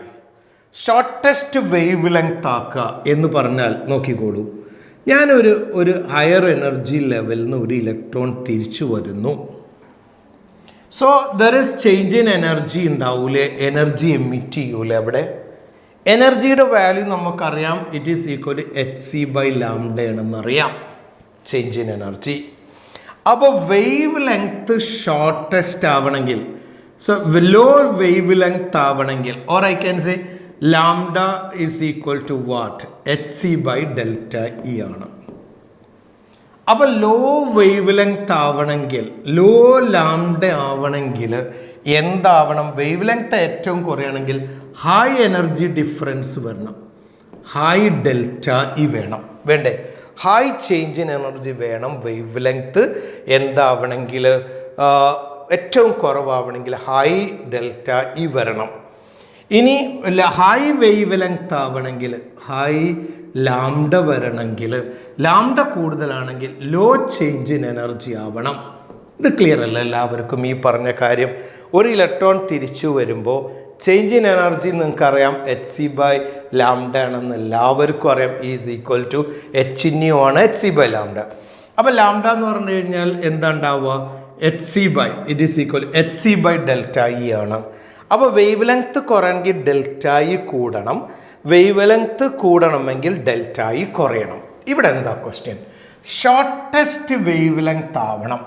Shortest wave length ആക്കുക എന്ന് പറഞ്ഞാൽ നോക്കിക്കോളൂ, ഞാനൊരു ഹയർ എനർജി ലെവലിൽ നിന്ന് ഒരു ഇലക്ട്രോൺ തിരിച്ചു വരുന്നു. So there is change in energy ഉണ്ടാവൂലേ, എനർജി എമിറ്റ് ചെയ്യൂലേ അവിടെ. എനർജിയുടെ വാല്യൂ നമുക്കറിയാം, it is equal to hc/λ ആണെന്നറിയാം, ചേഞ്ച് ഇൻ എനർജി. അപ്പോൾ വേവ് ലെങ്ത്ത് ഷോർട്ടസ്റ്റ് ആവണമെങ്കിൽ സോ ലോ വേവ് ലെങ്ത് ആവണമെങ്കിൽ or I can say lambda is equal to what hc/Δe ആണ്. അപ്പോൾ ലോ വേവ് ലെങ്ത് ആവണമെങ്കിൽ ലോ ലാംഡ ആവണമെങ്കിൽ എന്താവണം? വേവ് ലെങ്ത് ഏറ്റവും കുറയാണെങ്കിൽ ഹൈ എനർജി ഡിഫറൻസ് വരണം, ഹൈ ΔE വേണം, വേണ്ടേ? ഹൈ ചേഞ്ച് ഇൻ എനർജി വേണം. വേവ് ലെങ്ത് എന്താവണമെങ്കിൽ ഏറ്റവും കുറവാവണമെങ്കിൽ ഹൈ ΔE വരണം. ഇനി ഹൈ വേവ് ലെങ്ത് ആവണമെങ്കിൽ ഹൈ ലാംഡ വരണമെങ്കിൽ ലാംഡ കൂടുതലാണെങ്കിൽ ലോ ചേഞ്ച് ഇൻ എനർജി ആവണം. ഇത് ക്ലിയർ അല്ല എല്ലാവർക്കും ഈ പറഞ്ഞ കാര്യം? ഒരു ഇലക്ട്രോൺ തിരിച്ചു വരുമ്പോൾ ചേഞ്ച് ഇൻ എനർജി നിങ്ങൾക്കറിയാം hc/λ ആണെന്ന് എല്ലാവർക്കും അറിയാം. ഈസ് ഈക്വൽ ടു hν ആണ് hc/λ. അപ്പോൾ ലാംഡ എന്ന് പറഞ്ഞു കഴിഞ്ഞാൽ എന്താ ഉണ്ടാവുക? ഇറ്റ് ഈസ് ഈക്വൽ hc/Δe ആണ്. അപ്പോൾ വേവ് ലെങ്ത് കുറയണമെങ്കിൽ Δe കൂടണം, വേവ് ലെങ്ത് കൂടണമെങ്കിൽ Δe കുറയണം. ഇവിടെ എന്താ ക്വസ്റ്റ്യൻ? ഷോർട്ടസ്റ്റ് വേവ് ലെങ്ത് ആവണം,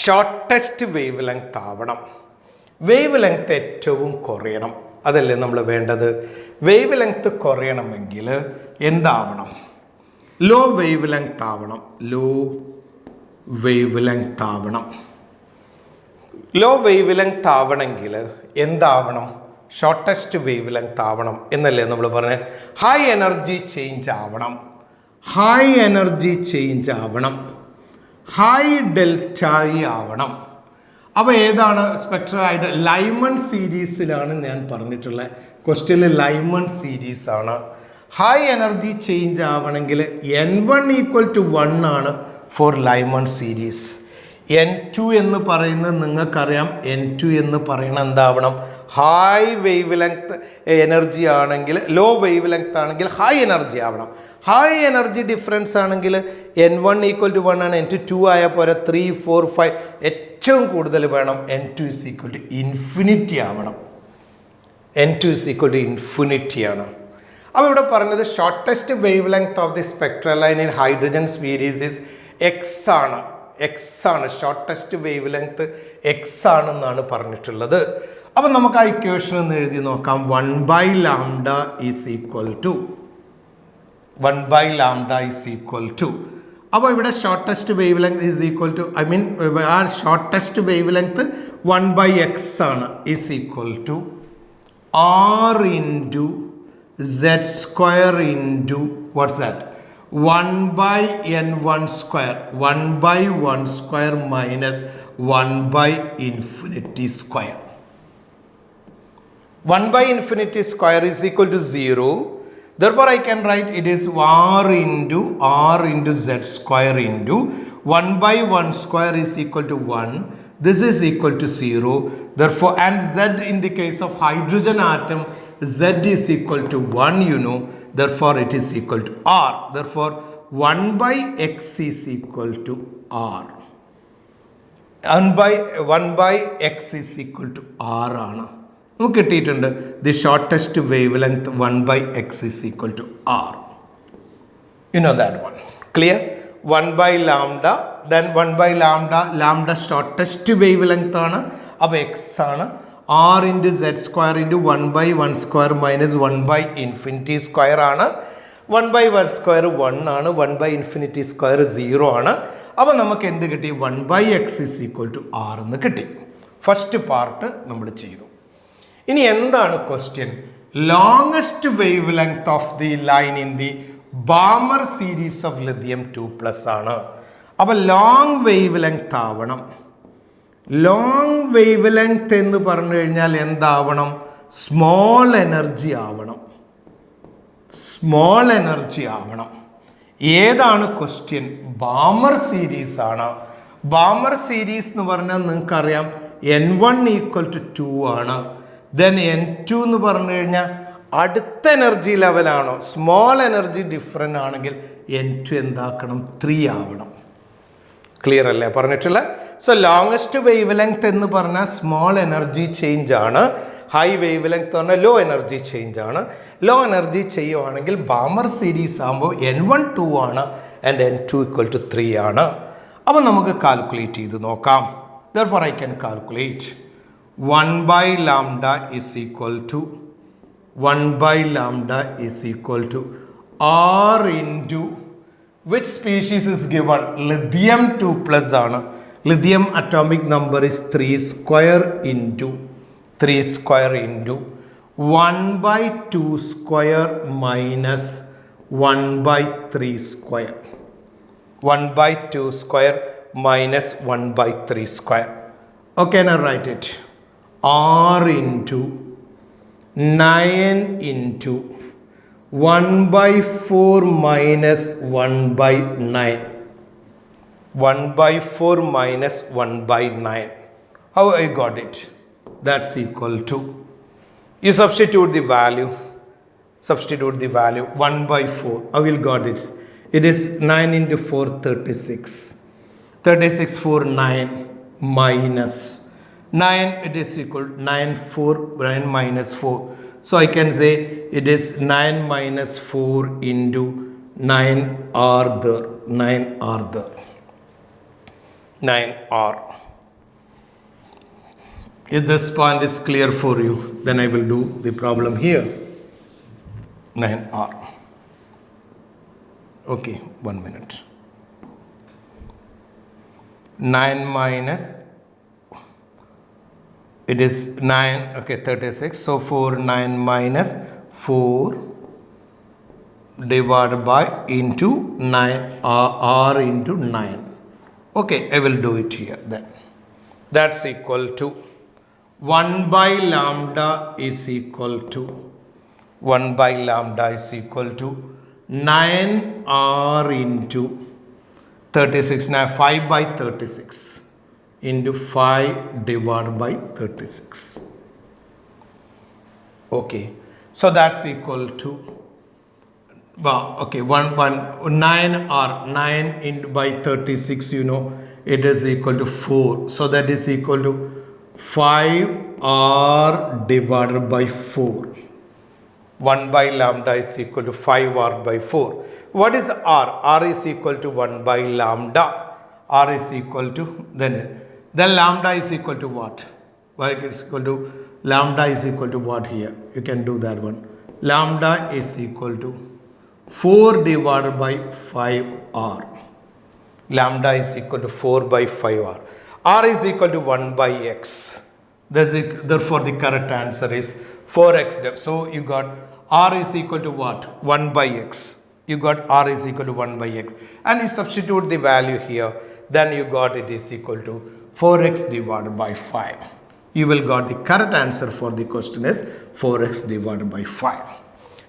ഷോർട്ടസ്റ്റ് വേവ് ലെങ്ത് ആവണം. വേവ് ലെങ്ത് ഏറ്റവും കുറയണം, അതല്ലേ നമ്മൾ വേണ്ടത്? വേവ് ലെങ്ത് കുറയണമെങ്കിൽ എന്താവണം? ലോ വേവ് ലെങ്ത് ആവണം, ലോ വേവ് ലെങ്ത് ആവണം. ലോ വേവ് ലെങ്ത് ആവണമെങ്കിൽ എന്താവണം? ഷോർട്ടസ്റ്റ് വേവ് ലെങ്ത് ആവണം എന്നല്ലേ നമ്മൾ പറഞ്ഞത്? ഹൈ എനർജി ചേഞ്ച് ആവണം, ഹൈ എനർജി ചേഞ്ച് ആവണം, ഹൈ Δe ആവണം. അപ്പോൾ ഏതാണ് സ്പെക്ട്രൽ? ലൈമൺ സീരീസിലാണ് ഞാൻ പറഞ്ഞിട്ടുള്ളത്. ക്വസ്റ്റ്യനിൽ ലൈമൺ സീരീസ് ആണ്. ഹൈ എനർജി ചേഞ്ച് ആവണമെങ്കിൽ n1 ഈക്വൽ ടു 1 ആണ് ഫോർ ലൈമൺ സീരീസ്. n2 എന്ന് പറയുന്നത് നിങ്ങൾക്കറിയാം, n2 എന്ന് പറയുന്നത് എന്താവണം? ഹൈ വേവ് ലെങ്ത് എനർജി ആണെങ്കിൽ, ലോ വേവ് ലെങ്ത് ആണെങ്കിൽ ഹൈ എനർജി ആവണം. ഹൈ എനർജി ഡിഫറൻസ് ആണെങ്കിൽ n1 ഈക്വൽ ടു 1 ആണ്, n2 2 ആയ പോലെ 3, 4, 5 ഏറ്റവും കൂടുതൽ വേണം. n2 is equal to infinity ആവണം, n2 is equal to infinity ആണ്. അപ്പോൾ ഇവിടെ പറഞ്ഞത് shortest wave length of the spectral line in hydrogen series is X ആണ്, എക്സ് ആണ്. ഷോർട്ടസ്റ്റ് വേവ് ലെങ്ത് എക്സ് ആണെന്നാണ് പറഞ്ഞിട്ടുള്ളത്. അപ്പം നമുക്ക് ആ ഇക്വേഷൻ ഒന്ന് എഴുതി നോക്കാം. 1/λ is equal to 1/λ is equal to, അപ്പോൾ ഇവിടെ shortest wavelength is equal to, I mean ആ ഷോർട്ടസ്റ്റ് വേവ് ലെങ്ത് 1/x ആണ്, is equal to r into z² into what's that 1/n1 square, 1/1 square minus 1/∞ square. 1/∞ square is equal to 0. Therefore, I can write it is r into z square into 1/1 square is equal to 1. This is equal to 0. Therefore, and z in the case of hydrogen atom, z is equal to 1, you know. Therefore, it is equal to r. Therefore, 1/x is equal to r. 1/x is equal to r ആണ്. നമുക്ക് കിട്ടിയിട്ടുണ്ട് the shortest wavelength 1/x is equal to r. You know that one. Clear? 1/λ, then 1/λ shortest wavelength ആണ്, അപ്പോൾ x ആണ്. r into z² into 1/1 square minus 1/∞ square ആണ്. 1/1 സ്ക്വയർ 1 ആണ്, 1/∞ സ്ക്വയർ 0 ആണ്. അപ്പോൾ നമുക്ക് എന്ത് കിട്ടി? 1/x is equal to r എന്ന് കിട്ടി. ഫസ്റ്റ് പാർട്ട് നമ്മൾ ചെയ്തു. ഇനി എന്താണ് question? Longest wave length of the line in the Balmer series of lithium 2+ ആണ്. അപ്പോൾ ലോങ് വേവ് ലെങ്ത് ആവണം. ലോങ് വേവ് ലെങ്ത് എന്ന് പറഞ്ഞു കഴിഞ്ഞാൽ എന്താവണം? സ്മോൾ എനർജി ആവണം, സ്മോൾ എനർജി ആവണം. ഏതാണ് ക്വസ്റ്റ്യൻ? ബാമർ സീരീസ് ആണ്. ബാമർ സീരീസ് എന്ന് പറഞ്ഞാൽ നിങ്ങൾക്കറിയാം n1 ഈക്വൽ ടു 2 ആണ്. ദെൻ n2 എന്ന് പറഞ്ഞു കഴിഞ്ഞാൽ അടുത്ത എനർജി ലെവലാണോ? സ്മോൾ എനർജി ഡിഫറൻ്റ് ആണെങ്കിൽ n2 എന്താക്കണം? 3 ആവണം. ക്ലിയർ അല്ലേ പറഞ്ഞിട്ടുള്ള? സോ ലോങ്ങസ്റ്റ് വേവ് ലെങ്ത് എന്ന് പറഞ്ഞാൽ സ്മോൾ എനർജി ചേഞ്ച് ആണ്. ഹൈ വേവ് ലെങ്ത് പറഞ്ഞാൽ ലോ എനർജി ചേഞ്ച് ആണ്. ലോ എനർജി ചെയ്യുവാണെങ്കിൽ ബാമർ സീരീസ് ആകുമ്പോൾ n1 2 ആണ് ആൻഡ് n2 ഈക്വൽ ടു 3 ആണ്. അപ്പോൾ നമുക്ക് കാൽക്കുലേറ്റ് ചെയ്ത് നോക്കാം. Therefore, I can calculate 1 by lambda is equal to 1 by lambda is equal to R into which species is given? Lithium 2 plus ആണ്. Lithium atomic number is 3 square into 1 by 2 square minus 1 by 3 square. 1 by 2 square minus 1 by 3 square. Okay, now write it. R into 9 into 1 by 4 minus 1 by 9. 1 by 4 minus 1 by 9. How I got it? That's equal to, you substitute the value. 1 by 4. How will got it? It is 9 into 4, 36. 36 for 9 minus 9, it is equal to 9 minus 4. So I can say it is 9 minus 4 into 9 are there. 9 are there. 9 are. If this point is clear for you, then I will do the problem here. 9 are. Okay, 1 minute. 9 minus, it is 9, okay, 36. So 4, 9 minus 4 divided by into 9, R into 9. Okay, I will do it here then. That's equal to 1 by lambda is equal to 1 by lambda is equal to 9R into 36. Now 5 by 36 into 5 divided by 36. Okay, so that's equal to, well, okay, 9R, 9 into by 36, you know, it is equal to 4. So that is equal to 5R divided by 4. 1 by lambda is equal to 5R by 4. What is R? R is equal to 1 by lambda. R is equal to, then lambda is equal to what? Well, it is equal to, lambda is equal to what here? You can do that one. Lambda is equal to 4 divided by 5R. Lambda is equal to 4 by 5R. R is equal to 1 by x. Therefore, the correct answer is 4x. So, you got R is equal to what? 1 by x. You got R is equal to 1 by x. And you substitute the value here. Then you got it is equal to 4x divided by 5. You will got the correct answer for the question is 4x divided by 5.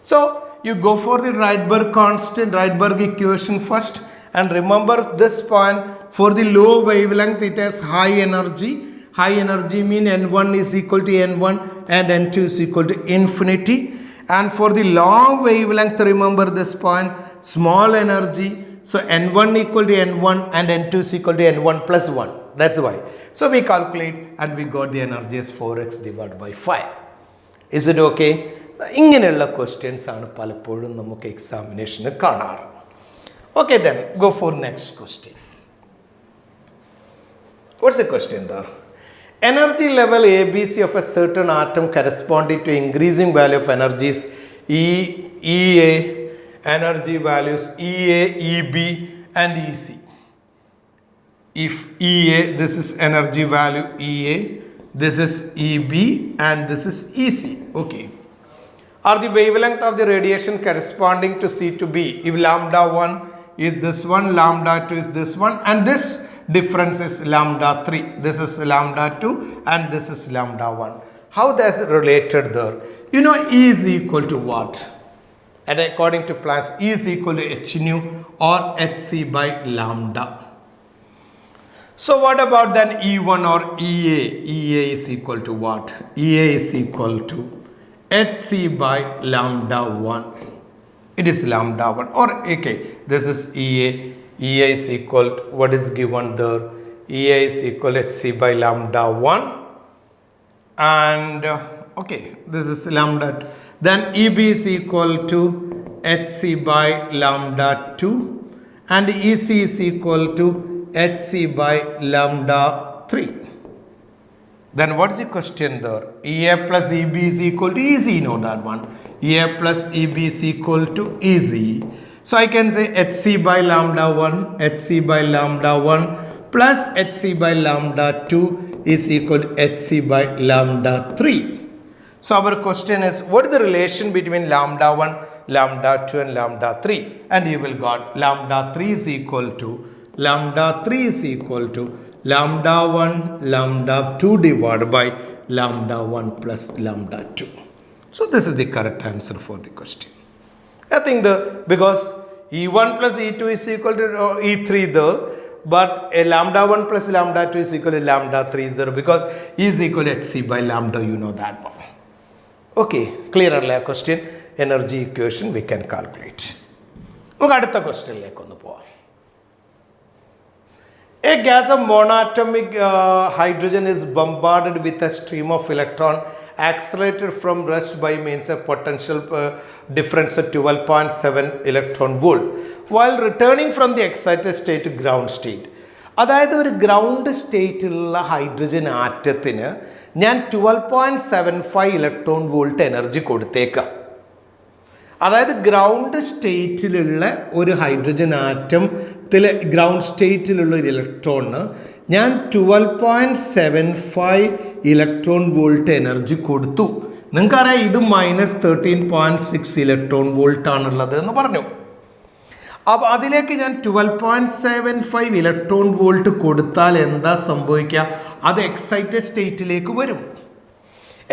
So, you go for the Rydberg constant, Rydberg equation first. And remember this point, for the low wavelength, it has high energy. High energy means N1 is equal to N1 and N2 is equal to infinity. And for the long wavelength, remember this point, small energy. So N1 equal to N1 and N2 is equal to N1 plus 1. That's why. So we calculate and we got the energy as 4x divided by 5. Is it okay? ഇങ്ങനെയുള്ള ക്വസ്റ്റ്യൻസ് ആണ് പലപ്പോഴും നമുക്ക് എക്സാമിനേഷന് കാണാറ്. Okay, then go for next question. What's the question there? Energy level ABC of a certain atom corresponding to increasing value of energies EA, energy values EA, EB and EC. If EA, this is energy value EA, this is EB and this is EC. Okay. Are the wavelength of the radiation corresponding to C to B? If lambda 1 is this one, lambda 2 is this one, and this difference is lambda 3. This is lambda 2 and this is lambda 1. How that's related there? You know, E is equal to what? And according to Planck's, E is equal to h nu or hc by lambda. So what about then E1 or EA? EA is equal to what? EA is equal to hc by lambda 1. It is lambda 1 or okay, this is EA. EA is equal to what is given there? EA is equal to hc by lambda 1 and okay, this is lambda 2. Then EB is equal to hc by lambda 2 and EC is equal to hc by lambda 3. Then what is the question there? EA plus EB is equal to EC, you know that one. EA plus EB is equal to EC. So I can say HC by lambda 1, HC by lambda 1 plus HC by lambda 2 is equal to HC by lambda 3. So our question is, what is the relation between lambda 1, lambda 2 and lambda 3? And you will got lambda 3 is equal to lambda 3 is equal to lambda 1 lambda 2 divided by lambda 1 plus lambda 2. So this is the correct answer for the question. I think because E1 plus E2 is equal to E3 there, but a lambda 1 plus lambda 2 is equal to lambda 3 is there because E is equal to HC by lambda, you know that one. Okay, clear alla question. Energy equation we can calculate. നമുക്ക് അടുത്ത ക്വസ്റ്റ്യനിലേക്ക് ഒന്ന് പോവാം. A gas of monatomic hydrogen is bombarded with a stream of electron accelerated from rest by means of potential difference of 12.7 electron volt while returning from the excited state to ground state. അതായത് ഒരു ഗ്രൗണ്ട് സ്റ്റേറ്റിലുള്ള ഹൈഡ്രജൻ ആറ്റത്തിന് ഞാൻ 12.75 ഇലക്ട്രോൺ വോൾട്ട് എനർജി കൊടുത്തേക്കാം. അതായത് ഗ്രൗണ്ട് സ്റ്റേറ്റിലുള്ള ഒരു ഹൈഡ്രജൻ ആറ്റത്തിൽ ഗ്രൗണ്ട് സ്റ്റേറ്റിലുള്ള ഒരു ഇലക്ട്രോണിന് ഞാൻ 12.75 ഇലക്ട്രോൺ വോൾട്ട് എനർജി കൊടുത്തു. നിങ്ങൾക്കറിയാം ഇത് -13.6 ഇലക്ട്രോൺ വോൾട്ട് ആണുള്ളത് എന്ന് പറഞ്ഞു. അപ്പോൾ അതിലേക്ക് ഞാൻ 12.75 ഇലക്ട്രോൺ വോൾട്ട് കൊടുത്താൽ എന്താ സംഭവിക്കുക? അത് എക്സൈറ്റഡ് സ്റ്റേറ്റിലേക്ക് വരും.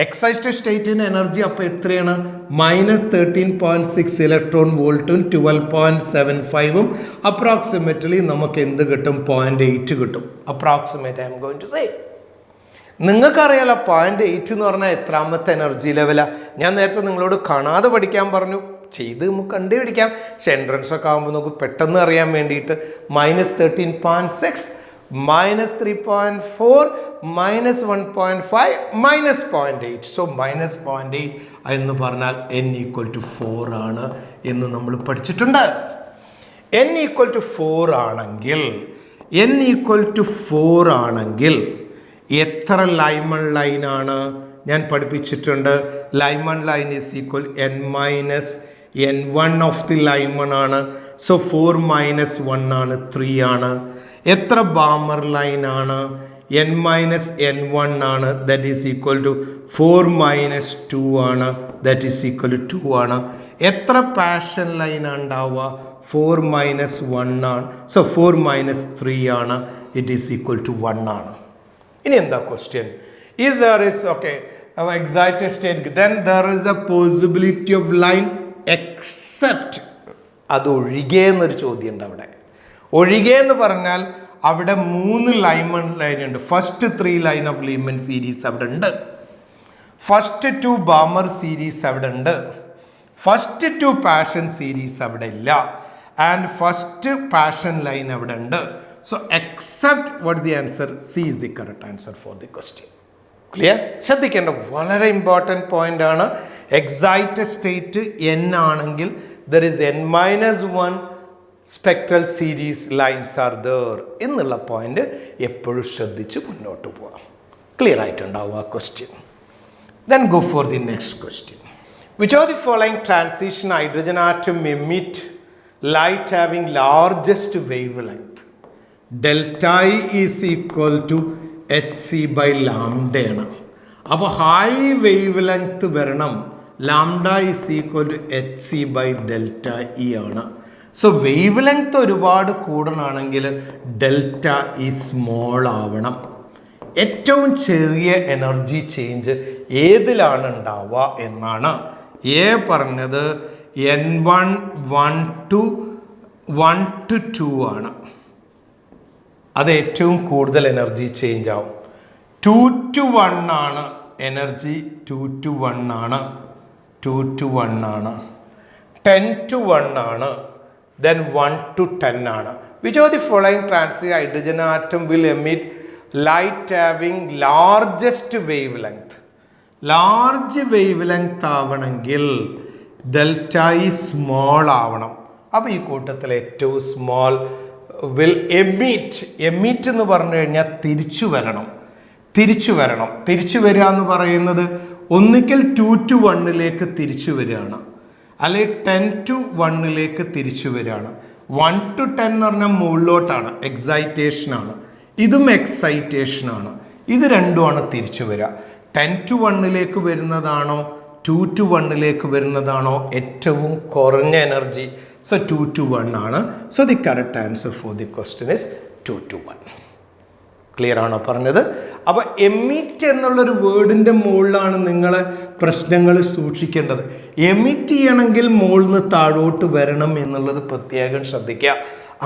എക്സൈറ്റഡ് സ്റ്റേറ്റിന് എനർജി അപ്പോൾ എത്രയാണ്? -13.6 ഇലക്ട്രോൺ വോൾട്ടും 12.75ഉം അപ്രോക്സിമേറ്റ്ലി നമുക്ക് എന്ത് കിട്ടും? 0.8 കിട്ടും. Approximate I am going to say. നിങ്ങൾക്കറിയാലോ 0.8 എന്ന് പറഞ്ഞാൽ എത്രാമത്തെ എനർജി ലെവലാണ്? ഞാൻ നേരത്തെ നിങ്ങളോട് കാണാതെ പഠിക്കാൻ പറഞ്ഞു, ചെയ്ത് നമുക്ക് കണ്ടുപിടിക്കാം. പക്ഷെ എൻട്രൻസ് ഒക്കെ ആകുമ്പോൾ നമുക്ക് പെട്ടെന്ന് അറിയാൻ വേണ്ടിയിട്ട് -13.6 -3.4 -1.5 -0.8. സോ -0.8 എന്ന് പറഞ്ഞാൽ n = 4 ആണ് എന്ന് നമ്മൾ പഠിച്ചിട്ടുണ്ട്. n = 4 ആണെങ്കിൽ എത്ര ലൈമൺ ലൈനാണ്? ഞാൻ പഠിപ്പിച്ചിട്ടുണ്ട്. Lyman line is equal n-n1 of the Lyman ആണ്. സോ 4 - 1 ആണ്, 3 ആണ്. എത്ര ബാമർ ലൈൻ ആണ്? n-n1 ആണ്, ദാറ്റ് ഈസ് ഈക്വൽ ടു 4 - 2 ആണ്, ദാറ്റ് ഈസ് ഈക്വൽ ടു 2 ആണ്. എത്ര പാഷൻ ലൈൻ ഉണ്ടാവുക? 4 - 1 ആണ്. സോ 4 - 3 ആണ്, ഇറ്റ് ഈസ് ഈക്വൽ ടു 1 ആണ്. ഇനി എന്താ question? Is there is okay excited state, then there is a possibility of line except അത് ഒഴികെ എന്നൊരു ചോദ്യം ഉണ്ട് അവിടെ. ഒഴികെ എന്ന് പറഞ്ഞാൽ അവിടെ 3 ലൈമൺ ലൈൻ ഉണ്ട്. ഫസ്റ്റ് 3 ലൈൻ ഓഫ് ലീമൻ സീരീസ് അവിടെ ഉണ്ട്. ഫസ്റ്റ് 2 ബാമർ സീരീസ് അവിടെ ഉണ്ട്. ഫസ്റ്റ് 2 പാഷൻ സീരീസ് അവിടെ ഇല്ല. ആൻഡ് ഫസ്റ്റ് പാഷൻ ലൈൻ അവിടെ ഉണ്ട്. So except, what is the answer? C is the correct answer for the question. Clear? ശ്രദ്ധിക്കേണ്ട വളരെ ഇമ്പോർട്ടൻറ്റ് പോയിന്റ് ആണ്. എക്സൈറ്റഡ് സ്റ്റേറ്റ് n ആണെങ്കിൽ there is n-1 spectral series lines are there എന്നുള്ള പോയിന്റ് എപ്പോഴും ശ്രദ്ധിച്ച് മുന്നോട്ട് പോകാം. ക്ലിയർ ആയിട്ടുണ്ടാവും ആ question. Then go for the next question. Which of the following transition hydrogen atom emit light having largest wavelength? Delta E is equal to hc by lambda ആണ്. അപ്പോൾ ഹൈ വേവ് ലെങ്ത് വരണം. Lambda is equal to hc by delta E ആണ്. സോ വേവ് ലെങ്ത് ഒരുപാട് കൂടണമെങ്കിൽ ഡെൽറ്റ ഇ സ്മോൾ ആവണം. ഏറ്റവും ചെറിയ എനർജി ചേഞ്ച് ഏതിലാണ് ഉണ്ടാവുക എന്നാണ് എ പറഞ്ഞത്. n1 1 to 2 ആണ്. അത് ഏറ്റവും കൂടുതൽ എനർജി ചേഞ്ച് ആവും. 2 to 1 ആണ് എനർജി. 2 to 1 ആണ്. 2 to 1 ആണ്. 10 to 1 ആണ്. Then 1 to 10 ആണ്. Which of the following transit hydrogen atom will emit light having largest wavelength? Large wave length ആവണമെങ്കിൽ ഡെൽറ്റ ഇ സ്മോൾ ആവണം. അപ്പോൾ ഈ കൂട്ടത്തിൽ ഏറ്റവും സ്മോൾ വിൽ എമിറ്റ് എന്ന് പറഞ്ഞു കഴിഞ്ഞാൽ തിരിച്ചു വരണം. തിരിച്ചു വരണം. തിരിച്ചു വരിക എന്ന് പറയുന്നത് ഒന്നുകിൽ 2 to 1 തിരിച്ചു വരികയാണ്, അല്ലെങ്കിൽ 10 to 1 തിരിച്ചു വരികയാണ്. 1 to 10 എന്ന് പറഞ്ഞാൽ മുകളിലോട്ടാണ്, എക്സൈറ്റേഷനാണ്. ഇതും എക്സൈറ്റേഷനാണ്. ഇത് രണ്ടുമാണ് തിരിച്ചു വരിക. 10 to 1 വരുന്നതാണോ 2 to 1 വരുന്നതാണോ ഏറ്റവും കുറഞ്ഞ എനർജി? സോ 2 to 1 ആണ്. So the correct answer for the question is 2 to 1. Clear ആണോ പറഞ്ഞത്? അപ്പോൾ എമിറ്റ് എന്നുള്ളൊരു വേർഡിൻ്റെ മുകളിലാണ് നിങ്ങൾ പ്രശ്നങ്ങൾ സൂക്ഷിക്കേണ്ടത്. എമിറ്റ് ചെയ്യണമെങ്കിൽ മുകളിൽ നിന്ന് താഴോട്ട് വരണം എന്നുള്ളത് പ്രത്യേകം ശ്രദ്ധിക്കുക.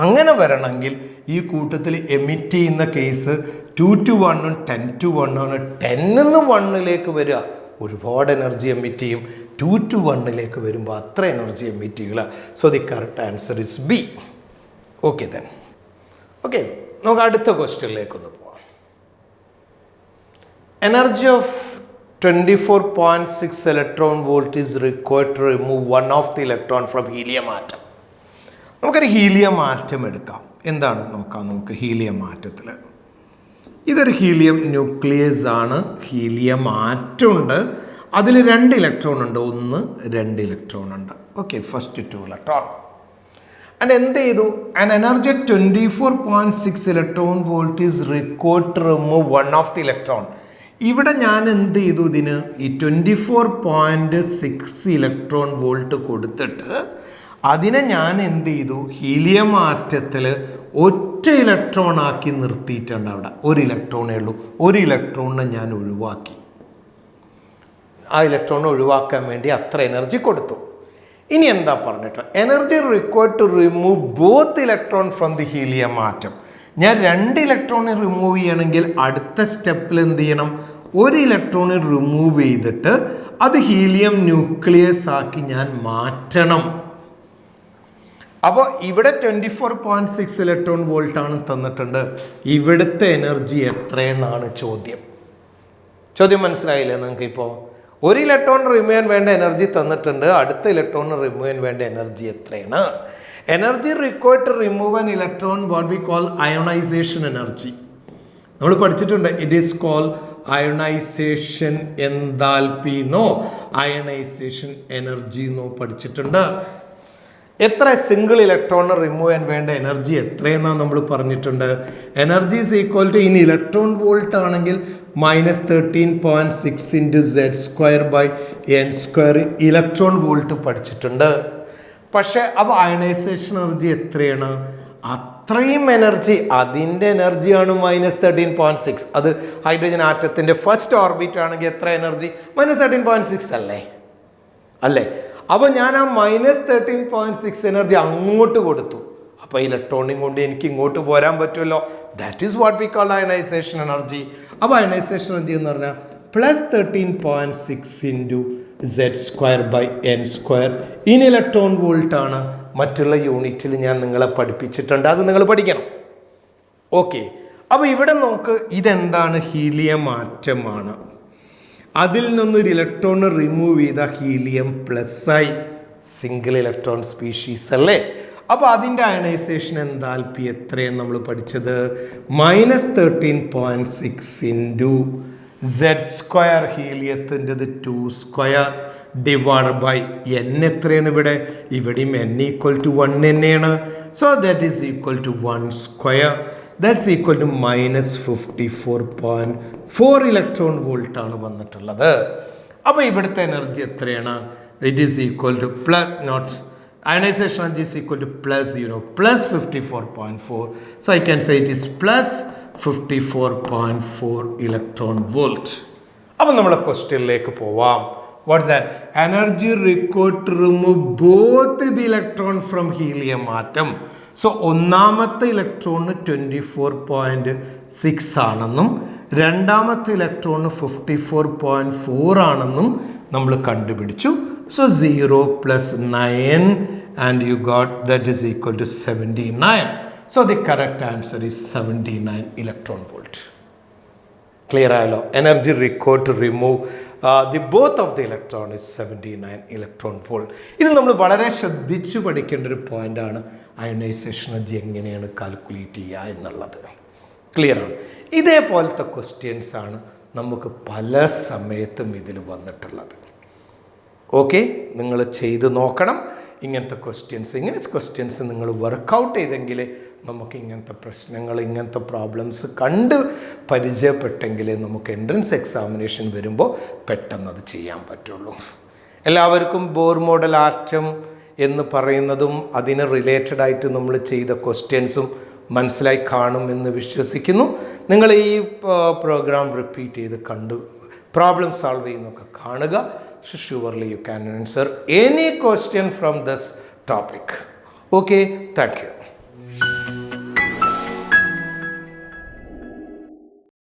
അങ്ങനെ വരണമെങ്കിൽ ഈ കൂട്ടത്തിൽ എമിറ്റ് ചെയ്യുന്ന കേസ് 2 to 1 10 to 1 ആണ്. 10 നിന്ന് 1 വരിക ഒരുപാട് എനർജി എമിറ്റ് ചെയ്യും. 2 to 1 വരുമ്പോൾ അത്ര എനർജി എമിറ്റ് ചെയ്യുക. So the correct answer is B. Okay then. Okay, നമുക്ക് അടുത്ത ക്വസ്റ്റ്യനിലേക്കൊന്ന് പോവാം. Energy of 24.6 electron volt is required to remove one of the electron from helium atom. നമുക്കൊരു ഹീലിയം ആറ്റം എടുക്കാം. എന്താണ് നോക്കാം നമുക്ക്. ഹീലിയം ആറ്റത്തിൽ ഇതൊരു ഹീലിയം ന്യൂക്ലിയസ് ആണ്. ഹീലിയം ആറ്റം ഉണ്ട്, അതിൽ 2 ഇലക്ട്രോൺ ഉണ്ട്, 1 2 ഇലക്ട്രോൺ ഉണ്ട്. Okay, first 2 electron. ആൻഡ് എന്ത് ചെയ്തു? An energy 24.6 electron volt is required to remove one of the electron. ഇവിടെ ഞാൻ എന്ത് ചെയ്തു? ഇതിന് ഈ 24.6 ഇലക്ട്രോൺ വോൾട്ട് കൊടുത്തിട്ട് അതിനെ ഞാൻ എന്ത് ചെയ്തു? ഹീലിയം ആറ്റത്തിൽ ഒറ്റ ഇലക്ട്രോൺ ആക്കി നിർത്തിയിട്ടുണ്ട്. അവിടെ 1 ഇലക്ട്രോണേ ഉള്ളൂ. 1 ഇലക്ട്രോണിനെ ഞാൻ ഒഴിവാക്കി. ആ ഇലക്ട്രോണിനെ ഒഴിവാക്കാൻ വേണ്ടി അത്ര എനർജി കൊടുത്തു. ഇനി എന്താ പറഞ്ഞിട്ട്? Energy required to remove both electron from the helium atom. ഞാൻ 2 ഇലക്ട്രോണെ റിമൂവ് ചെയ്യണമെങ്കിൽ അടുത്ത സ്റ്റെപ്പിൽ എന്ത് ചെയ്യണം? 1 ഇലക്ട്രോണെ റിമൂവ് ചെയ്തിട്ട് അത് ഹീലിയം ന്യൂക്ലിയസ് ആക്കി ഞാൻ മാറ്റണം. അപ്പോൾ ഇവിടെ 24.6 ഇലക്ട്രോൺ വോൾട്ടാണ് തന്നിട്ടുണ്ട്. ഇവിടുത്തെ എനർജി എത്രയെന്നാണ് ചോദ്യം. ചോദ്യം മനസ്സിലായില്ലേ നിങ്ങൾക്ക്? ഇപ്പോൾ 1 ഇലക്ട്രോൺ റിമൂവ് ചെയ്യാൻ വേണ്ട എനർജി തന്നിട്ടുണ്ട്. അടുത്ത ഇലക്ട്രോൺ റിമൂവ് ചെയ്യാൻ വേണ്ട എനർജി എത്രയാണ്? Energy required to remove an electron what we call ionization energy. നമ്മൾ പഠിച്ചിട്ടുണ്ട്. It is call ionization enthalpy എന്നോ അയണൈസേഷൻ എനർജി എന്നോ പഠിച്ചിട്ടുണ്ട്. എത്ര സിംഗിൾ ഇലക്ട്രോൺ റിമൂവ് ചെയ്യാൻ വേണ്ട എനർജി എത്രയെന്നാണ് നമ്മൾ പറഞ്ഞിട്ടുണ്ട്. Energy is equal to, in electron volt ആണെങ്കിൽ -13.6 × Z²/n² ഇലക്ട്രോൺ വോൾട്ട് പഠിച്ചിട്ടുണ്ട്. പക്ഷേ അപ്പോൾ അയണൈസേഷൻ എനർജി എത്രയാണ്? അത്രയും എനർജി, അതിൻ്റെ എനർജിയാണ് -13.6. അത് ഹൈഡ്രജൻ ആറ്റത്തിൻ്റെ ഫസ്റ്റ് ഓർബിറ്റ് ആണെങ്കിൽ എത്ര എനർജി? -13.6 അല്ലേ? അപ്പോൾ ഞാൻ ആ -13.6 എനർജി അങ്ങോട്ട് കൊടുത്തു. അപ്പോൾ ഇലക്ട്രോണിനും കൊണ്ട് എനിക്ക് ഇങ്ങോട്ട് പോരാൻ പറ്റുമല്ലോ. That is what we call ionization energy. അപ്പോൾ അയണൈസേഷൻ എനർജി എന്ന് പറഞ്ഞാൽ +13.6 × Z²/n² ഇൻ ഇലക്ട്രോൺ വോൾട്ടാണ്. മറ്റുള്ള യൂണിറ്റിൽ ഞാൻ നിങ്ങളെ പഠിപ്പിച്ചിട്ടുണ്ട്, അത് നിങ്ങൾ പഠിക്കണം. ഓക്കെ, അപ്പോൾ ഇവിടെ നോക്ക്, ഇതെന്താണ്? ഹീലിയം ആറ്റമാണ്. അതിൽ നിന്നൊരു ഇലക്ട്രോൺ റിമൂവ് ചെയ്ത ഹീലിയം +ആയി, സിംഗിൾ ഇലക്ട്രോൺ സ്പീഷീസ് അല്ലേ? അപ്പോൾ അതിൻ്റെ അയണൈസേഷൻ എൻതാൽപ്പി എത്രയാണ് നമ്മൾ പഠിച്ചത്? -13.6 × Z² ഹീലിയത്തിൻ്റെത് 2² / n എത്രയാണ് ഇവിടെ? ഇവിടെയും n = 1 തന്നെയാണ്. So that is equal to 1². That's equal to -54.4 electron volt ആണ് വന്നിട്ടുള്ളത്. അപ്പോൾ ഇവിടുത്തെ എനർജി എത്രയാണ്? It is equal to ionization energy is equal to +54.4. So I can say it is +54.4 electron volt. അപ്പോൾ നമ്മളെ ക്വസ്റ്റ്യനിലേക്ക് പോവാം. What is that? Energy required to remove both the electron from helium atom. So ഒന്നാമത്തെ ഇലക്ട്രോണിന് 24.6 ആണെന്നും രണ്ടാമത്തെ ഇലക്ട്രോണിന് 54.4 ആണെന്നും നമ്മൾ കണ്ടുപിടിച്ചു. So 0 + 9 and you got that is equal to 79. So the correct answer is 79 electron volt. Clear ആയല്ലോ? Energy required to remove the both of the electron is 79 electron volt. ഇത് നമ്മൾ വളരെ ശ്രദ്ധിച്ചു പഠിക്കേണ്ട ഒരു പോയിന്റാണ്. അയണൈസേഷൻ എനർജി എങ്ങനെയാണ് കാൽക്കുലേറ്റ് ചെയ്യുക എന്നുള്ളത്. ക്ലിയറാണ്. ഇതേപോലത്തെ ക്വസ്റ്റ്യൻസാണ് നമുക്ക് പല സമയത്തും ഇതിൽ വന്നിട്ടുള്ളത്. ഓക്കെ, നിങ്ങൾ ചെയ്ത് നോക്കണം ഇങ്ങനത്തെ ക്വസ്റ്റ്യൻസ് നിങ്ങൾ വർക്കൗട്ട് ചെയ്തെങ്കിൽ നമുക്ക് ഇങ്ങനത്തെ പ്രശ്നങ്ങൾ, ഇങ്ങനത്തെ പ്രോബ്ലംസ് കണ്ട് പരിചയപ്പെട്ടെങ്കിൽ നമുക്ക് എൻട്രൻസ് എക്സാമിനേഷൻ വരുമ്പോൾ പെട്ടെന്ന് അത് ചെയ്യാൻ പറ്റുള്ളൂ. എല്ലാവർക്കും ബോർ മോഡൽ ആറ്റം എന്ന് പറയുന്നതും അതിന് റിലേറ്റഡ് ആയിട്ട് നമ്മൾ ചെയ്ത ക്വസ്റ്റ്യൻസും മനസ്സിലായി കാണുമെന്ന് വിശ്വസിക്കുന്നു. നിങ്ങൾ ഈ പ്രോഗ്രാം റിപ്പീറ്റ് ചെയ്ത് കണ്ട് പ്രോബ്ലം സോൾവ് ചെയ്യുന്നൊക്കെ കാണുക. Surely you can answer any question from this topic. Okay, thank you.